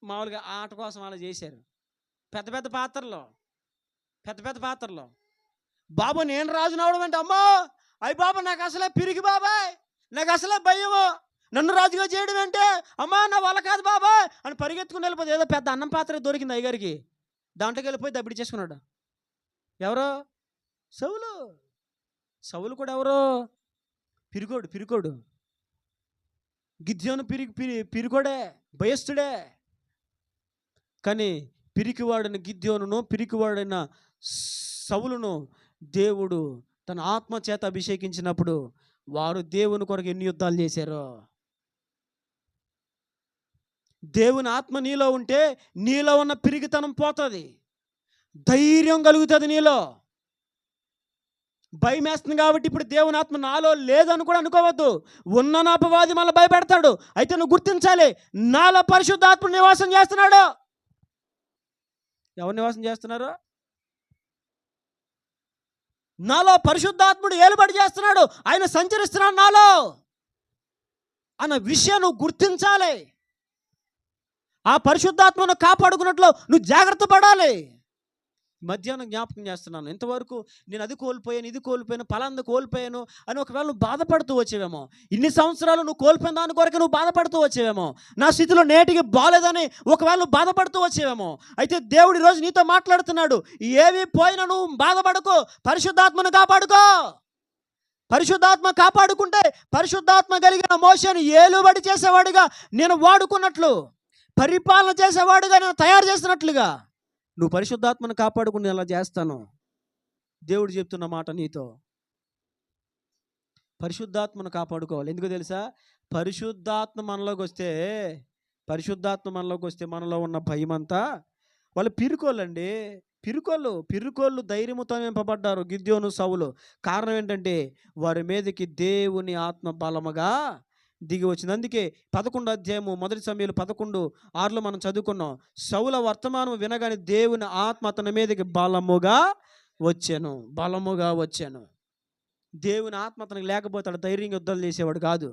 Speaker 1: మామూలుగా ఆట కోసం అలా చేశారు. పెద్ద పెద్ద పాత్రలో బాబు నేను రాజు నవడం అంటే, అమ్మో అయ్యి బాబా నాకు అసలే పిరికి బాబాయ్, నాకు అసలే భయము, నన్ను రాజుగా చేయడం అంటే అమ్మా నా వల్ల కాదు బాబాయ్ అని పరిగెత్తుకుని వెళ్ళిపోతే ఏదో పెద్ద అన్నం పాత్ర దొరికింది అయ్యగారికి, దాంట్లోకి వెళ్ళిపోయి దబ్బిడి చేసుకున్నాడు. ఎవరో? సౌలు కూడా ఎవరో? పిరుకోడు. గిద్యోను పిరుకోడే, భయస్తుడే. కానీ పిరికివాడిన గిద్యోనును, పిరికివాడైన సౌలును దేవుడు తన ఆత్మ చేత అభిషేకించినప్పుడు వారు దేవుని కొరకు ఎన్ని యుద్ధాలు చేశారో. దేవుని ఆత్మ నీలో ఉంటే నీలో ఉన్న పిరికితనం పోతుంది, ధైర్యం కలుగుతుంది. నీలో భయం వేస్తుంది కాబట్టి ఇప్పుడు దేవుని ఆత్మ నాలో లేదని కూడా అనుకోవద్దు. ఉన్న అపవాది మళ్ళీ భయపెడతాడు. అయితే నువ్వు గుర్తించాలి, నాలో పరిశుద్ధాత్మ నివాసం చేస్తున్నాడు. ఎవరు నివాసం చేస్తున్నారు? నాలో పరిశుద్ధాత్ముడు ఏలుబడి చేస్తున్నాడు, ఆయన సంచరిస్తున్నాడు నాలో అన్న విషయం నువ్వు గుర్తించాలి. ఆ పరిశుద్ధాత్మను కాపాడుకున్నట్లు నువ్వు జాగ్రత్త పడాలి. మధ్యాహ్నం జ్ఞాపకం చేస్తున్నాను, ఇంతవరకు నేను అది కోల్పోయాను, ఇది కోల్పోయాను, పలాంది కోల్పోయాను అని ఒకవేళ నువ్వు బాధపడుతూ వచ్చేవేమో. ఇన్ని సంవత్సరాలు నువ్వు కోల్పోయిన దాని కొరకు నువ్వు బాధపడుతూ వచ్చేవేమో. నా స్థితిలో నేటికి బాలేదని ఒకవేళ నువ్వు బాధపడుతూ వచ్చేవేమో. అయితే దేవుడు ఈరోజు నీతో మాట్లాడుతున్నాడు, ఏవి పోయినా నువ్వు బాధపడకు, పరిశుద్ధాత్మను కాపాడుకో. పరిశుద్ధాత్మ కాపాడుకుంటే పరిశుద్ధాత్మ కలిగిన మోషేను ఏలుబడి చేసేవాడిగా నేను వాడుకున్నట్లు, పరిపాలన చేసేవాడిగా నేను తయారు చేసినట్లుగా నువ్వు పరిశుద్ధాత్మను కాపాడుకుని అలా చేస్తాను. దేవుడు చెప్తున్న మాట నీతో. పరిశుద్ధాత్మను కాపాడుకోవాలి. ఎందుకు తెలుసా? పరిశుద్ధాత్మ మనలోకి వస్తే మనలో ఉన్న భయం అంతా, వాళ్ళు పిరుకోళ్ళండి, పిరుకోళ్ళు ధైర్యముతో నింపబడ్డారు గిద్యోను, సౌలు. కారణం ఏంటంటే వారి మీదకి దేవుని ఆత్మ బలముగా దిగి వచ్చింది. అందుకే 11వ అధ్యాయము మొదటి సమయాలు 11:6 మనం చదువుకున్నాం. సౌల వర్తమానం వినగానే దేవుని ఆత్మ అతని మీదకి బలముగా వచ్చాను. దేవుని ఆత్మ అతనికి లేకపోతే అతడు ధైర్యంగా యుద్ధాలు చేసేవాడు కాదు.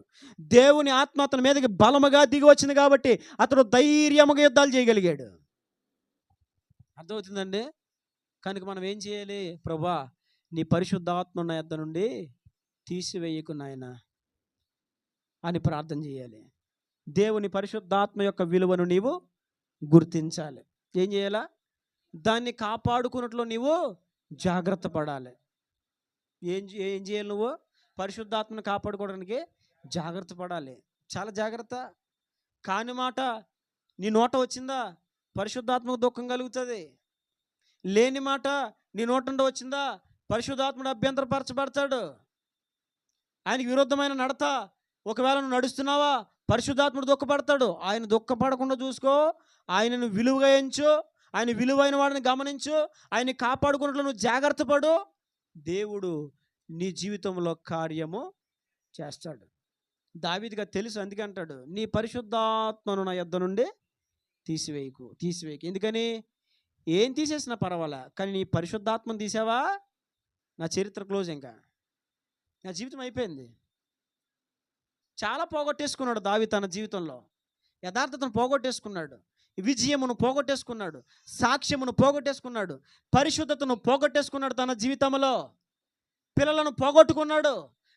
Speaker 1: దేవుని ఆత్మ అతని మీదకి బలముగా దిగి వచ్చింది కాబట్టి అతడు ధైర్యముగా యుద్ధాలు చేయగలిగాడు. అర్థమవుతుందండి? కనుక మనం ఏం చేయాలి? ప్రభువా, నీ పరిశుద్ధాత్మ నా యొద్ద నుండి తీసివేయకు నాయనా అని ప్రార్థన చేయాలి. దేవుని పరిశుద్ధాత్మ యొక్క విలువను నీవు గుర్తించాలి. ఏం చేయాలా? దాన్ని కాపాడుకున్నట్లు నీవు జాగ్రత్త పడాలి. ఏం చేయాలి? నువ్వు పరిశుద్ధాత్మను కాపాడుకోవడానికి జాగ్రత్త పడాలి. చాలా జాగ్రత్త. కాని మాట నీ నోట వచ్చిందా, పరిశుద్ధాత్మకు దుఃఖం కలుగుతుంది. లేని మాట నీ నోట నుండి వచ్చిందా, పరిశుద్ధాత్ముడు అభ్యంతరపరచబడతాడు. ఆయనకి విరుద్ధమైన నడత ఒకవేళ నువ్వు నడుస్తున్నావా, పరిశుద్ధాత్ముడు దుఃఖపడతాడు. ఆయన దుఃఖపడకుండా చూసుకో. ఆయనను విలువగా ఎంచు, ఆయన విలువైన వాడిని గమనించు, ఆయన్ని కాపాడుకున్నట్లు నువ్వు జాగ్రత్త పడు. దేవుడు నీ జీవితంలో కార్యము చేస్తాడు. దావీదుగా తెలుసు, అందుకే అంటాడు, నీ పరిశుద్ధాత్మను నా యొద్ద నుండి తీసివేయకు. ఎందుకని? ఏం తీసేసినా పర్వాలే, కానీ నీ పరిశుద్ధాత్మను తీసావా, నా చరిత్ర క్లోజ్. ఇంకా నా జీవితం అయిపోయింది. చాలా పోగొట్టేసుకున్నాడు దావీదు తన జీవితంలో. యథార్థతను పోగొట్టేసుకున్నాడు, విజయమును పోగొట్టేసుకున్నాడు, సాక్ష్యమును పోగొట్టేసుకున్నాడు, పరిశుద్ధతను పోగొట్టేసుకున్నాడు. తన జీవితంలో పిల్లలను పోగొట్టుకున్నాడు,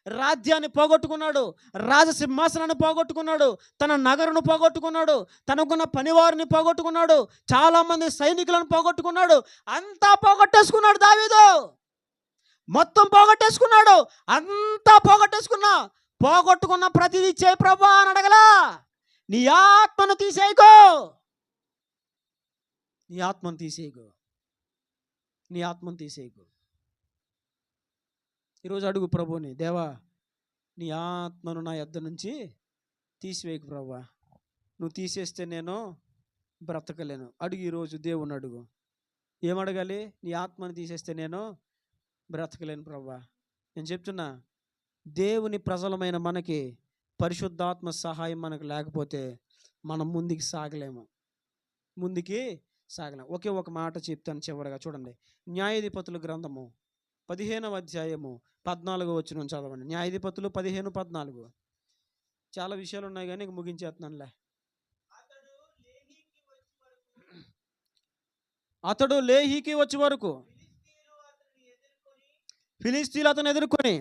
Speaker 1: రాజ్యాన్ని పోగొట్టుకున్నాడు, రాజసింహాసనాన్ని పోగొట్టుకున్నాడు, తన నగరును పోగొట్టుకున్నాడు, తనకున్న పనివారిని పోగొట్టుకున్నాడు, చాలామంది సైనికులను పోగొట్టుకున్నాడు. అంతా పోగొట్టేసుకున్నాడు దావీదు. మొత్తం పోగొట్టేసుకున్నాడు. అంతా పోగొట్టుకున్న ప్రతిదీ చేయి ప్రభువా అని అడగలా. నీ ఆత్మను తీసేయకు, నీ ఆత్మను తీసేయకు. ఈరోజు అడుగు ప్రభుని, దేవా నీ ఆత్మను నా యొద్ద నుంచి తీసివేయకు ప్రభువా, నువ్వు తీసేస్తే నేను బ్రతకలేను. అడుగు ఈరోజు దేవుని అడుగు. ఏమడగాలి? నీ ఆత్మను తీసేస్తే నేను బ్రతకలేను ప్రభువా. నేను చెప్తున్నా, దేవుని ప్రజలమైన మనకి పరిశుద్ధాత్మ సహాయం మనకు లేకపోతే మనం ముందుకు సాగలేము. ఒకే ఒక మాట చెప్తాను చివరిగా. చూడండి, న్యాయాధిపతుల గ్రంథము 15వ అధ్యాయము 14వ వచనం చదవండి. న్యాయాధిపతులు 15:14. చాలా విషయాలు ఉన్నాయి కానీ ముగించేస్తున్నానులే. అతడు లేహీకి వచ్చే వరకు ఫిలిష్తీయులు అతను ఎదుర్కొని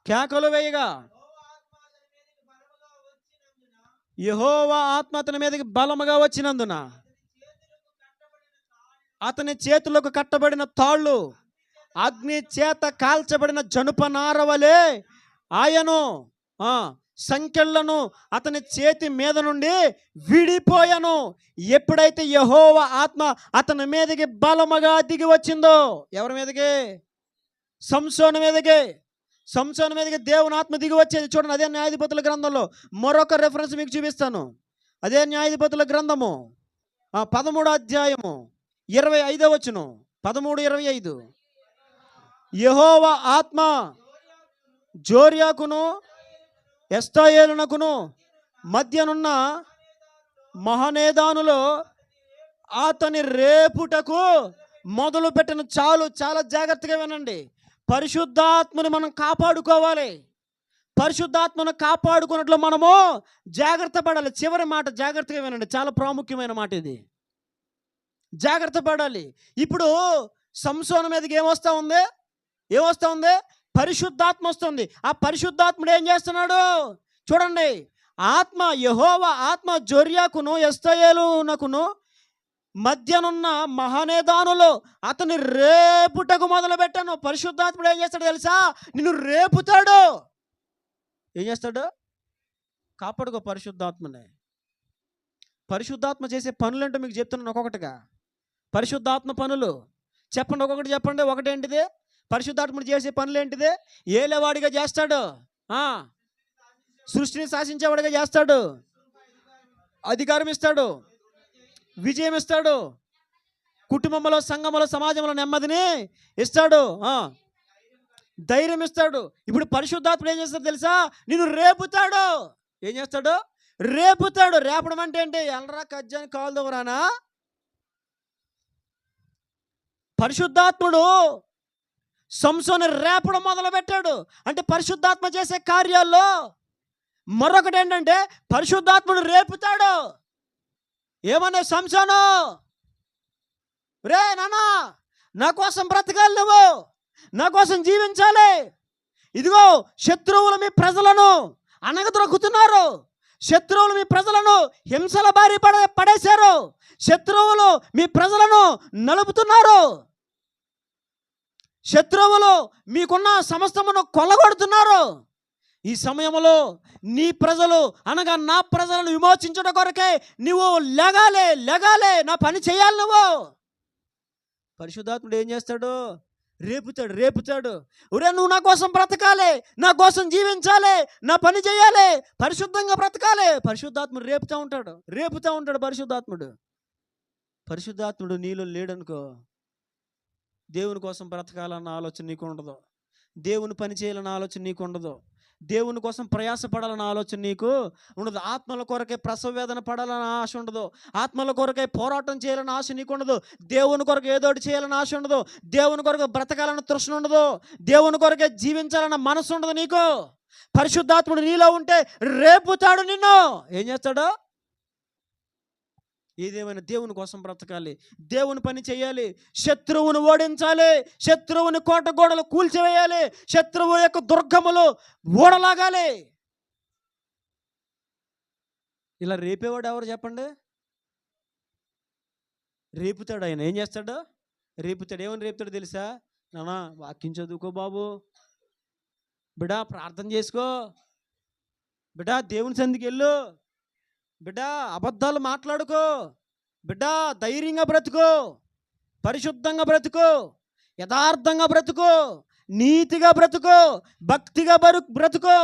Speaker 1: కేకలు వేయగా యెహోవా ఆత్మ అతని మీదకి బలముగా వచ్చినందున అతని చేతులకు కట్టబడిన తాళ్ళు అగ్ని చేత కాల్చబడిన జనుపనార వలె ఆయను సంకెళ్లను అతని చేతి మీద నుండి విడిపోయాను. ఎప్పుడైతే యెహోవా ఆత్మ అతని మీదకి బలముగా దిగి వచ్చిందో, ఎవరి మీదకి? సంసోను మీదకి దేవుని ఆత్మ దిగి వచ్చేది. చూడండి, అదే న్యాయాధిపతుల గ్రంథంలో మరొక రెఫరెన్స్ మీకు చూపిస్తాను. అదే న్యాయాధిపతుల గ్రంథము 13వ అధ్యాయము 25వ వచనం. 13:25. యెహోవా ఆత్మ జోర్యాకును ఎస్తాయేలునకును మధ్యనున్న మహనేదానులో అతని రేపుటకు మొదలు పెట్టిన. చాలా జాగ్రత్తగా వినండి. పరిశుద్ధాత్మను మనం కాపాడుకోవాలి. పరిశుద్ధాత్మను కాపాడుకున్నట్లు మనము జాగ్రత్త పడాలి. చివరి మాట జాగ్రత్తగా వినండి, చాలా ప్రాముఖ్యమైన మాట ఇది. జాగ్రత్త పడాలి. ఇప్పుడు సంసోను మీదకి ఏమొస్తా ఉంది? పరిశుద్ధాత్మ వస్తుంది. ఆ పరిశుద్ధాత్ముడు ఏం చేస్తున్నాడు? చూడండి, ఆత్మ యెహోవా ఆత్మ జొర్యాకును ఎస్తాయేలునకును మధ్యనున్న మహనేదానులో అతని రేపుటకు మొదలు పెట్టాను. పరిశుద్ధాత్ముడు ఏం చేస్తాడు తెలుసా? నిన్ను రేపుతాడు. ఏం చేస్తాడు? కాపాడుకో పరిశుద్ధాత్మనే. పరిశుద్ధాత్మ చేసే పనులంటే మీకు చెప్తున్నాను ఒక్కొక్కటిగా. పరిశుద్ధాత్మ పనులు చెప్పండి, ఒక్కొక్కటి చెప్పండి. ఒకటేంటిది? పరిశుద్ధాత్ముడు చేసే పనులు ఏంటిది? ఏలేవాడిగా చేస్తాడు, సృష్టిని శాసించేవాడిగా చేస్తాడు, అధికారం ఇస్తాడు, విజయం ఇస్తాడు, కుటుంబంలో, సంఘంలో, సమాజంలో నెమ్మదిని ఇస్తాడు, ధైర్యం ఇస్తాడు. ఇప్పుడు పరిశుద్ధాత్ముడు ఏం చేస్తాడు తెలుసా? నిన్ను రేపుతాడు. ఏం చేస్తాడు? రేపుతాడు. రేపడం అంటే ఏంటి? ఎల్లరా కజ్జాని కాలు దొవరానా? పరిశుద్ధాత్ముడు సంసోను రేపడం మొదలు పెట్టాడు. అంటే పరిశుద్ధాత్మ చేసే కార్యాల్లో మరొకటి ఏంటంటే పరిశుద్ధాత్ముడు రేపుతాడు. ఏమన్నా సంసోను, రే నాన్నా, నా కోసం బ్రతకాలి, నువ్వు నా కోసం జీవించాలి. ఇదిగో శత్రువులు మీ ప్రజలను అనగదొక్కుతున్నారు, శత్రువులు మీ ప్రజలను హింసల బారి పడేశారు, శత్రువులు మీ ప్రజలను నలుపుతున్నారు. శత్రువులు మీకున్న సమస్తమును కొల్లగొడుతున్నారు. ఈ సమయంలో నీ ప్రజలు అనగా నా ప్రజలను విమోచించడం కొరకే నువ్వు లెగాలే లెగాలే, నా పని చేయాలి. నువ్వు పరిశుద్ధాత్ముడు ఏం చేస్తాడు? రేపుతాడు రేపుతాడు. ఒరే, నువ్వు నా కోసం బ్రతకాలి, నా కోసం జీవించాలి, నా పని చేయాలి, పరిశుద్ధంగా బ్రతకాలి. పరిశుద్ధాత్ముడు రేపుతూ ఉంటాడు రేపుతూ ఉంటాడు. పరిశుద్ధాత్ముడు నీలో లేడనుకో, దేవుని కోసం బ్రతకాలన్న ఆలోచన నీకు ఉండదు, దేవుని పని చేయాలన్న ఆలోచన నీకు ఉండదు, దేవుని కోసం ప్రయాసపడాలన్న ఆలోచన నీకు ఉండదు, ఆత్మల కొరకే ప్రసవ వేదన పడాలన్న ఆశ ఉండదు, ఆత్మల కొరకే పోరాటం చేయాలన్న ఆశ నీకు ఉండదు, దేవుని కొరకు ఏదోటి చేయాలన్న ఆశ ఉండదు, దేవుని కొరకు బ్రతకాలన్న తృష్ణ ఉండదు, దేవుని కొరకే జీవించాలన్న మనసు ఉండదు నీకు. పరిశుద్ధాత్ముడు నీలో ఉంటే రేపుతాడు నిన్ను. ఏం చేస్తాడు? ఏదేమైనా దేవుని కోసం బ్రతకాలి, దేవుని పని చేయాలి, శత్రువును ఓడించాలి, శత్రువుని కోట గోడలు కూల్చివేయాలి, శత్రువు యొక్క దుర్గములు ఓడలాగాలి. ఇలా రేపేవాడు ఎవరు చెప్పండి? రేపుతాడు ఆయన. ఏం చేస్తాడు? రేపుతాడు. ఏమని రేపుతాడు తెలుసా? నానా వాక్యం చదువుకో బాబు, బిడా ప్రార్థన చేసుకో, బిడా దేవుని సందికి వెళ్ళు, బిడ్డా అబద్ధాలు మాట్లాడుకో, బిడ్డా ధైర్యంగా బ్రతుకో, పరిశుద్ధంగా బ్రతుకో, యథార్థంగా బ్రతుకో, నీతిగా బ్రతుకో, భక్తిగా బ్రతుకో.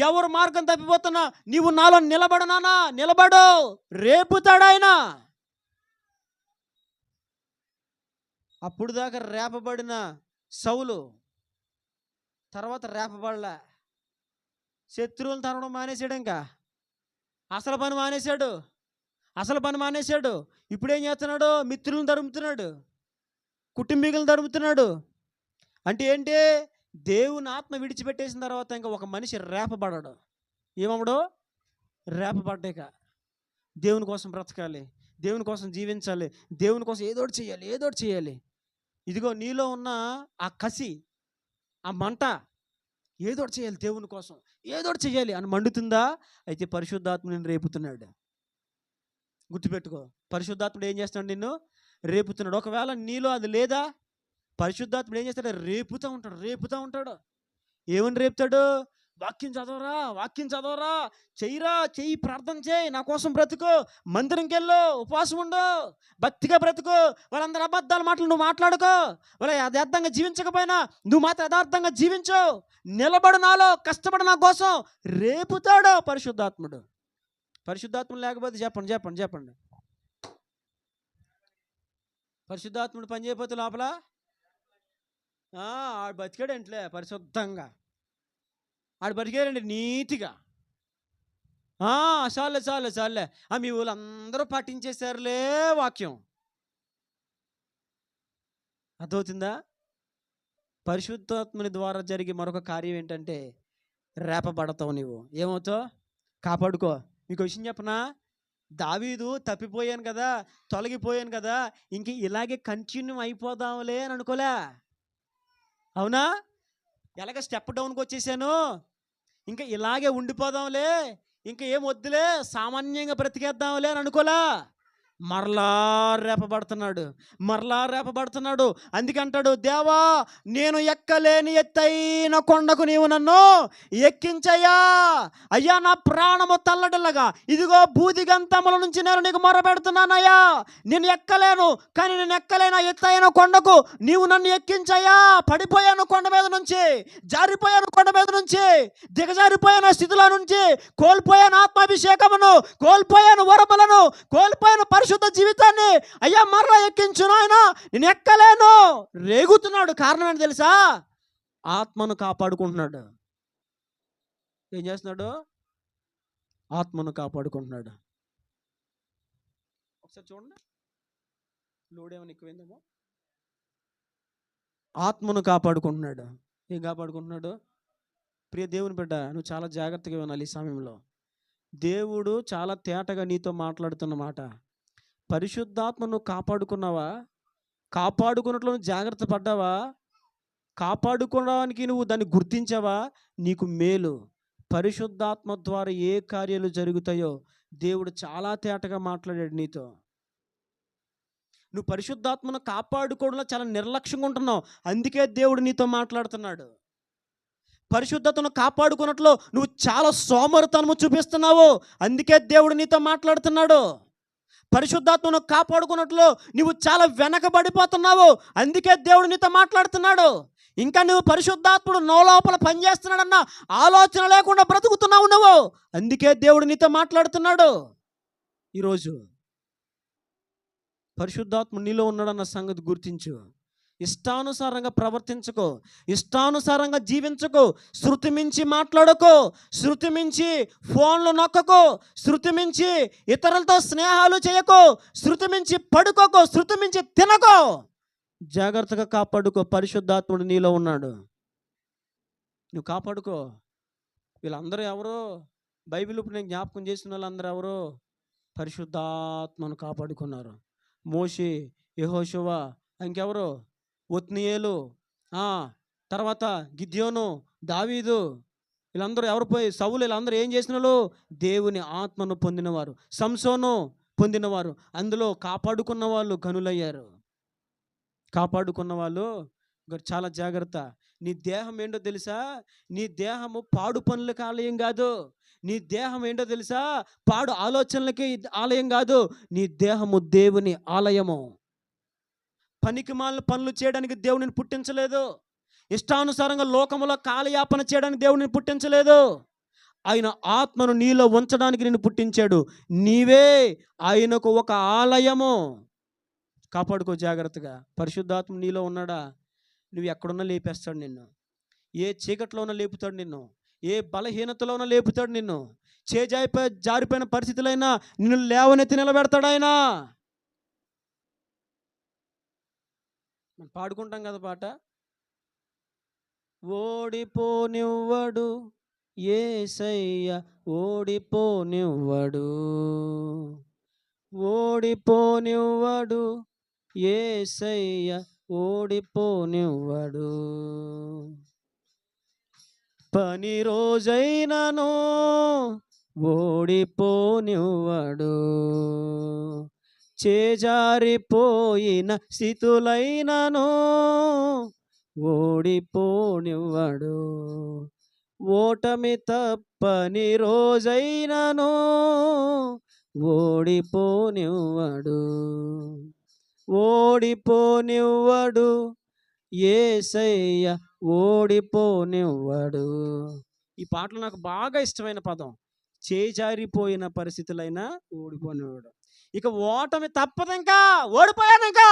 Speaker 1: ఎవరు మార్గం తప్పిపోతున్నా నీవు నాలో నిలబడు నానా, నిలబడు. రేపుతాడు ఆయన. అప్పుడు దాకా రేపబడిన సౌలు తర్వాత రేపబడలే. శత్రువులను తరవడం మానేసాడు. ఇంకా అసలు పని మానేశాడు. ఇప్పుడేం చేస్తున్నాడు? మిత్రులను తరుముతున్నాడు, కుటుంబీకులను తరుముతున్నాడు. అంటే ఏంటి? దేవుని ఆత్మ విడిచిపెట్టేసిన తర్వాత ఇంకా ఒక మనిషి రేపబడడు. ఏమమ్మడు? రేపబడ్డాక దేవుని కోసం బ్రతకాలి, దేవుని కోసం జీవించాలి, దేవుని కోసం ఏదోటి చేయాలి. ఇదిగో నీలో ఉన్న ఆ కసి, ఆ మంట, ఏదోటి చేయాలి, దేవుని కోసం ఏదోటి చేయాలి అని మండుతుందా? అయితే పరిశుద్ధాత్ముడిని రేపుతున్నాడు. గుర్తుపెట్టుకో, పరిశుద్ధాత్ముడు ఏం చేస్తున్నాడు? నిన్ను రేపుతున్నాడు. ఒకవేళ నీలో అది లేదా, పరిశుద్ధాత్ముడు ఏం చేస్తాడు? రేపుతూ ఉంటాడు. ఏమని రేపుతాడు? వాక్యం చదవరా, చెయ్యి, ప్రార్థన చేయి, నా కోసం బ్రతుకు, మందిరంకి వెళ్ళు, ఉపవాసం ఉండు, భక్తిగా బ్రతుకు. వాళ్ళందరూ అబద్ధాల మాటలు నువ్వు మాట్లాడుకో, వాళ్ళ యథార్థంగా జీవించకపోయినా నువ్వు మాత్రం యథార్థంగా జీవించు, నిలబడు, నాలో కష్టపడు, నా కోసం. రేపుతాడు పరిశుద్ధాత్ముడు. పరిశుద్ధాత్ముడు లేకపోతే చెప్పండి. పరిశుద్ధాత్ముడు పని చేయకపోతే లోపల ఆడు బతికాడంట్లే పరిశుద్ధంగా, ఆడు బతికాడండి నీతిగా. చాలే మీ వాళ్ళందరూ పాటించేశారులే వాక్యం. అర్థమవుతుందా? పరిశుద్ధాత్ముని ద్వారా జరిగే మరొక కార్యం ఏంటంటే రేపబడతావు. నీవు ఏమవుతావు? కాపాడుకో. మీకు విషయం చెప్పనా? దావీదు తప్పిపోయాను కదా, తొలగిపోయాను కదా, ఇంక ఇలాగే కంటిన్యూ అయిపోదాంలే అని అనుకోలే. అవునా? ఎలాగ స్టెప్ డౌన్కి వచ్చేసాను, ఇంకా ఇలాగే ఉండిపోదాంలే, ఇంకా ఏం వద్దులే, సామాన్యంగా బ్రతికేద్దాంలే అని అనుకోలే. మరలా రేపబడుతున్నాడు. అందుకంటాడు, దేవా నేను ఎక్కలేని ఎత్తైన కొండకు నీవు నన్ను ఎక్కించయ్యా. అయ్యా నా ప్రాణము తల్లడిల్లగా ఇదిగో బూదిగంతముల నుంచి నేను నీకు మొరపెడుతున్నానయ్యా. నేను ఎక్కలేను, కానీ నేను ఎక్కలేని ఎత్తైన కొండకు నీవు నన్ను ఎక్కించయ్యా. పడిపోయాను కొండ మీద నుంచి, జారిపోయాను కొండ మీద నుంచి, దిగజారిపోయాను స్థితిలో నుంచి, కోల్పోయాను ఆత్మాభిషేకమును, కోల్పోయాను వరములను, కోల్పోయాను పరిశుద్ధ జీవితాన్ని. అయ్యా మరలా ఎక్కించు నాయనా, నేను ఎక్కలేను. రేగుతున్నాడు. కారణం ఏంటి తెలుసా? ఆత్మను కాపాడుకుంటున్నాడు. ఏం చేస్తున్నాడు? ఆత్మను కాపాడుకుంటున్నాడు. ఒకసారి చూడండి, లోడ్ ఏమైనా ఎక్కువైందేమో. ఆత్మను కాపాడుకుంటున్నాడు. ఏం కాపాడుకుంటున్నాడు? ప్రియ దేవుని బిడ్డ, నువ్వు చాలా జాగ్రత్తగా వినాలి. ఈ సమయంలో దేవుడు చాలా తేటగా నీతో మాట్లాడుతున్న మాట. పరిశుద్ధాత్మను కాపాడుకున్నావా? కాపాడుకున్నట్లు జాగ్రత్త పడ్డావా? కాపాడుకోవడానికి నువ్వు దాన్ని గుర్తించావా? నీకు మేలు. పరిశుద్ధాత్మ ద్వారా ఏ కార్యాలు జరుగుతాయో దేవుడు చాలా తేటగా మాట్లాడాడు నీతో. నువ్వు పరిశుద్ధాత్మను కాపాడుకోవడంలో చాలా నిర్లక్ష్యంగా ఉంటున్నావు. అందుకే దేవుడు నీతో మాట్లాడుతున్నాడు. పరిశుద్ధతను కాపాడుకున్నట్లు నువ్వు చాలా సోమరితనము చూపిస్తున్నావు. అందుకే దేవుడు నీతో మాట్లాడుతున్నాడు. పరిశుద్ధాత్మను కాపాడుకున్నట్లు నువ్వు చాలా వెనకబడిపోతున్నావు. అందుకే దేవుడు నీతో మాట్లాడుతున్నాడు. ఇంకా నువ్వు పరిశుద్ధాత్ముడు నో లోపల పనిచేస్తున్నాడన్న ఆలోచన లేకుండా బ్రతుకుతున్నావు నువ్వు. అందుకే దేవుడు నీతో మాట్లాడుతున్నాడు. ఈరోజు పరిశుద్ధాత్ముడు నీలో ఉన్నాడన్న సంగతి గుర్తించు. ఇష్టానుసారంగా ప్రవర్తించుకో, ఇష్టానుసారంగా జీవించుకో, శృతి మించి మాట్లాడుకో, శృతి మించి ఫోన్లు నొక్కకో, శృతి మించి ఇతరులతో స్నేహాలు చేయకో, శృతి మించి పడుకోకో, శృతి మించి తినకో. జాగ్రత్తగా కాపాడుకో. పరిశుద్ధాత్ముడు నీలో ఉన్నాడు. నువ్వు కాపాడుకో. వీళ్ళందరూ ఎవరో బైబిల్ ఇప్పుడు నేను జ్ఞాపకం చేసిన వాళ్ళందరూ ఎవరో పరిశుద్ధాత్మను కాపాడుకున్నారు. మోషే, యెహోషువ, ఇంకెవరు, ఒత్నీయేలు, తర్వాత గిద్యోను, దావీదు, వీళ్ళందరూ ఎవరు పోయి సౌలు, వీళ్ళందరూ ఏం చేసిన వాళ్ళు? దేవుని ఆత్మను పొందినవారు, సంసోను పొందినవారు. అందులో కాపాడుకున్న వాళ్ళు గనులయ్యారు. కాపాడుకున్న వాళ్ళు చాలా జాగ్రత్త. నీ దేహం ఏంటో తెలుసా? నీ దేహము పాడు పనులకి ఆలయం కాదు. నీ దేహం ఏంటో తెలుసా? పాడు ఆలోచనలకి ఆలయం కాదు. నీ దేహము దేవుని ఆలయము. పనికిమాలిన పనులు చేయడానికి దేవుడిని పుట్టించలేదు. ఇష్టానుసారంగా లోకములో కాలయాపన చేయడానికి దేవుడిని పుట్టించలేదు. ఆయన ఆత్మను నీలో ఉంచడానికి నిన్ను పుట్టించాడు. నీవే ఆయనకు ఒక ఆలయము. కాపాడుకో జాగ్రత్తగా. పరిశుద్ధాత్మ నీలో ఉన్నాడా? నువ్వు ఎక్కడున్నా లేపేస్తాడు నిన్ను. ఏ చీకట్లో ఉన్నా లేపుతాడు నిన్ను. ఏ బలహీనతలో ఉన్నా లేపుతాడు నిన్ను. జారిపోయిన పరిస్థితులైనా నిన్ను లేవనెత్తి నిలబెడతాడు ఆయన. మనం పాడుకుంటాం కదా పాట, ఓడిపోనివ్వడు యేసయ్య, ఓడిపోనివ్వడు, ఓడిపోనివ్వడు యేసయ్య, ఓడిపోనివ్వడు. పని రోజైనను ఓడిపోనివ్వడు, చేజారిపోయిన స్థితులైనను ఓడిపోనివ్వడు. ఓటమి తప్పని రోజైనను ఓడిపోనివ్వడు, ఓడిపోనివ్వడు యేసయ్య, ఓడిపోనివ్వడు. ఈ పాటలో నాకు బాగా ఇష్టమైన పదం, చేజారిపోయిన పరిస్థితులైనా ఓడిపోనివ్వడు. ఇక ఓటమి తప్పదు, ఇంకా ఓడిపోయాను ఇంకా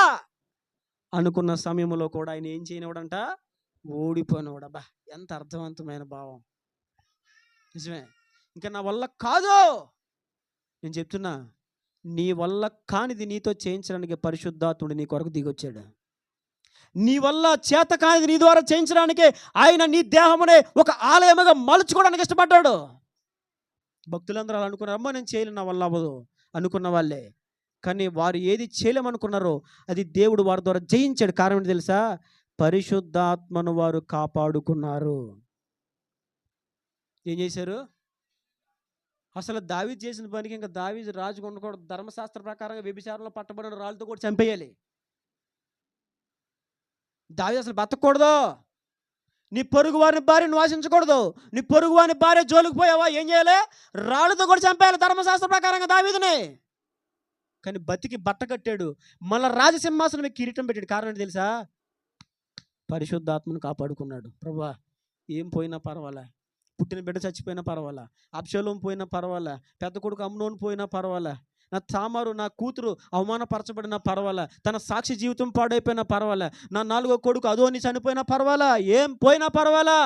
Speaker 1: అనుకున్న సమయంలో కూడా ఆయన ఏం చేయనివాడంట? ఓడిపోయినవాడు. అబ్బా, ఎంత అర్థవంతమైన భావం. నిజమే. ఇంకా నా వల్ల కాదు, నేను చెప్తున్నా, నీ వల్ల కానిది నీతో చేయించడానికి పరిశుద్ధాత్ముడు నీ కొరకు దిగొచ్చాడు. నీ వల్ల చేత కానిది నీ ద్వారా చేయించడానికి ఆయన నీ దేహమునే ఒక ఆలయముగా మలుచుకోవడానికి ఇష్టపడ్డాడు. భక్తులందరూ అలా అనుకున్నారు, అమ్మ నేను చేయలేను, నా వల్ల అవ్వదు అనుకున్న వాళ్ళే. కానీ వారు ఏది చేయలేమనుకున్నారో అది దేవుడు వారి ద్వారా జయించాడు. కారణం ఏంటి తెలుసా? పరిశుద్ధాత్మను వారు కాపాడుకున్నారు. ఏం చేశారు? అసలు దావీదు చేసిన పనికి ఇంకా దావీదు రాజు ఉండకూడదు. ధర్మశాస్త్ర ప్రకారంగా వ్యభిచారంలో పట్టబడిన రాళ్ళతో కూడా చంపేయాలి. దావీదు అసలు బతకూడదు. నీ పొరుగు వారిని భార్య నువ్వు ఆశించకూడదు. నీ పొరుగు వారిని భార్య జోలికి పోయావా ఏం చేయాలి? రాళ్ళతో కూడా చంపేయాలి ధర్మశాస్త్ర ప్రకారంగా దావీదుని. కానీ బతికి బట్ట కట్టాడు. మళ్ళీ రాజసింహాసనం కిరీటం పెట్టాడు. కారణం ఏంటి తెలుసా? పరిశుద్ధాత్మను కాపాడుకున్నాడు. ప్రభువా, ఏం పోయినా పర్వాలే, పుట్టిన బిడ్డ చచ్చిపోయినా పర్వాలా, అబ్షలోము పోయినా పర్వాలా, పెద్ద కొడుకు అమ్నోను పోయినా పర్వాలా, నా తామారు నా కూతురు అవమానపరచబడినా పర్వాలా, తన సాక్షి జీవితం పాడైపోయినా పర్వాలా, నా 4వ కొడుకు అదోని చనిపోయినా పర్వాలా, ఏం పోయినా పర్వాలా,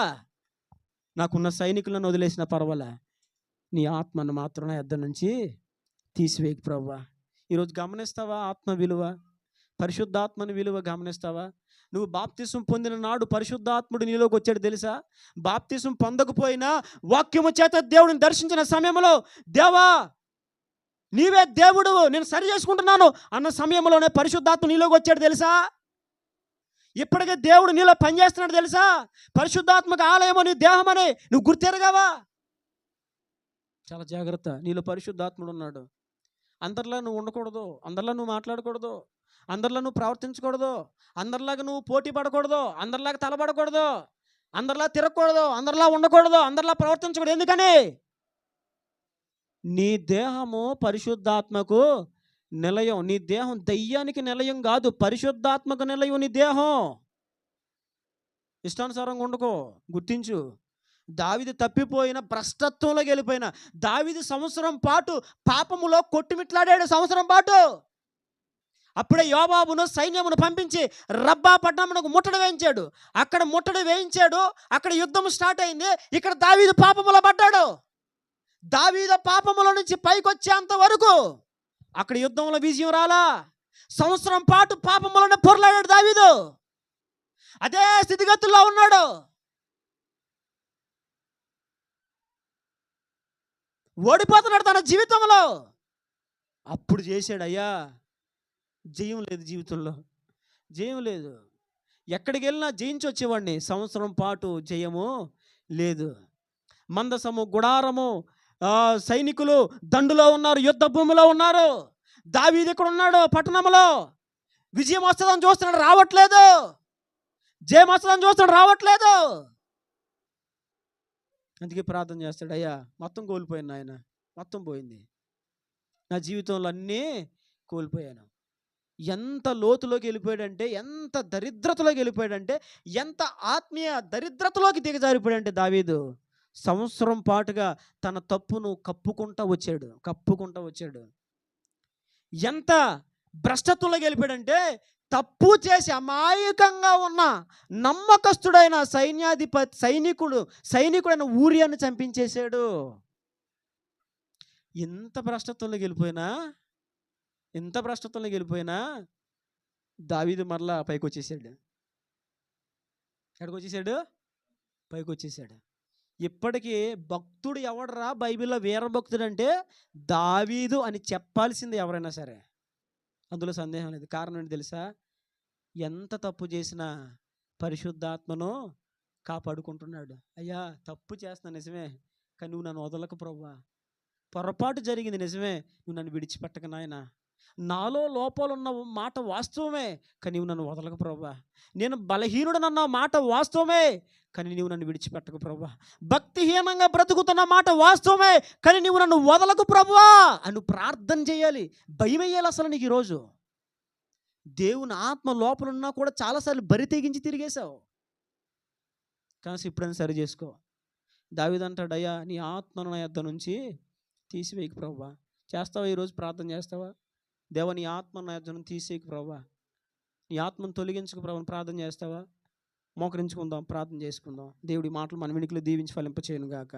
Speaker 1: నాకున్న సైనికులను వదిలేసినా పర్వాలా, నీ ఆత్మను మాత్రం నా యొద్ద నుంచి తీసివేయకు ప్రభువా. ఈరోజు గమనిస్తావా ఆత్మ విలువ? పరిశుద్ధాత్మని విలువ గమనిస్తావా? నువ్వు బాప్తిసం పొందిన నాడు పరిశుద్ధాత్ముడు నీలోకి వచ్చాడు తెలుసా? బాప్తిసం పొందకపోయినా వాక్యము చేత దేవుడిని దర్శించిన సమయంలో, దేవా నీవే దేవుడు, నేను సరి చేసుకుంటున్నాను అన్న సమయంలోనే పరిశుద్ధాత్మ నీలోకి వచ్చాడు తెలుసా? ఇప్పటికే దేవుడు నీలో పనిచేస్తున్నాడు తెలుసా? పరిశుద్ధాత్మక ఆలయమో నీ దేహమని నువ్వు గుర్తెరగావా? చాలా జాగ్రత్త. నీలో పరిశుద్ధాత్ముడు ఉన్నాడు. అందరిలా నువ్వు ఉండకూడదు, అందరిలా నువ్వు మాట్లాడకూడదు, అందరిలో నువ్వు ప్రవర్తించకూడదు, అందరిలాగా నువ్వు పోటీ పడకూడదు, అందరిలాగా తలబడకూడదు, అందరిలా తిరగకూడదు, అందరిలా ఉండకూడదు, అందరిలా ప్రవర్తించకూడదు. ఎందుకని? నీ దేహము పరిశుద్ధాత్మకు నిలయం. నీ దేహం దయ్యానికి నిలయం కాదు, పరిశుద్ధాత్మకు నిలయం నీ దేహం. ఇష్టానుసారంగా ఉండకో, గుర్తించు. దావీదు తప్పిపోయిన, భ్రష్టత్వంలోకి వెళ్ళిపోయిన దావీదు సంవత్సరం పాటు పాపములో కొట్టుమిట్లాడాడు. సంవత్సరం పాటు. అప్పుడే యోబాబును సైన్యమును పంపించి రబ్బా పట్టణమునకు ముట్టడి వేయించాడు. అక్కడ ముట్టడి వేయించాడు, అక్కడ యుద్ధం స్టార్ట్ అయింది. ఇక్కడ దావీదు పాపములో పడ్డాడు. దావీదు పాపముల నుంచి పైకి వచ్చేంత వరకు అక్కడ యుద్ధంలో విజయం రాలా. సంవత్సరం పాటు పాపములోనే పొరలాడాడు దావీదు. అదే స్థితిగతుల్లో ఉన్నాడు. ఓడిపోతున్నాడు తన జీవితంలో. అప్పుడు చేశాడు, అయ్యా జయం లేదు జీవితంలో, జయం లేదు. ఎక్కడికి వెళ్ళినా జయించి వచ్చేవాడిని, సంవత్సరం పాటు జయము లేదు. మందసము, గుడారము, సైనికులు దండులో ఉన్నారు, యుద్ధ భూమిలో ఉన్నారు. దావీదు ఇక్కడ ఉన్నాడు పట్టణంలో. విజయం వస్తుందని చూస్తున్నాడు, రావట్లేదు. జయం వస్తుందని చూస్తున్నాడు, రావట్లేదు. అందుకే ప్రార్థన చేస్తాడు, అయ్యా మొత్తం కోల్పోయాను ఆయన, మొత్తం పోయింది, నా జీవితంలో అన్నీ కోల్పోయాను. ఎంత లోతులోకి వెళ్ళిపోయాడంటే, ఎంత దరిద్రతలోకి వెళ్ళిపోయాడంటే, ఎంత ఆత్మీయ దరిద్రతలోకి దిగజారిపోయాడంటే దావీదు సంవత్సరం పాటుగా తన తప్పును కప్పుకుంటూ వచ్చాడు. ఎంత భ్రష్టత్వంలోకి వెళ్ళిపోయాడంటే, తప్పు చేసి అమాయకంగా ఉన్న నమ్మకస్తుడైన సైనికుడైన ఊరియాను చంపించేశాడు. ఎంత భ్రష్టత్వంలోకి వెళ్ళిపోయినా దావీదు మరలా పైకి వచ్చేసాడు. ఎక్కడికి వచ్చేసాడు? పైకి వచ్చేసాడు. ఇప్పటికీ భక్తుడు ఎవడరా బైబిల్లో వీరభక్తుడు అంటే దావీదు అని చెప్పాల్సింది ఎవరైనా సరే, అందులో సందేహం లేదు. కారణం ఏంటి తెలుసా? ఎంత తప్పు చేసినా పరిశుద్ధాత్మను కాపాడుకుంటున్నాడు. అయ్యా తప్పు చేస్తున్నా నిజమే, కానీ నువ్వు నన్ను వదలకు ప్రభువా. పొరపాటు జరిగింది నిజమే, నువ్వు నన్ను విడిచిపెట్టక నాయనా. నాలో లోపాలు ఉన్న మాట వాస్తవమే, కానీ నువ్వు నన్ను వదలకు ప్రభువా. నేను బలహీనుడనన్న మాట వాస్తవమే, కానీ నీవు నన్ను విడిచిపెట్టకు ప్రభువా. భక్తిహీనంగా బ్రతుకుతున్న మాట వాస్తవమే, కానీ నీవు నన్ను వదలకు ప్రభువా అని ప్రార్థన చేయాలి. భయం వేయాలి అసలు నీకు. ఈరోజు దేవుని ఆత్మ లోపలున్నా కూడా చాలాసార్లు బరి తెగించి తిరిగేశావు. కానీ ఇప్పుడైనా సరి చేసుకో. దావీదు అంటాడు, అయ్యా నీ ఆత్మను నా యొద్ద నుంచి తీసివేయకు ప్రభువా. చేస్తావా? ఈరోజు ప్రార్థన చేస్తావా? దేవా నీ ఆత్మను నా యొద్ద నుంచి తీసేయకు ప్రభువా, నీ ఆత్మను తొలగించుకు ప్రభువా. ప్రార్థన చేస్తావా? మోకరించుకుందాం, ప్రార్థన చేసుకుందాం. దేవుడి మాటలు మన వెనుకలు దీవించి ఫలింపచేయును గాక.